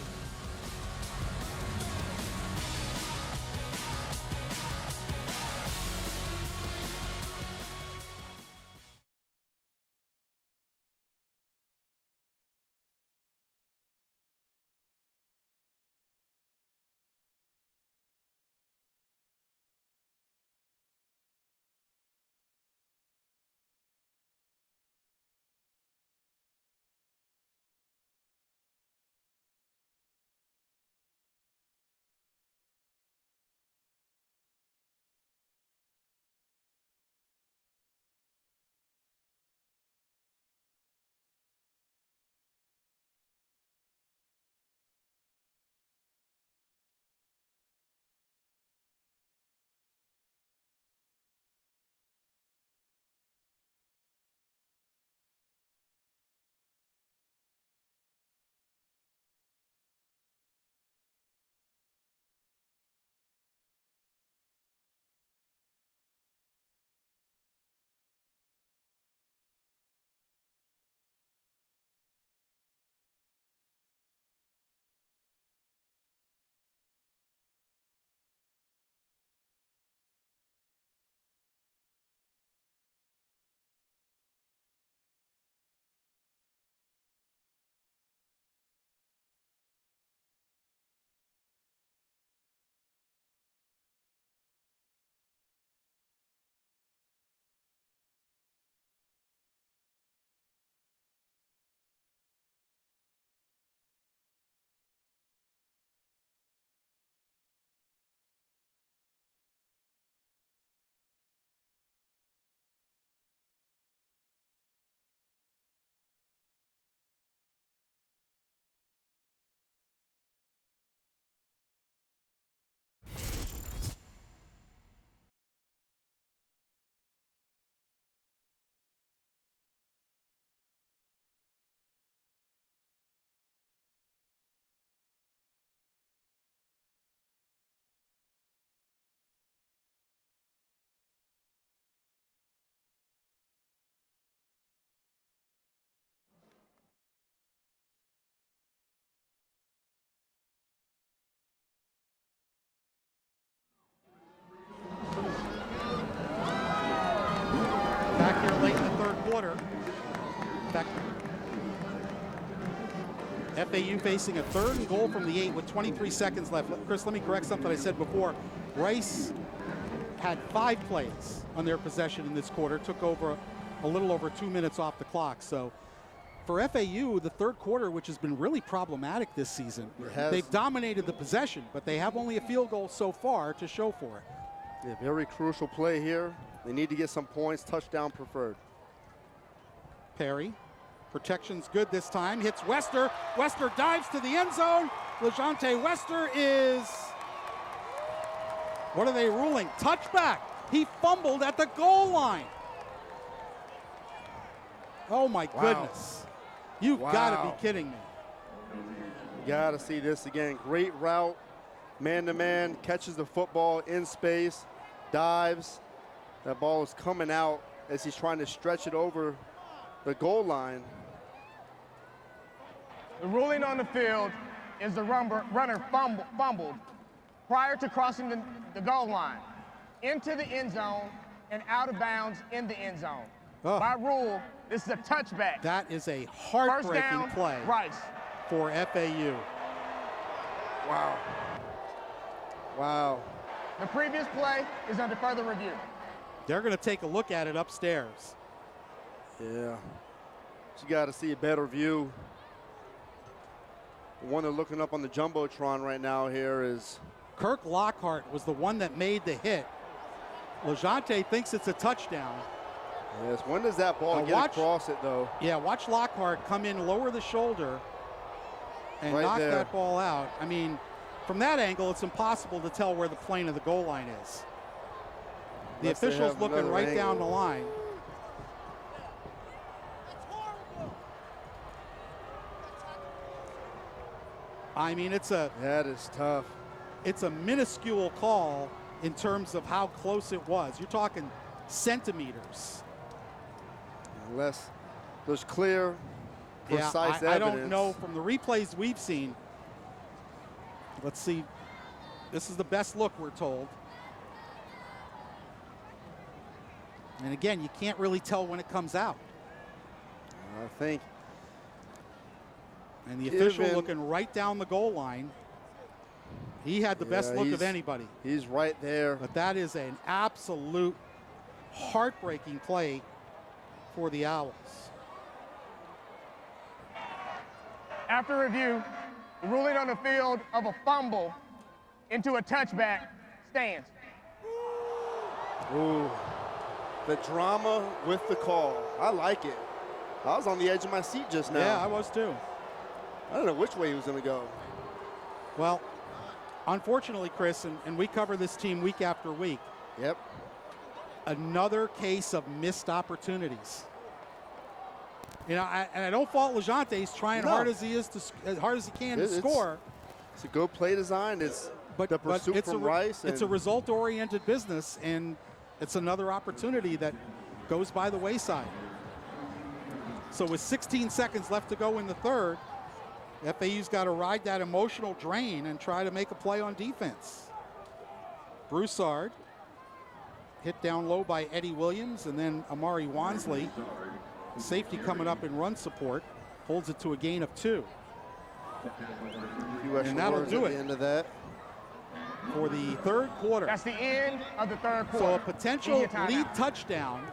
FAU facing a 3rd and goal from the 8 with 23 seconds left. Chris, let me correct something I said before. Rice had 5 plays on their possession in this quarter, took over a little over 2 minutes off the clock. So for FAU, the 3rd quarter, which has been really problematic this season, they've dominated the possession, but they have only a field goal so far to show for it. Yeah, very crucial play here. They need to get some points, touchdown preferred. Perry, protection's good this time, hits Wester. Wester dives to the end zone. LeJontay Wester is, what are they ruling? Touchback. He fumbled at the goal line. Oh my goodness. You've got to be kidding me. You got to see this again. Great route, man-to-man, catches the football in space, dives. That ball is coming out as he's trying to stretch it over the goal line. The ruling on the field is the runner fumbled prior to crossing the goal line into the end zone and out of bounds in the end zone. By rule, this is a touchback. That is a heartbreaking play Rice. For FAU. Wow. Wow. The previous play is under further review. They're going to take a look at it upstairs. Yeah. You got to see a better view. The one they're looking up on the Jumbotron right now here is Kirk Lockhart was the one that made the hit. LeJontay thinks it's a touchdown. Yes, when does that ball get across it, though? Yeah, watch Lockhart come in, lower the shoulder, and knock that ball out. I mean, from that angle, it's impossible to tell where the plane of the goal line is. The official's looking right down the line. I mean, that is tough. It's a minuscule call in terms of how close it was. You're talking centimeters. Unless there's clear, precise evidence. I don't know from the replays we've seen. Let's see. This is the best look, we're told. And again, you can't really tell when it comes out. I think. And the official looking right down the goal line. He had the best look of anybody. He's right there. But that is an absolute heartbreaking play for the Owls. After review, the ruling on the field of a fumble into a touchback stands. Ooh, the drama with the call. I like it. I was on the edge of my seat just now. Yeah, I was too. I don't know which way he was going to go. Well, unfortunately, Chris, and we cover this team week after week. Yep. Another case of missed opportunities. You know, I don't fault LeJontay. He's trying hard as he can to score. It's a good play design. It's the pursuit from Rice. It's a result-oriented business, and it's another opportunity that goes by the wayside. So with 16 seconds left to go in the third, FAU's got to ride that emotional drain and try to make a play on defense. Broussard hit down low by Eddie Williams, and then Amari Wansley, safety coming up in run support, holds it to a gain of 2. And that'll do it. End of that. For the third quarter. That's the end of the third quarter. So a potential lead touchdown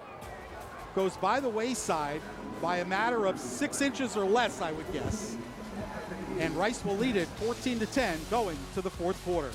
goes by the wayside by a matter of 6 inches or less, I would guess. And Rice will lead it 14-10 going to the fourth quarter.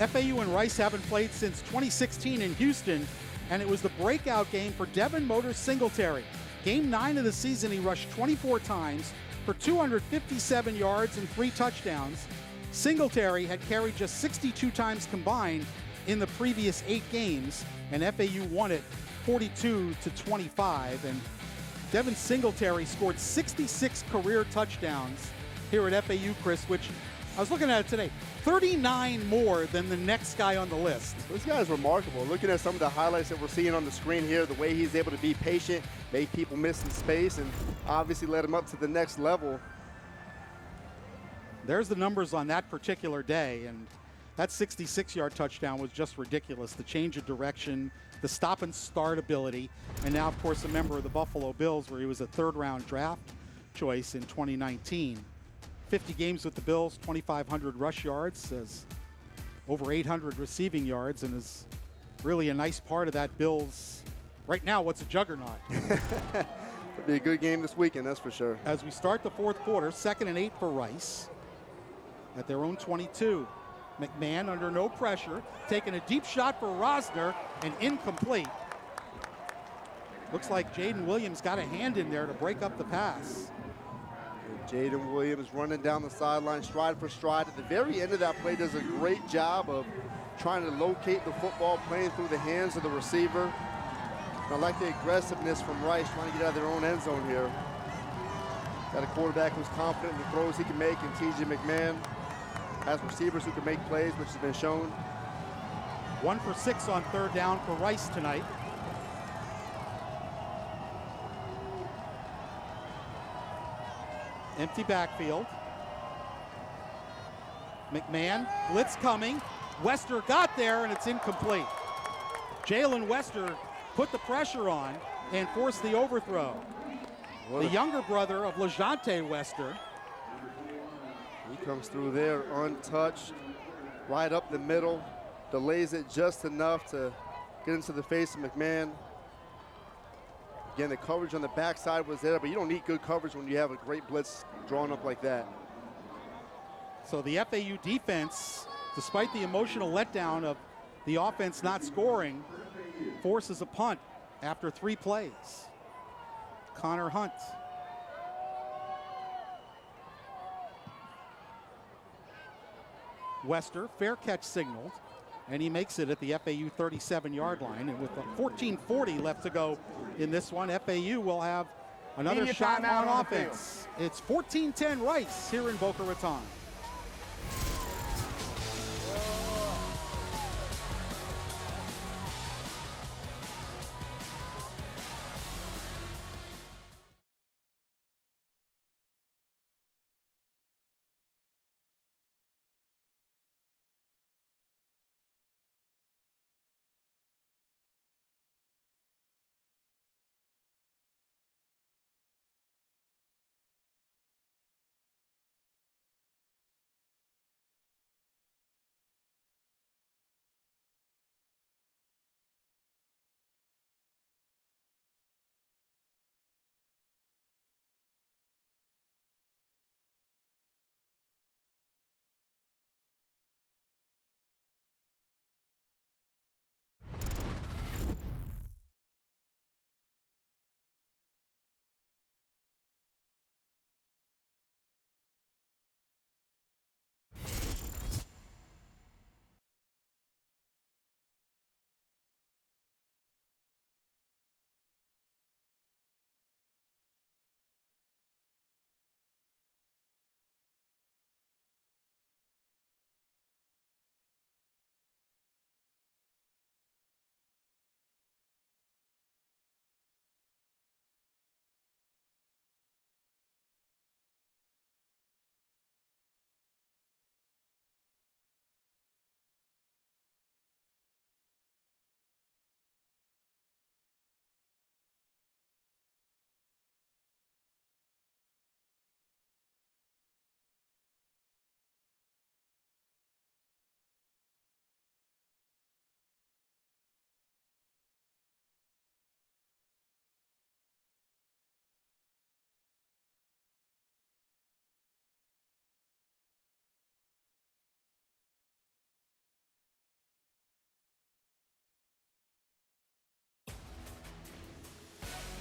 FAU and Rice haven't played since 2016 in Houston, and it was the breakout game for Devin Motors Singletary. Game 9 of the season, he rushed 24 times for 257 yards and 3 touchdowns. Singletary had carried just 62 times combined in the previous 8 games, and FAU won it 42-25. And Devin Singletary scored 66 career touchdowns here at FAU, Chris, which I was looking at it today, 39 more than the next guy on the list. This guy is remarkable. Looking at some of the highlights that we're seeing on the screen here, the way he's able to be patient, make people miss in space, and obviously led him up to the next level. There's the numbers on that particular day, and that 66-yard touchdown was just ridiculous. The change of direction, the stop and start ability, and now, of course, a member of the Buffalo Bills, where he was a third-round draft choice in 2019. 50 games with the Bills, 2,500 rush yards, has over 800 receiving yards, and is really a nice part of that Bills. Right now, what's a juggernaut? It'll be a good game this weekend, that's for sure. As we start the fourth quarter, 2nd and 8 for Rice at their own 22. McMahon under no pressure, taking a deep shot for Rosner, and incomplete. Looks like Jaden Williams got a hand in there to break up the pass. Jaden Williams running down the sideline stride for stride. At the very end of that play, does a great job of trying to locate the football, playing through the hands of the receiver. And I like the aggressiveness from Rice trying to get out of their own end zone here. Got a quarterback who's confident in the throws he can make, and T.J. McMahon has receivers who can make plays, which has been shown. 1 for 6 on 3rd down for Rice tonight. Empty backfield. McMahon, blitz coming. Wester got there, and it's incomplete. Jalen Wester put the pressure on and forced the overthrow. The younger brother of LeJante Wester. He comes through there untouched, right up the middle, delays it just enough to get into the face of McMahon. Again, the coverage on the backside was there, but you don't need good coverage when you have a great blitz drawn up like that. So the FAU defense, despite the emotional letdown of the offense not scoring, forces a punt after 3 plays. Connor Hunt. Wester, fair catch signaled, and he makes it at the FAU 37-yard line. And with 14:40 left to go in this one, FAU will have another shot on offense. It's 14-10 Rice here in Boca Raton.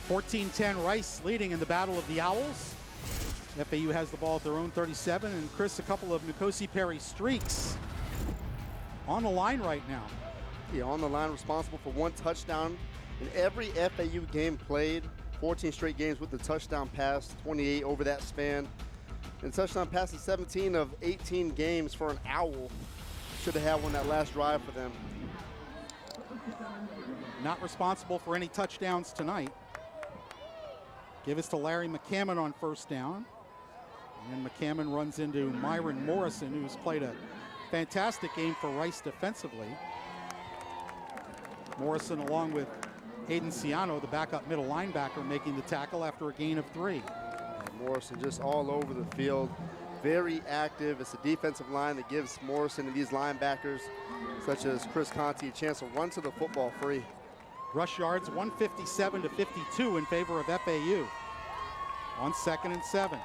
14-10 Rice leading in the Battle of the Owls. FAU has the ball at their own 37, and Chris, a couple of Nkosi Perry streaks on the line right now. Yeah, on the line, responsible for 1 touchdown in every FAU game played. 14 straight games with the touchdown pass, 28 over that span. And touchdown passes 17 of 18 games for an Owl. Should have had one that last drive for them. Not responsible for any touchdowns tonight. Give us to Larry McCammon on first down. And McCammon runs into Myron Morrison, who's played a fantastic game for Rice defensively. Morrison, along with Hayden Ciano, the backup middle linebacker, making the tackle after a gain of 3. And Morrison just all over the field, very active. It's a defensive line that gives Morrison and these linebackers, such as Chris Conti, a chance to run to the football free. Rush yards 157 to 52 in favor of FAU on 2nd and 7.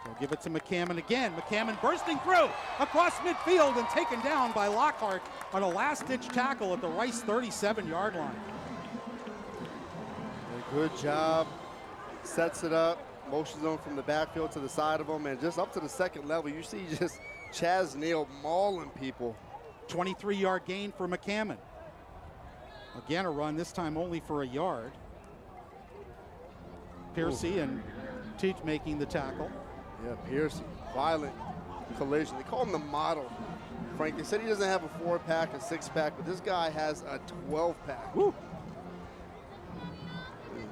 They'll give it to McCammon again. McCammon bursting through across midfield and taken down by Lockhart on a last-ditch tackle at the Rice 37-yard line. A good job. Sets it up. Motion zone from the backfield to the side of him, and just up to the second level, you see just Chaz Neal mauling people. 23-yard gain for McCammon. Again, a run, this time only for a yard. Piercy and Teach making the tackle. Yeah, Piercy, violent collision. They call him the model. Frank, they said he doesn't have a 4-pack, a 6-pack, but this guy has a 12-pack.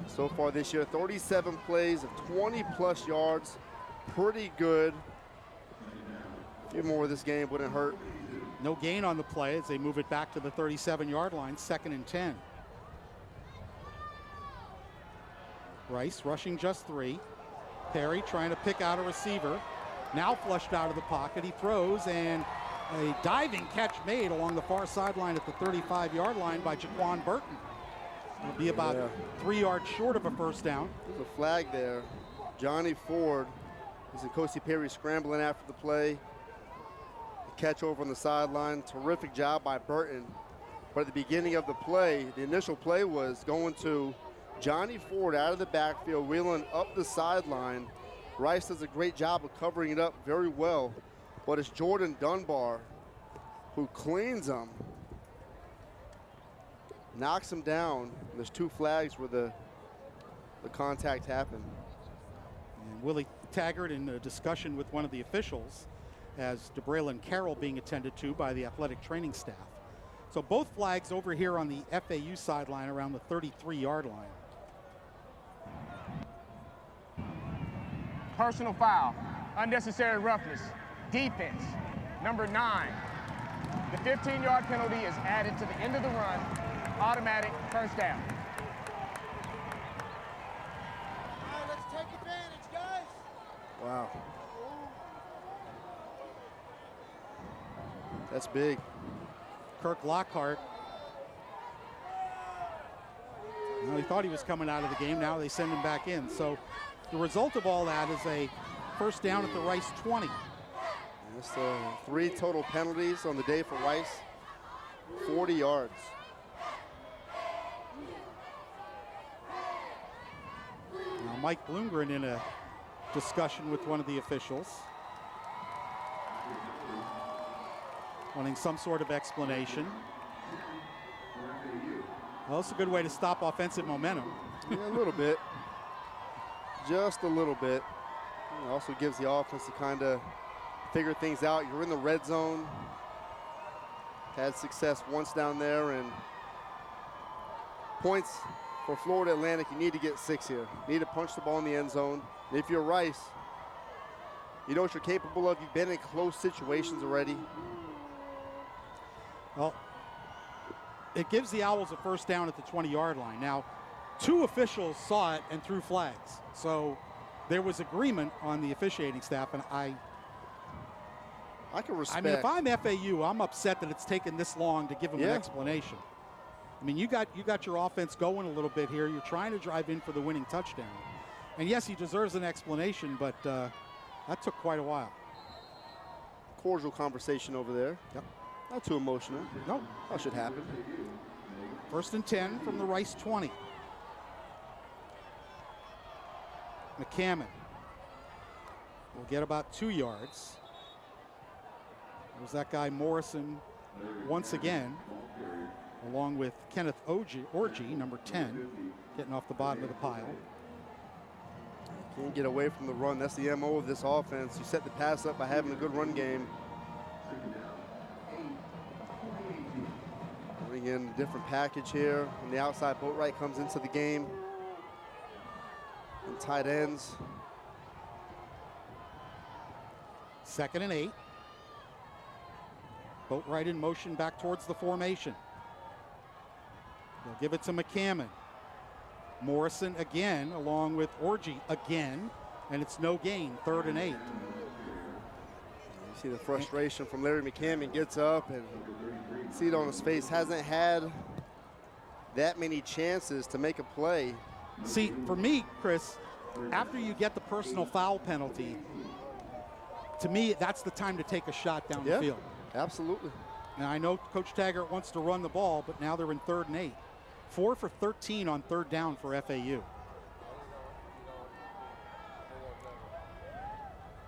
So far this year, 37 plays of 20-plus yards. Pretty good. A few more of this game wouldn't hurt. No gain on the play as they move it back to the 37-yard line, 2nd and 10. Rice rushing just 3. Perry trying to pick out a receiver. Now flushed out of the pocket. He throws, and a diving catch made along the far sideline at the 35-yard line by Jaquan Burton. It'll be about 3 yards short of a first down. There's a flag there. Johnny Ford is Nkosi Perry scrambling after the play. The catch over on the sideline. Terrific job by Burton. But at the beginning of the play, the initial play was going to Johnny Ford out of the backfield, wheeling up the sideline. Rice does a great job of covering it up very well. But it's Jordan Dunbar who cleans him. Knocks him down. There's 2 flags where the contact happened. And Willie Taggart in a discussion with one of the officials as DeBraylon Carroll being attended to by the athletic training staff. So both flags over here on the FAU sideline around the 33-yard line. Personal foul, unnecessary roughness, defense, number 9. The 15-yard penalty is added to the end of the run, automatic first down. All right, let's take advantage, guys. Wow. That's big. Kirk Lockhart. Well, he thought he was coming out of the game. Now they send him back in. So the result of all that is a first down at the Rice 20. That's 3 total penalties on the day for Rice. 40 yards. Now Mike Bloomgren in a discussion with one of the officials, wanting some sort of explanation. Well, that's a good way to stop offensive momentum. Yeah, a little bit. Just a little bit. It also gives the offense to kind of figure things out. You're in the red zone. Had success once down there, and points for Florida Atlantic. You need to get 6 here. You need to punch the ball in the end zone. And if you're Rice, you know what you're capable of. You've been in close situations already. Well, it gives the Owls a first down at the 20-yard line. Now, 2 officials saw it and threw flags. So there was agreement on the officiating staff, and I can respect. I mean, if I'm FAU, I'm upset that it's taken this long to give them an explanation. I mean, you got your offense going a little bit here. You're trying to drive in for the winning touchdown. And yes, he deserves an explanation, but that took quite a while. Cordial conversation over there. Yep. Not too emotional. No. That should happen. 1st and 10 from the Rice 20. McCammon will get about 2 yards. There's that guy Morrison once again, along with Kenneth Orgy, number 10, getting off the bottom of the pile. Can't get away from the run. That's the MO of this offense. You set the pass up by having a good run game. Bring in a different package here. On the outside, Boatwright comes into the game. And tight ends. 2nd and 8. Boatwright in motion back towards the formation. They'll give it to McCammon. Morrison again, along with Orgy again, and it's no gain, 3rd and 8. You see the frustration from Larry McCammon. Gets up and see it on his face. Hasn't had that many chances to make a play. See, for me, Chris, after you get the personal foul penalty, to me, that's the time to take a shot down the field. Absolutely. And I know Coach Taggart wants to run the ball, but now they're in 3rd and 8. 4 for 13 on 3rd down for FAU.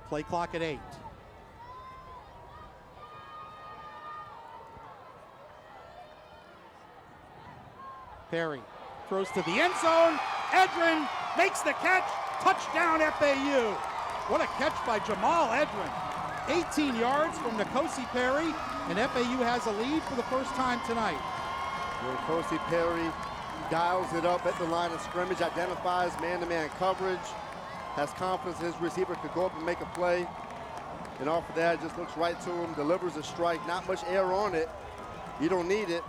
Play clock at 8. Perry throws to the end zone. Edrin makes the catch. Touchdown FAU. What a catch by Jamal Edrin. 18 yards from Nkosi Perry, and FAU has a lead for the first time tonight. Nkosi Perry dials it up at the line of scrimmage, identifies man-to-man coverage, has confidence his receiver could go up and make a play. And off of that, just looks right to him, delivers a strike, not much air on it. You don't need it.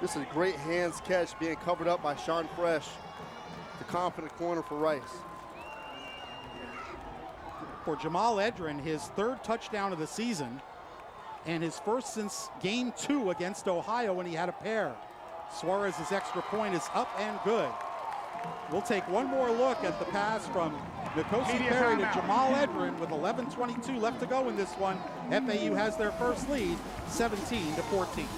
This is a great hands catch being covered up by Sean Fresh. The confident corner for Rice. For Jamal Edrin, his 3rd touchdown of the season, and his first since game 2 against Ohio when he had a pair. Suarez's extra point is up and good. We'll take one more look at the pass from Nkosi Perry to Jamal Edrin with 11:22 left to go in this one. FAU has their first lead, 17-14.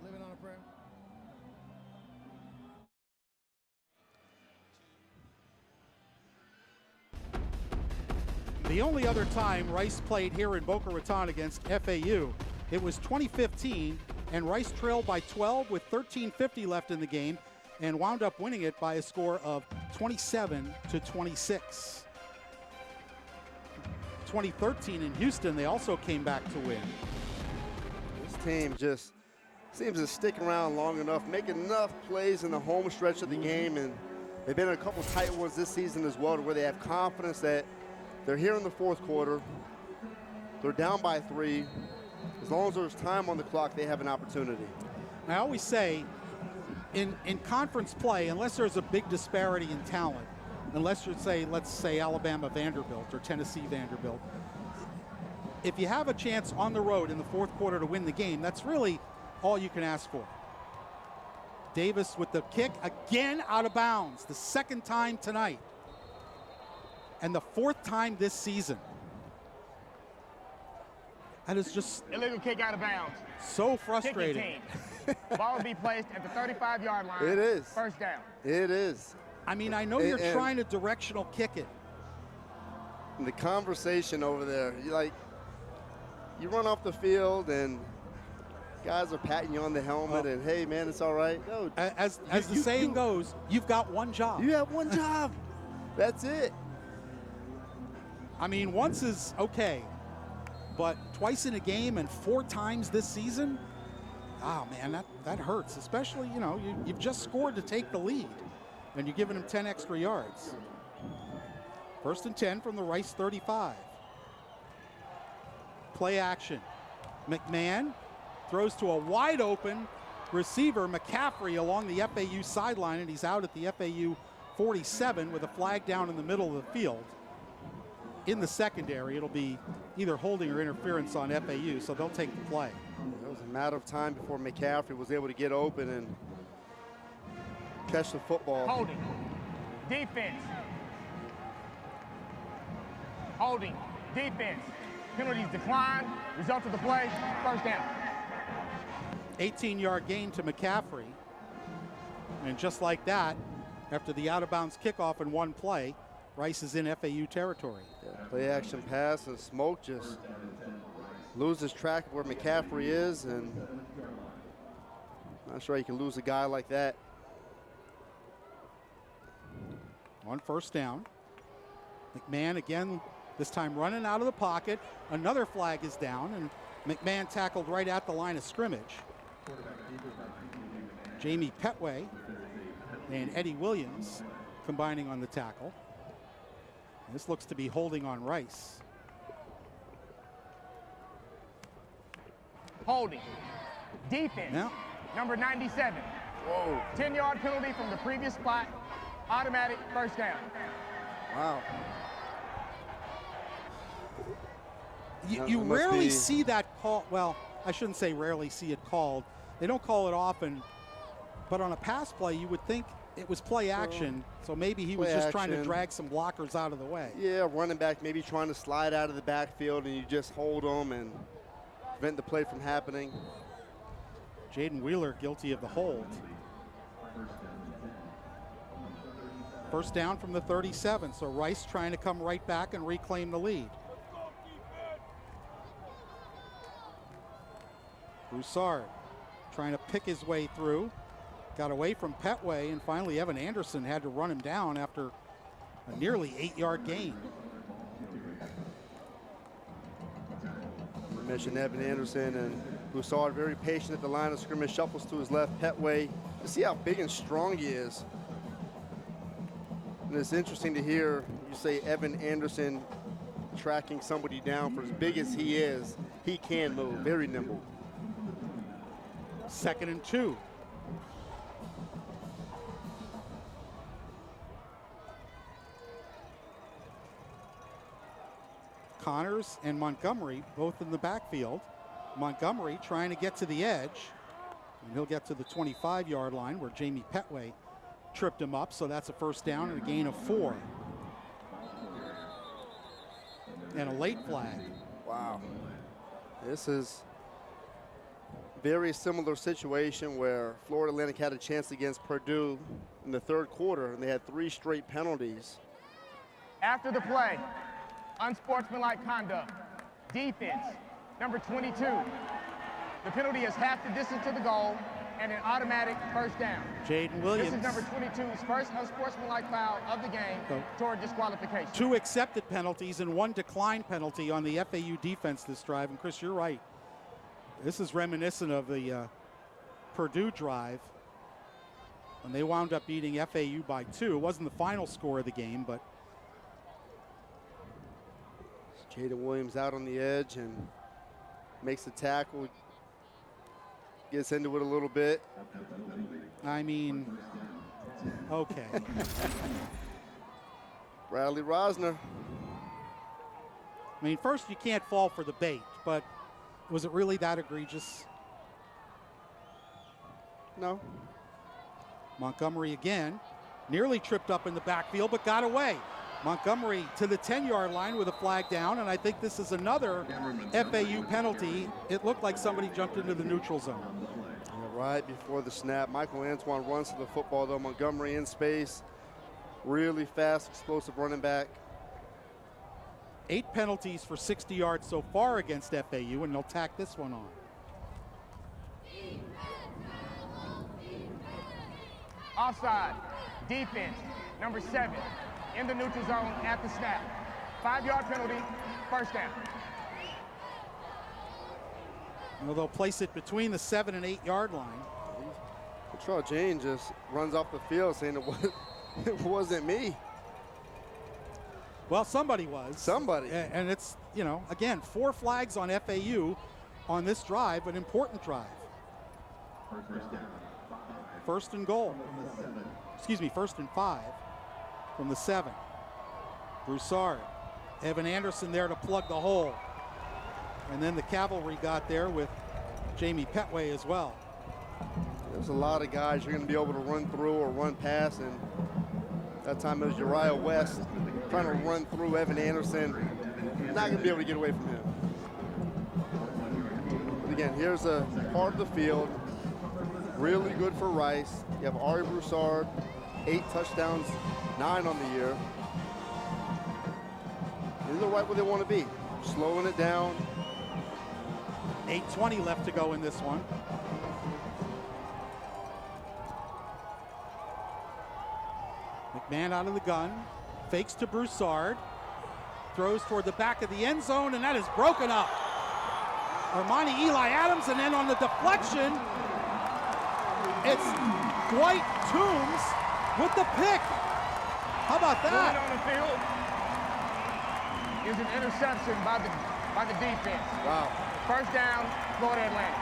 Living on a prayer. The only other time Rice played here in Boca Raton against FAU, it was 2015, and Rice trailed by 12 with 13:50 left in the game and wound up winning it by a score of 27-26. 2013 in Houston, they also came back to win. This team just seems to stick around long enough, make enough plays in the home stretch of the game, and They've been in a couple tight ones this season as well, to where they have confidence that they're here in the fourth quarter. They're down by 3. As long as there's time on the clock, they have an opportunity. I always say, in conference play, unless there's a big disparity in talent, unless you're let's say Alabama Vanderbilt or Tennessee Vanderbilt, if you have a chance on the road in the fourth quarter to win the game, that's really all you can ask for. Davis with the kick, again out of bounds, the second time tonight, and the fourth time this season. That is just illegal kick out of bounds. So frustrating. Ball will be placed at the 35-yard line. It is. First down. It is. I mean, I know you're trying to directional kick it. And the conversation over there, you run off the field and guys are patting you on the helmet and, hey, man, it's all right. No, as the saying goes, you've got one job. You have one job. That's it. I mean, once is okay, but twice in a game and 4 times this season, oh, man, that hurts, especially, you've just scored to take the lead, and you're giving them 10 extra yards. 1st and 10 from the Rice 35. Play action. McMahon throws to a wide open receiver, McCaffrey, along the FAU sideline, and he's out at the FAU 47 with a flag down in the middle of the field. In the secondary, it'll be either holding or interference on FAU, so they'll take the play. It was a matter of time before McCaffrey was able to get open and catch the football. Holding. Defense. Holding. Defense. Penalties declined. Result of the play, first down. 18-yard gain to McCaffrey. And just like that, after the out-of-bounds kickoff in one play, Rice is in FAU territory. Yeah, play action pass, and Smoke just loses track of where McCaffrey is, and not sure you can lose a guy like that. On first down. McMahon again, this time running out of the pocket. Another flag is down, and McMahon tackled right at the line of scrimmage. Jamie Petway and Eddie Williams combining on the tackle. This looks to be holding on Rice. Holding. Defense. Yeah. Number 97. Whoa. 10-yard penalty from the previous spot. Automatic first down. Wow. You rarely see that call. Well, I shouldn't say rarely see it called. They don't call it often. But on a pass play, you would think it was play action, so maybe he was just trying to drag some blockers out of the way. Yeah, running back maybe trying to slide out of the backfield, and you just hold them and prevent the play from happening. Jaden Wheeler guilty of the hold. First down from the 37, so Rice trying to come right back and reclaim the lead. Broussard trying to pick his way through. Got away from Petway, and finally Evan Anderson had to run him down after a nearly 8-yard gain. You mentioned Evan Anderson, and Broussard very patient at the line of scrimmage, shuffles to his left. Petway, you see how big and strong he is. And it's interesting to hear you say Evan Anderson tracking somebody down. For as big as he is, he can move, very nimble. 2nd and 2. Connors and Montgomery both in the backfield. Montgomery trying to get to the edge, and he'll get to the 25-yard line where Jamie Petway tripped him up, so that's a first down and a gain of 4. And a late flag. Wow. This is very similar situation where Florida Atlantic had a chance against Purdue in the 3rd quarter, and they had 3 straight penalties. After the play, unsportsmanlike conduct. Defense, number 22. The penalty is half the distance to the goal and an automatic first down. Jaden Williams. This is number 22's first unsportsmanlike foul of the game toward disqualification. 2 accepted penalties and 1 declined penalty on the FAU defense this drive. And Chris, you're right. This is reminiscent of the Purdue drive. And they wound up beating FAU by 2. It wasn't the final score of the game, but Jaden Williams out on the edge and makes the tackle. Gets into it a little bit. I mean, okay. Bradley Rosner. I mean, first, you can't fall for the bait, but was it really that egregious? No. Montgomery again, nearly tripped up in the backfield, but got away. Montgomery to the 10-yard line with a flag down, and I think this is another FAU penalty. It looked like somebody jumped into the neutral zone. Yeah, right before the snap, Michael Antoine runs to the football, though. Montgomery in space. Really fast, explosive running back. 8 penalties for 60 yards so far against FAU, and they'll tack this one on. Offside, defense, number 7, in the neutral zone at the snap. 5-yard penalty, first down. Well, they'll place it between the 7 and 8-yard line. Latrell Jane just runs off the field saying it wasn't me. Well, somebody was. Somebody. And it's, you know, again, 4 flags on FAU on this drive, an important drive. First and goal. Excuse me, 1st and 5 from the 7. Broussard. Evan Anderson there to plug the hole. And then the cavalry got there with Jamie Petway as well. There's a lot of guys you're going to be able to run through or run past, and that time it was Uriah West trying to run through Evan Anderson. Not going to be able to get away from him. But again, here's a part of the field. Really good for Rice. You have Ari Broussard, 8 touchdowns, 9 on the year. They're right where they want to be. Slowing it down. 8:20 left to go in this one. McMahon out of the gun, fakes to Broussard, throws toward the back of the end zone, and that is broken up. Armani Eli Adams, and then on the deflection, it's Dwight Toombs with the pick. How about that? On the field is an interception by the defense. Wow. First down, Florida Atlantic.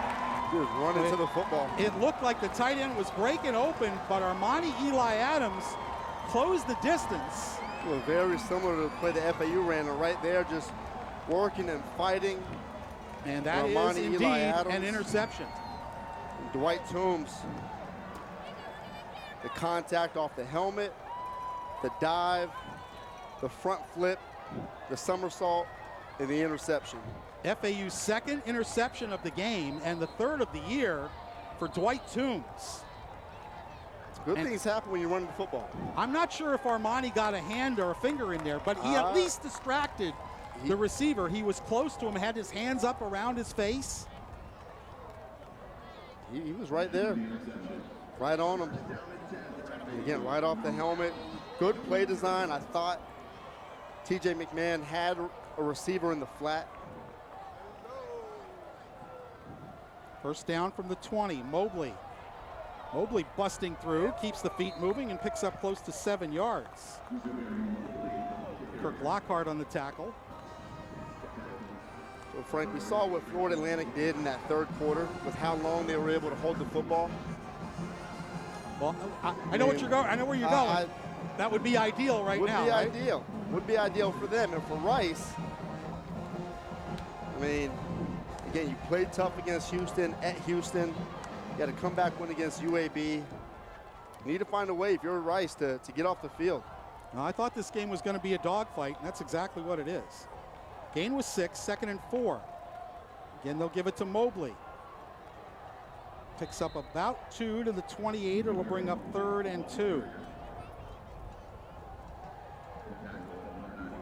Just running to the football. It looked like the tight end was breaking open, but Armani Eli Adams closed the distance. Well, very similar to the play the FAU ran, and right there just working and fighting. And that is indeed an interception. And Dwight Toombs, the contact off the helmet, the dive, the front flip, the somersault, and the interception. FAU's 2nd interception of the game and the 3rd of the year for Dwight Toombs. Good things happen when you run the football. I'm not sure if Armani got a hand or a finger in there, but he at least distracted the receiver. He was close to him, had his hands up around his face. He was right there, right on him. And again, right off the helmet. Good play design. I thought TJ McMahon had a receiver in the flat. First down from the 20, Mobley. Mobley busting through, keeps the feet moving, and picks up close to 7 yards. Kirk Lockhart on the tackle. So Frank, we saw what Florida Atlantic did in that 3rd quarter with how long they were able to hold the football. Well, I know what you're going. I know where you're going. That would be ideal right now. Would be ideal. Would be ideal for them. And for Rice, I mean, again, you played tough against Houston at Houston. You got to come back win against UAB. You need to find a way, if you're Rice, to get off the field. Now, I thought this game was going to be a dogfight, and that's exactly what it is. Gain was 6, 2nd and 4. Again, they'll give it to Mobley. Picks up about 2 to the 28. It'll bring up 3rd and 2.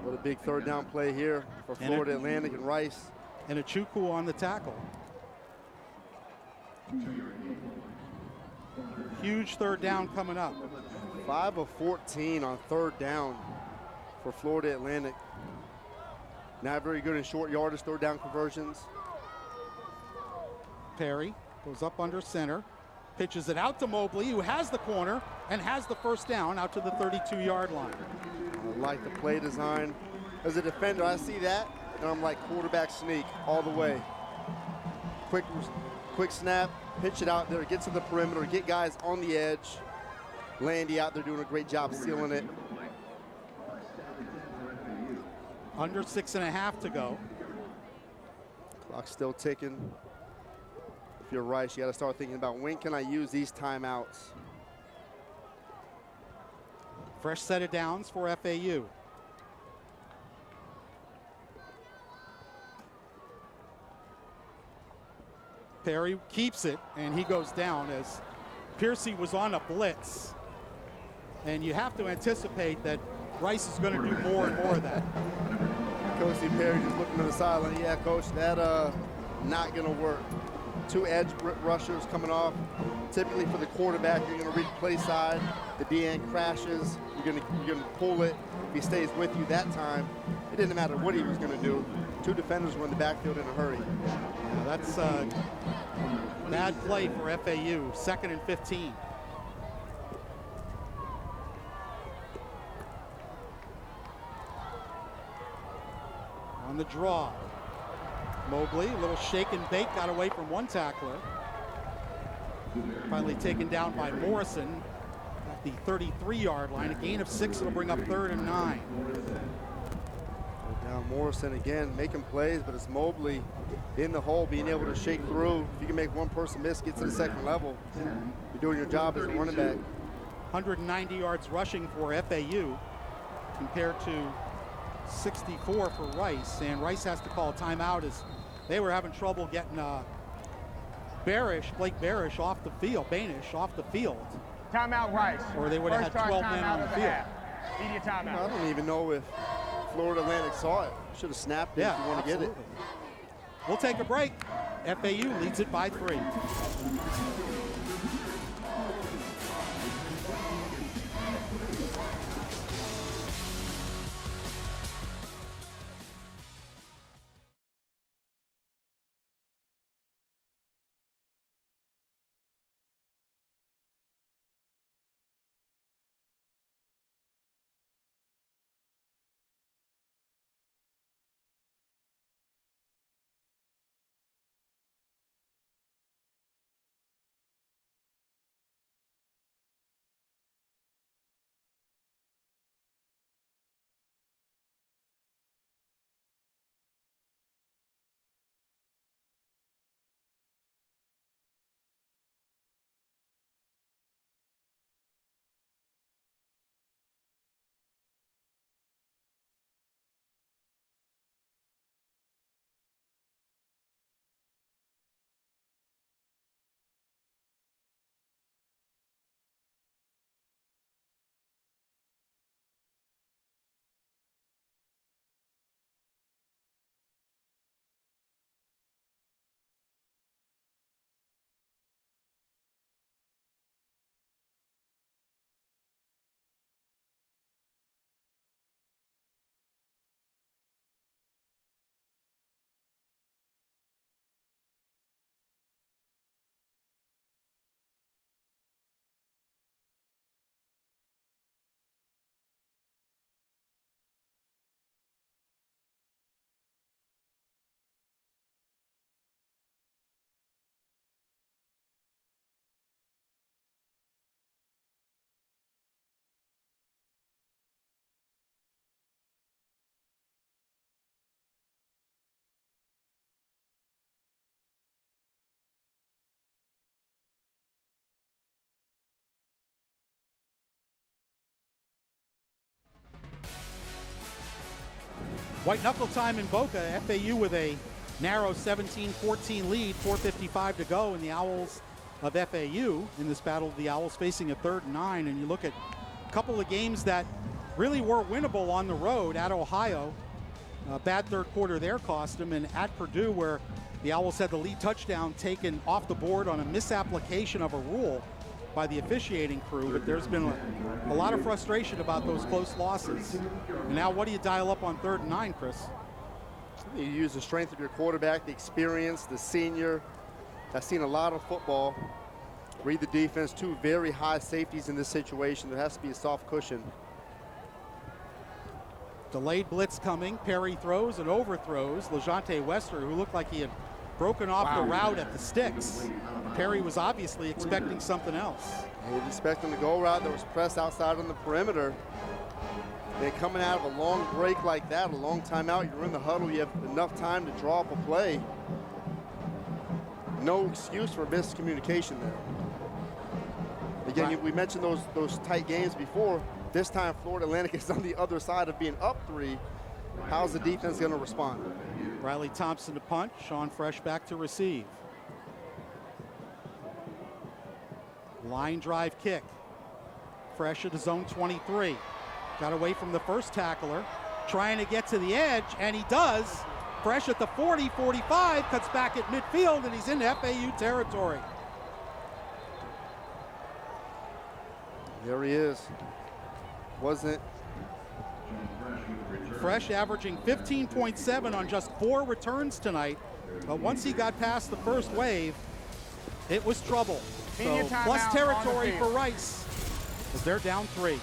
What a big 3rd down play here for Florida Atlantic and Rice. And a Chukwu on the tackle. Huge 3rd down coming up. 5 of 14 on 3rd down for Florida Atlantic. Not very good in short yardage 3rd down conversions. Perry goes up under center. Pitches it out to Mobley, who has the corner and has the first down out to the 32-yard line. I like the play design. As a defender, I see that, and I'm like quarterback sneak all the way. Quick snap, pitch it out there, get to the perimeter, get guys on the edge. Landy out there doing a great job sealing it. Under 6.5 to go. Clock's still ticking. If you're Rice, you got to start thinking about when can I use these timeouts. Fresh set of downs for FAU. Perry keeps it, and he goes down as Piercy was on a blitz. And you have to anticipate that Rice is going to do more and more of that. Coach Perry just looking to the sideline. Yeah, Coach, that not going to work. 2 edge rushers coming off. Typically for the quarterback, you're going to read play side. The DN crashes. You're going to pull it. If he stays with you that time, it didn't matter what he was going to do. 2 defenders were in the backfield in a hurry. Yeah, that's bad play for FAU. 2nd and 15. On the draw. Mobley, a little shake and bake, got away from one tackler. Finally taken down by Morrison at the 33-yard line. A gain of 6, it'll bring up 3rd and 9. Now Morrison again making plays, but it's Mobley in the hole, being able to shake through. If you can make one person miss, get to the 2nd level, you're doing your job as a running back. 190 yards rushing for FAU compared to 64 for Rice, and Rice has to call a timeout as they were having trouble getting Blake Barish off the field, Banish off the field. Timeout Rice. Or they would have had 12 men on the field. Media timeout. I don't even know if Florida Atlantic saw it. Should have snapped it if you want to get it. We'll take a break. FAU leads it by 3. White knuckle time in Boca. FAU with a narrow 17-14 lead, 4:55 to go, in the Owls of FAU in this battle of the Owls facing a 3rd and 9. And you look at a couple of games that really were winnable on the road. At Ohio, a bad 3rd quarter there cost them, and at Purdue, where the Owls had the lead touchdown taken off the board on a misapplication of a rule by the officiating crew. But there's been a lot of frustration about those close losses. And now what do you dial up on 3rd and 9, Chris? You use the strength of your quarterback, the experience, the senior. I've seen a lot of football Read the defense, 2 very high safeties in this situation. There has to be a soft cushion. Delayed blitz coming. Perry throws and overthrows. LeJante Wester, who looked like he had broken off the route at the sticks. Perry was obviously expecting something else. He was expecting the go route. There was press outside on the perimeter. And coming out of a long break like that, a long timeout, you're in the huddle, you have enough time to draw up a play. No excuse for miscommunication there. Again, we mentioned those tight games before. This time, Florida Atlantic is on the other side of being up 3. How's the defense going to respond? Riley Thompson to punt. Sean Fresh back to receive. Line drive kick. Fresh at his own 23. Got away from the first tackler. Trying to get to the edge, and he does. Fresh at the 40, 45, cuts back at midfield, and he's in FAU territory. There he is. Wasn't Fresh averaging 15.7 on just 4 returns tonight, but once he got past the first wave, it was trouble. So plus territory for Rice as they're down 3.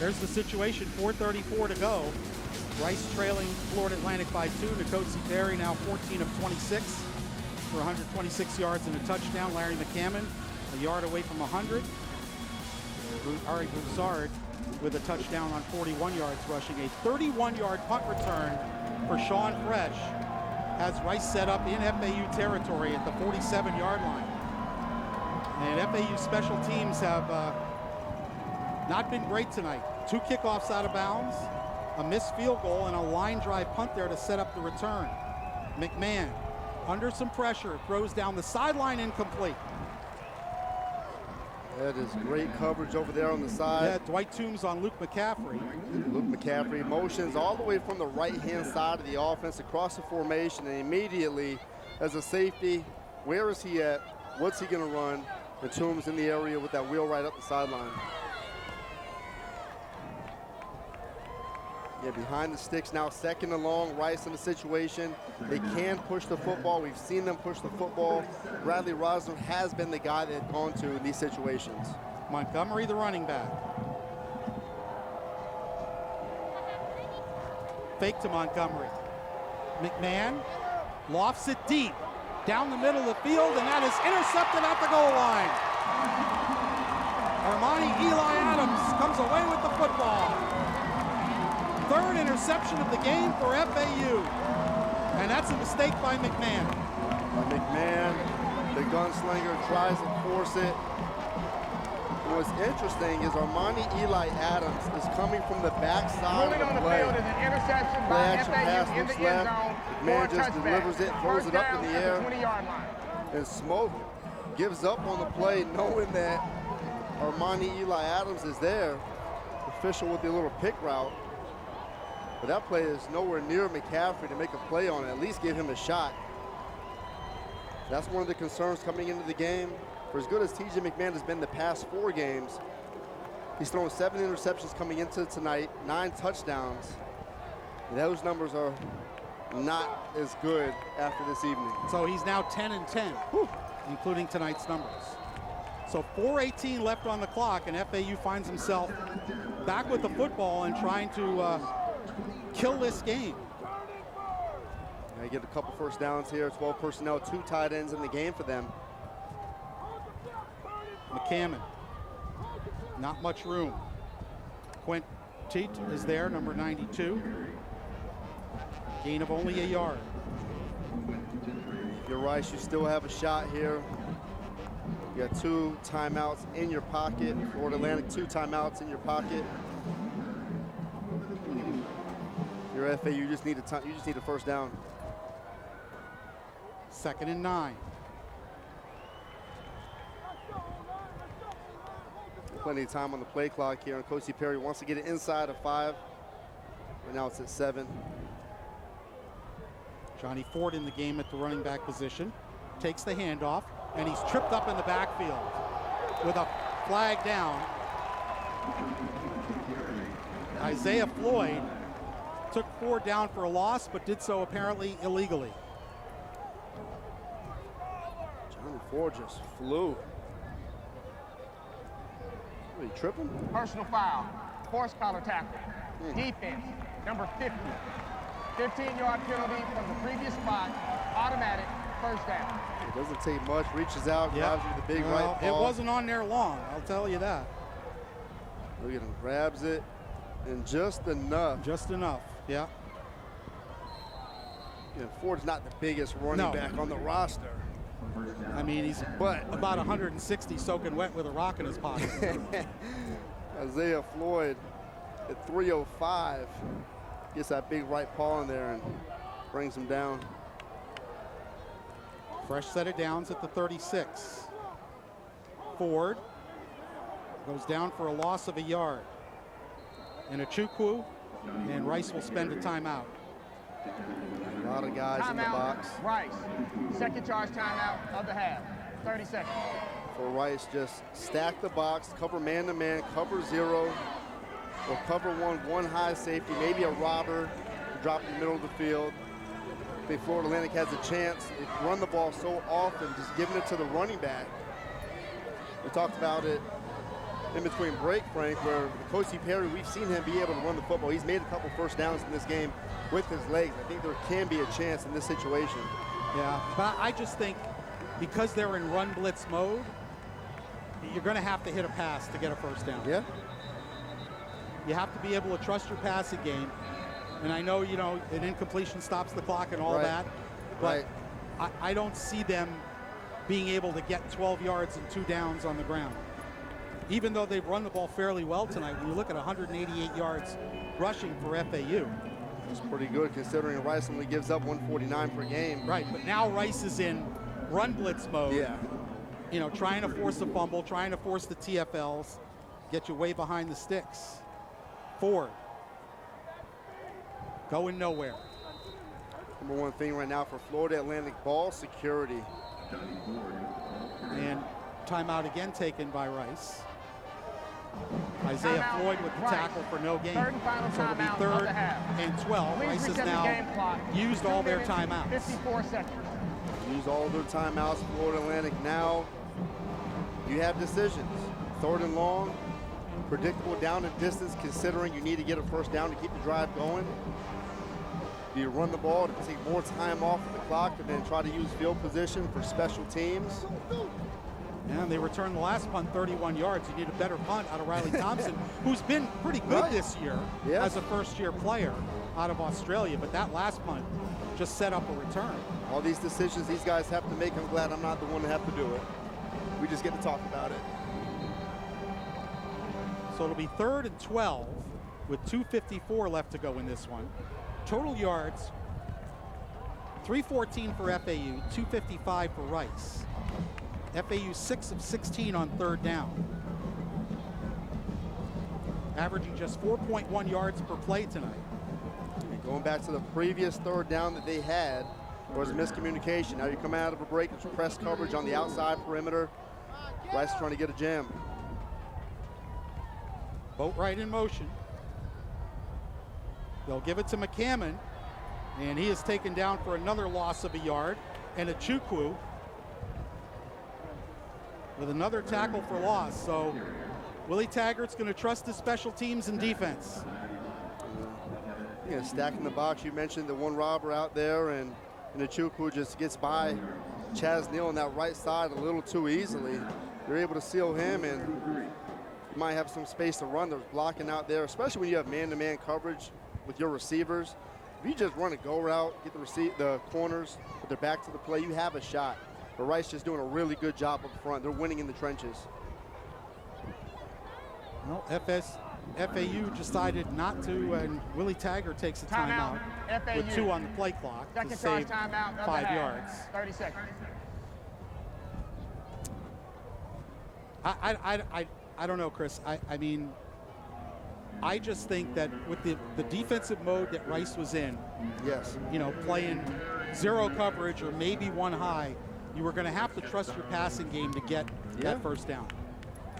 There's the situation, 4:34 to go. Rice trailing Florida Atlantic by 2. Nkosi Perry now 14 of 26 for 126 yards and a touchdown. Larry McCammon a yard away from 100. Ari Broussard with a touchdown on 41 yards rushing. A 31-yard punt return for Sean Fresh has Rice set up in FAU territory at the 47-yard line. And FAU special teams have not been great tonight. 2 kickoffs out of bounds, a missed field goal, and a line drive punt there to set up the return. McMahon, under some pressure, throws down the sideline, incomplete. That is great coverage over there on the side. Yeah, Dwight Toombs on Luke McCaffrey. Luke McCaffrey motions all the way from the right-hand side of the offense across the formation, and immediately, as a safety, where is he at? What's he going to run? And Toombs in the area with that wheel right up the sideline. Yeah, behind the sticks now, second and long. Rice in the situation. They can push the football. We've seen them push the football. Bradley Rosner has been the guy they've gone to in these situations. Montgomery, the running back. Fake to Montgomery. McMahon lofts it deep down the middle of the field, and that is intercepted at the goal line. Armani Eli Adams comes away with the football. Third interception of the game for FAU, and that's a mistake by McMahon. McMahon, the gunslinger, tries to force it. What's interesting is Armani Eli Adams is coming from the backside Moving of on the the play. field is an interception Play by action pass FAU in looks the end left. zone. McMahon just delivers it, throws it up in the air. 20-yard line. And Smoke gives up on the play, knowing that Armani Eli Adams is there. Official with the little pick route. But that play is nowhere near McCaffrey to make a play on it, at least give him a shot. That's one of the concerns coming into the game. For as good as TJ McMahon has been the past 4 games, he's thrown 7 interceptions coming into tonight, 9 touchdowns. And those numbers are not as good after this evening. So he's now 10-10, including tonight's numbers. So 4:18 left on the clock, and FAU finds himself back with the football and trying to kill this game. They get a couple first downs here, 12 personnel, 2 tight ends in the game for them. McCammon, not much room. Quint Teat is there, number 92. Gain of only a yard. If you're Rice, you still have a shot here. You got 2 timeouts in your pocket. Florida Atlantic, 2 timeouts in your pocket. Your FAU, you just need a first down. 2nd and 9. Plenty of time on the play clock here, and Coach Perry wants to get it inside of 5. Right now it's at 7. Johnny Ford in the game at the running back position. Takes the handoff, and he's tripped up in the backfield with a flag down. Isaiah Floyd took Ford down for a loss, but did so apparently illegally. Johnny Ford just flew. Are you tripping? Personal foul, horse collar tackle. Defense, number 50. 15-yard penalty from the previous spot, automatic first down. It doesn't take much, reaches out, grabs you with the big right paw. It wasn't on there long, I'll tell you that. Look at him, grabs it, and just enough. Just enough, yeah. Yeah, Ford's not the biggest running back on the roster. I mean, he's about 160 soaking wet with a rock in his pocket. Isaiah Floyd at 305 gets that big right paw in there and brings him down. Fresh set of downs at the 36. Ford goes down for a loss of a yard. And Achukwu, and Rice will spend a timeout. A lot of guys in the box. Rice, second charge timeout of the half, 30 seconds. For Rice, just stack the box, cover man-to-man, cover 0, or cover 1 high safety, maybe a robber to drop in the middle of the field. I think Florida Atlantic has a chance. They run the ball so often, just giving it to the running back. We talked about it in between break, Frank, where Coach Perry, we've seen him be able to run the football. He's made a couple first downs in this game with his legs. I think there can be a chance in this situation. Yeah, but I just think because they're in run blitz mode, you're going to have to hit a pass to get a first down. Yeah. You have to be able to trust your passing game. And I know, you know, an incompletion stops the clock and all that, but I don't see them being able to get 12 yards and 2 downs on the ground. Even though they've run the ball fairly well tonight, when you look at 188 yards rushing for FAU. It's pretty good considering Rice only gives up 149 per game. Right, but now Rice is in run blitz mode. Yeah. You know, trying to force the fumble, trying to force the TFLs, get you way behind the sticks. Ford. Going nowhere. Number 1 thing right now for Florida Atlantic, ball security. And timeout again taken by Rice. Isaiah Timeout, Floyd with the Rice. tackle for no gain. Third and final So it'll be timeout of third the half. and 12. Please Rice has reset the game clock. now used all 2 their minutes, timeouts. 54 seconds. Use all their timeouts. Florida Atlantic now. You have decisions. Third and long. Predictable down and distance, considering you need to get a first down to keep the drive going. Do you run the ball to take more time off of the clock and then try to use field position for special teams? And they returned the last punt 31 yards. You need a better punt out of Riley Thompson, who's been pretty good this year as a first-year player out of Australia. But that last punt just set up a return. All these decisions these guys have to make, I'm glad I'm not the one to have to do it. We just get to talk about it. So it'll be third and 12 with 2:54 left to go in this one. Total yards, 314 for FAU, 255 for Rice. FAU 6 of 16 on third down. Averaging just 4.1 yards per play tonight. And going back to the previous third down that they had, there was a miscommunication. Now you're coming out of a break, it's press coverage on the outside perimeter. Rice trying to get a jam. Boatwright in motion. They'll give it to McCammon, and he is taken down for another loss of a yard. And Achukwu with another tackle for loss. So Willie Taggart's going to trust his special teams and defense. Yeah, stacking the box. You mentioned the one robber out there, and Achukwu just gets by Chaz Neal on that right side a little too easily. You're able to seal him, and you might have some space to run. There's blocking out there, especially when you have man-to-man coverage with your receivers. If you just run a go route, get the corners with their back to the play, you have a shot. But Rice just doing a really good job up front. They're winning in the trenches. Well, FAU decided not to, and Willie Taggart takes a timeout with 2 on the play clock to save 5 yards. 30 seconds. I don't know, Chris. I mean, I just think that with the defensive mode that Rice was in, yes, you know, playing zero coverage or maybe one high, you were going to have to trust your passing game to get that first down.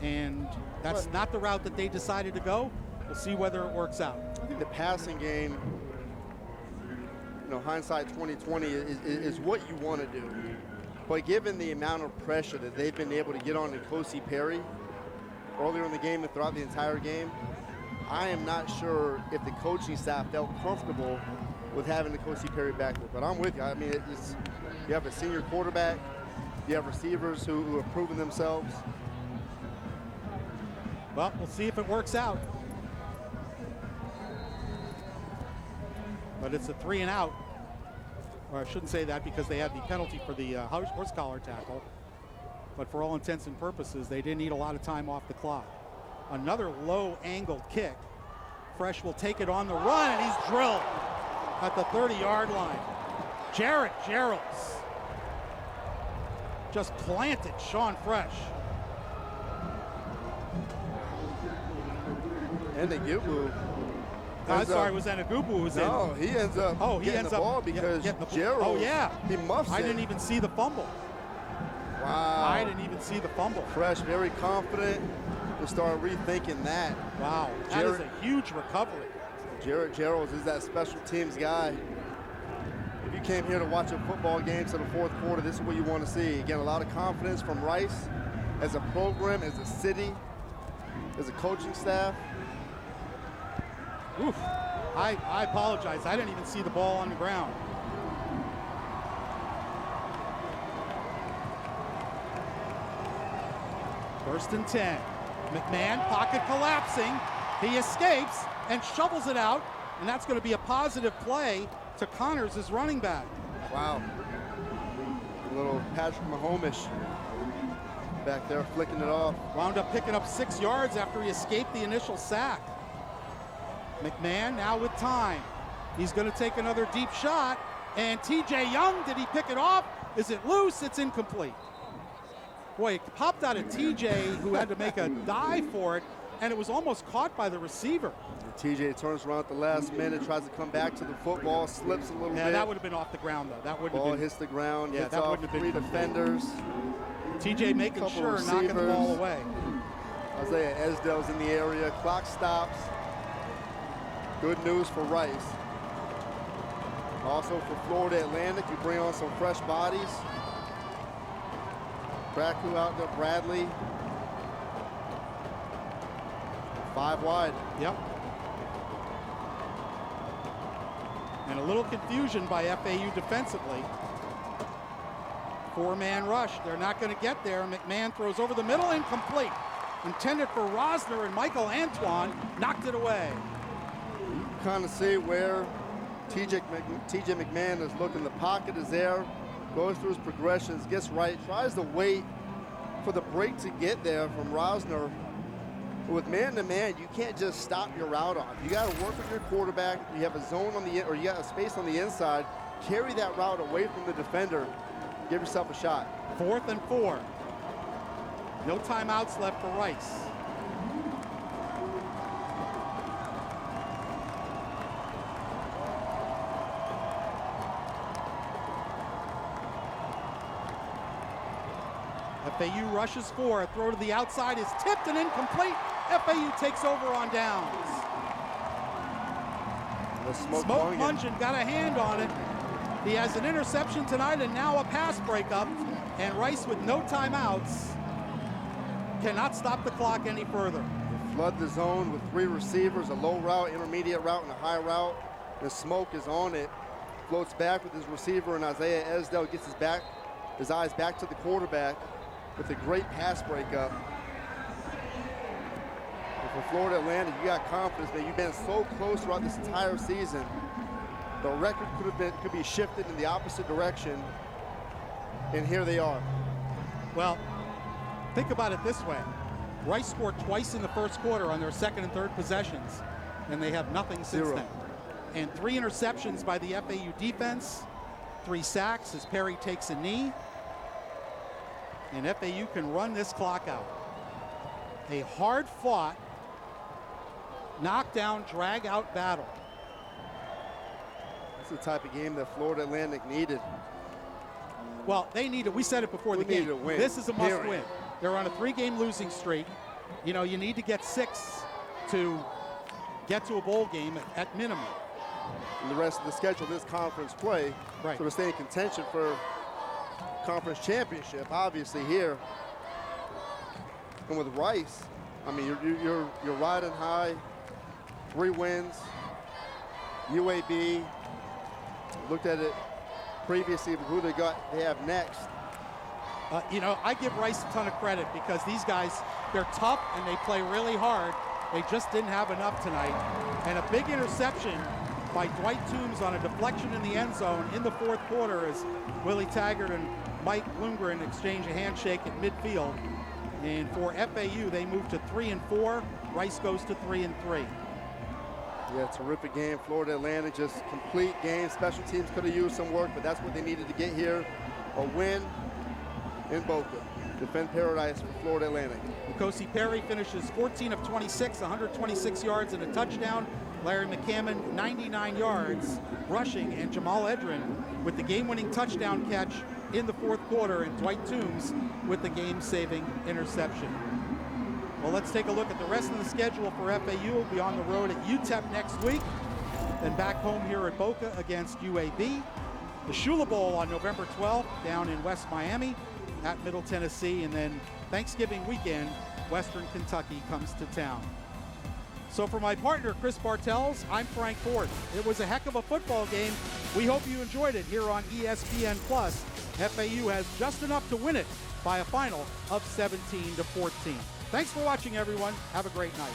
And that's not the route that they decided to go. We'll see whether it works out. I think the passing game, you know, hindsight 2020 is what you want to do. But given the amount of pressure that they've been able to get on N'Kosi Perry earlier in the game and throughout the entire game, I am not sure if the coaching staff felt comfortable with having N'Kosi Perry back there. But I'm with you. I mean, you have a senior quarterback, you have receivers who have proven themselves. Well, we'll see if it works out. But it's a 3 and out. Or I shouldn't say that because they had the penalty for the horse collar tackle. But for all intents and purposes, they didn't need a lot of time off the clock. Another low angled kick. Fresh will take it on the run, and he's drilled at the 30-yard line. Jarrett Geralds just planted Sean Fresh. And the Gubu. I'm sorry, was that Agubu who was in? No, he ends up getting the ball because Gerald, oh, yeah. He muffs it. I didn't even see the fumble. Wow. I didn't even see the fumble. Fresh, very confident. We'll start rethinking that. Wow, that is a huge recovery. Jarrett Geralds is that special teams guy. If you came here to watch a football game to the fourth quarter, this is what you want to see. Again, a lot of confidence from Rice as a program, as a city, as a coaching staff. Oof. I apologize. I didn't even see the ball on the ground. First and 10. McMahon, pocket collapsing. He escapes and shovels it out, and that's going to be a positive play to Connors as running back. Wow. A little Patrick Mahomes back there flicking it off. Wound up picking up 6 yards after he escaped the initial sack. McMahon now with time. He's going to take another deep shot, and TJ Young, did he pick it off? Is it loose? It's incomplete. Boy, it popped out of TJ, who had to make a dive for it, and it was almost caught by the receiver. TJ turns around at the last minute, tries to come back to the football, slips a little bit. Yeah, that would have been off the ground, though. That wouldn't have been. Ball hits the ground, yeah, hits that off wouldn't have been 3 defenders. TJ making sure, knocking the ball away. Isaiah Esdale's in the area. Clock stops. Good news for Rice. Also for Florida Atlantic, you bring on some fresh bodies. Kraku out there, Bradley. 5 wide. Yep. And a little confusion by FAU defensively. 4-man rush. They're not going to get there. McMahon throws over the middle, incomplete. Intended for Rosner, and Michael Antoine knocked it away. You can kind of see where TJ McMahon is looking. The pocket is there, goes through his progressions, gets right, tries to wait for the break to get there from Rosner. But with man-to-man, you can't just stop your route off. You got to work with your quarterback. You have a zone on the, or you got a space on the inside. Carry that route away from the defender. Give yourself a shot. 4th and 4. No timeouts left for Rice. FAU rushes 4. A throw to the outside is tipped and incomplete. FAU takes over on downs. Smoke Mungeon got a hand on it. He has an interception tonight and now a pass breakup. And Rice, with no timeouts, cannot stop the clock any further. They flood the zone with 3 receivers, a low route, intermediate route, and a high route. The Smoke is on it. Floats back with his receiver, and Isaiah Esdale gets his eyes back to the quarterback with a great pass breakup. And for Florida Atlantic, you got confidence, man. You've been so close throughout this entire season. The record could be shifted in the opposite direction, and here they are. Well, think about it this way. Rice scored twice in the first quarter on their second and third possessions, and they have nothing since then. And 3 interceptions by the FAU defense, 3 sacks as Perry takes a knee. And FAU can run this clock out. A hard-fought, knockdown, drag-out battle. That's the type of game that Florida Atlantic needed. Well, they need it. We said it before the game. This is a must-win. They're on a 3-game losing streak. You know, you need to get 6 to get to a bowl game at minimum. And the rest of the schedule, this conference play, right. So to stay in contention for conference championship, obviously here. And with Rice, I mean, you're riding high. 3 wins. UAB. Looked at it previously, who they have next. You know, I give Rice a ton of credit because these guys, they're tough and they play really hard. They just didn't have enough tonight. And a big interception by Dwight Toombs on a deflection in the end zone in the 4th quarter as Willie Taggart and Mike Lundgren exchange a handshake at midfield. And for FAU, they move to 3 and 4. Rice goes to 3 and 3. Yeah, terrific game. Florida Atlantic, just complete game. Special teams could have used some work, but that's what they needed to get here. A win in Boca. Defend paradise for Florida Atlantic. N'Kosi Perry finishes 14 of 26, 126 yards and a touchdown. Larry McCammon, 99 yards rushing, and Jamal Edrin with the game-winning touchdown catch in the 4th quarter, and Dwight Toombs with the game-saving interception. Well, let's take a look at the rest of the schedule for FAU. We'll be on the road at UTEP next week, then back home here at Boca against UAB. The Shula Bowl on November 12th down in West Miami at Middle Tennessee, and then Thanksgiving weekend, Western Kentucky comes to town. So for my partner, Chris Bartels, I'm Frank Ford. It was a heck of a football game. We hope you enjoyed it here on ESPN+. FAU has just enough to win it by a final of 17-14. Thanks for watching, everyone. Have a great night.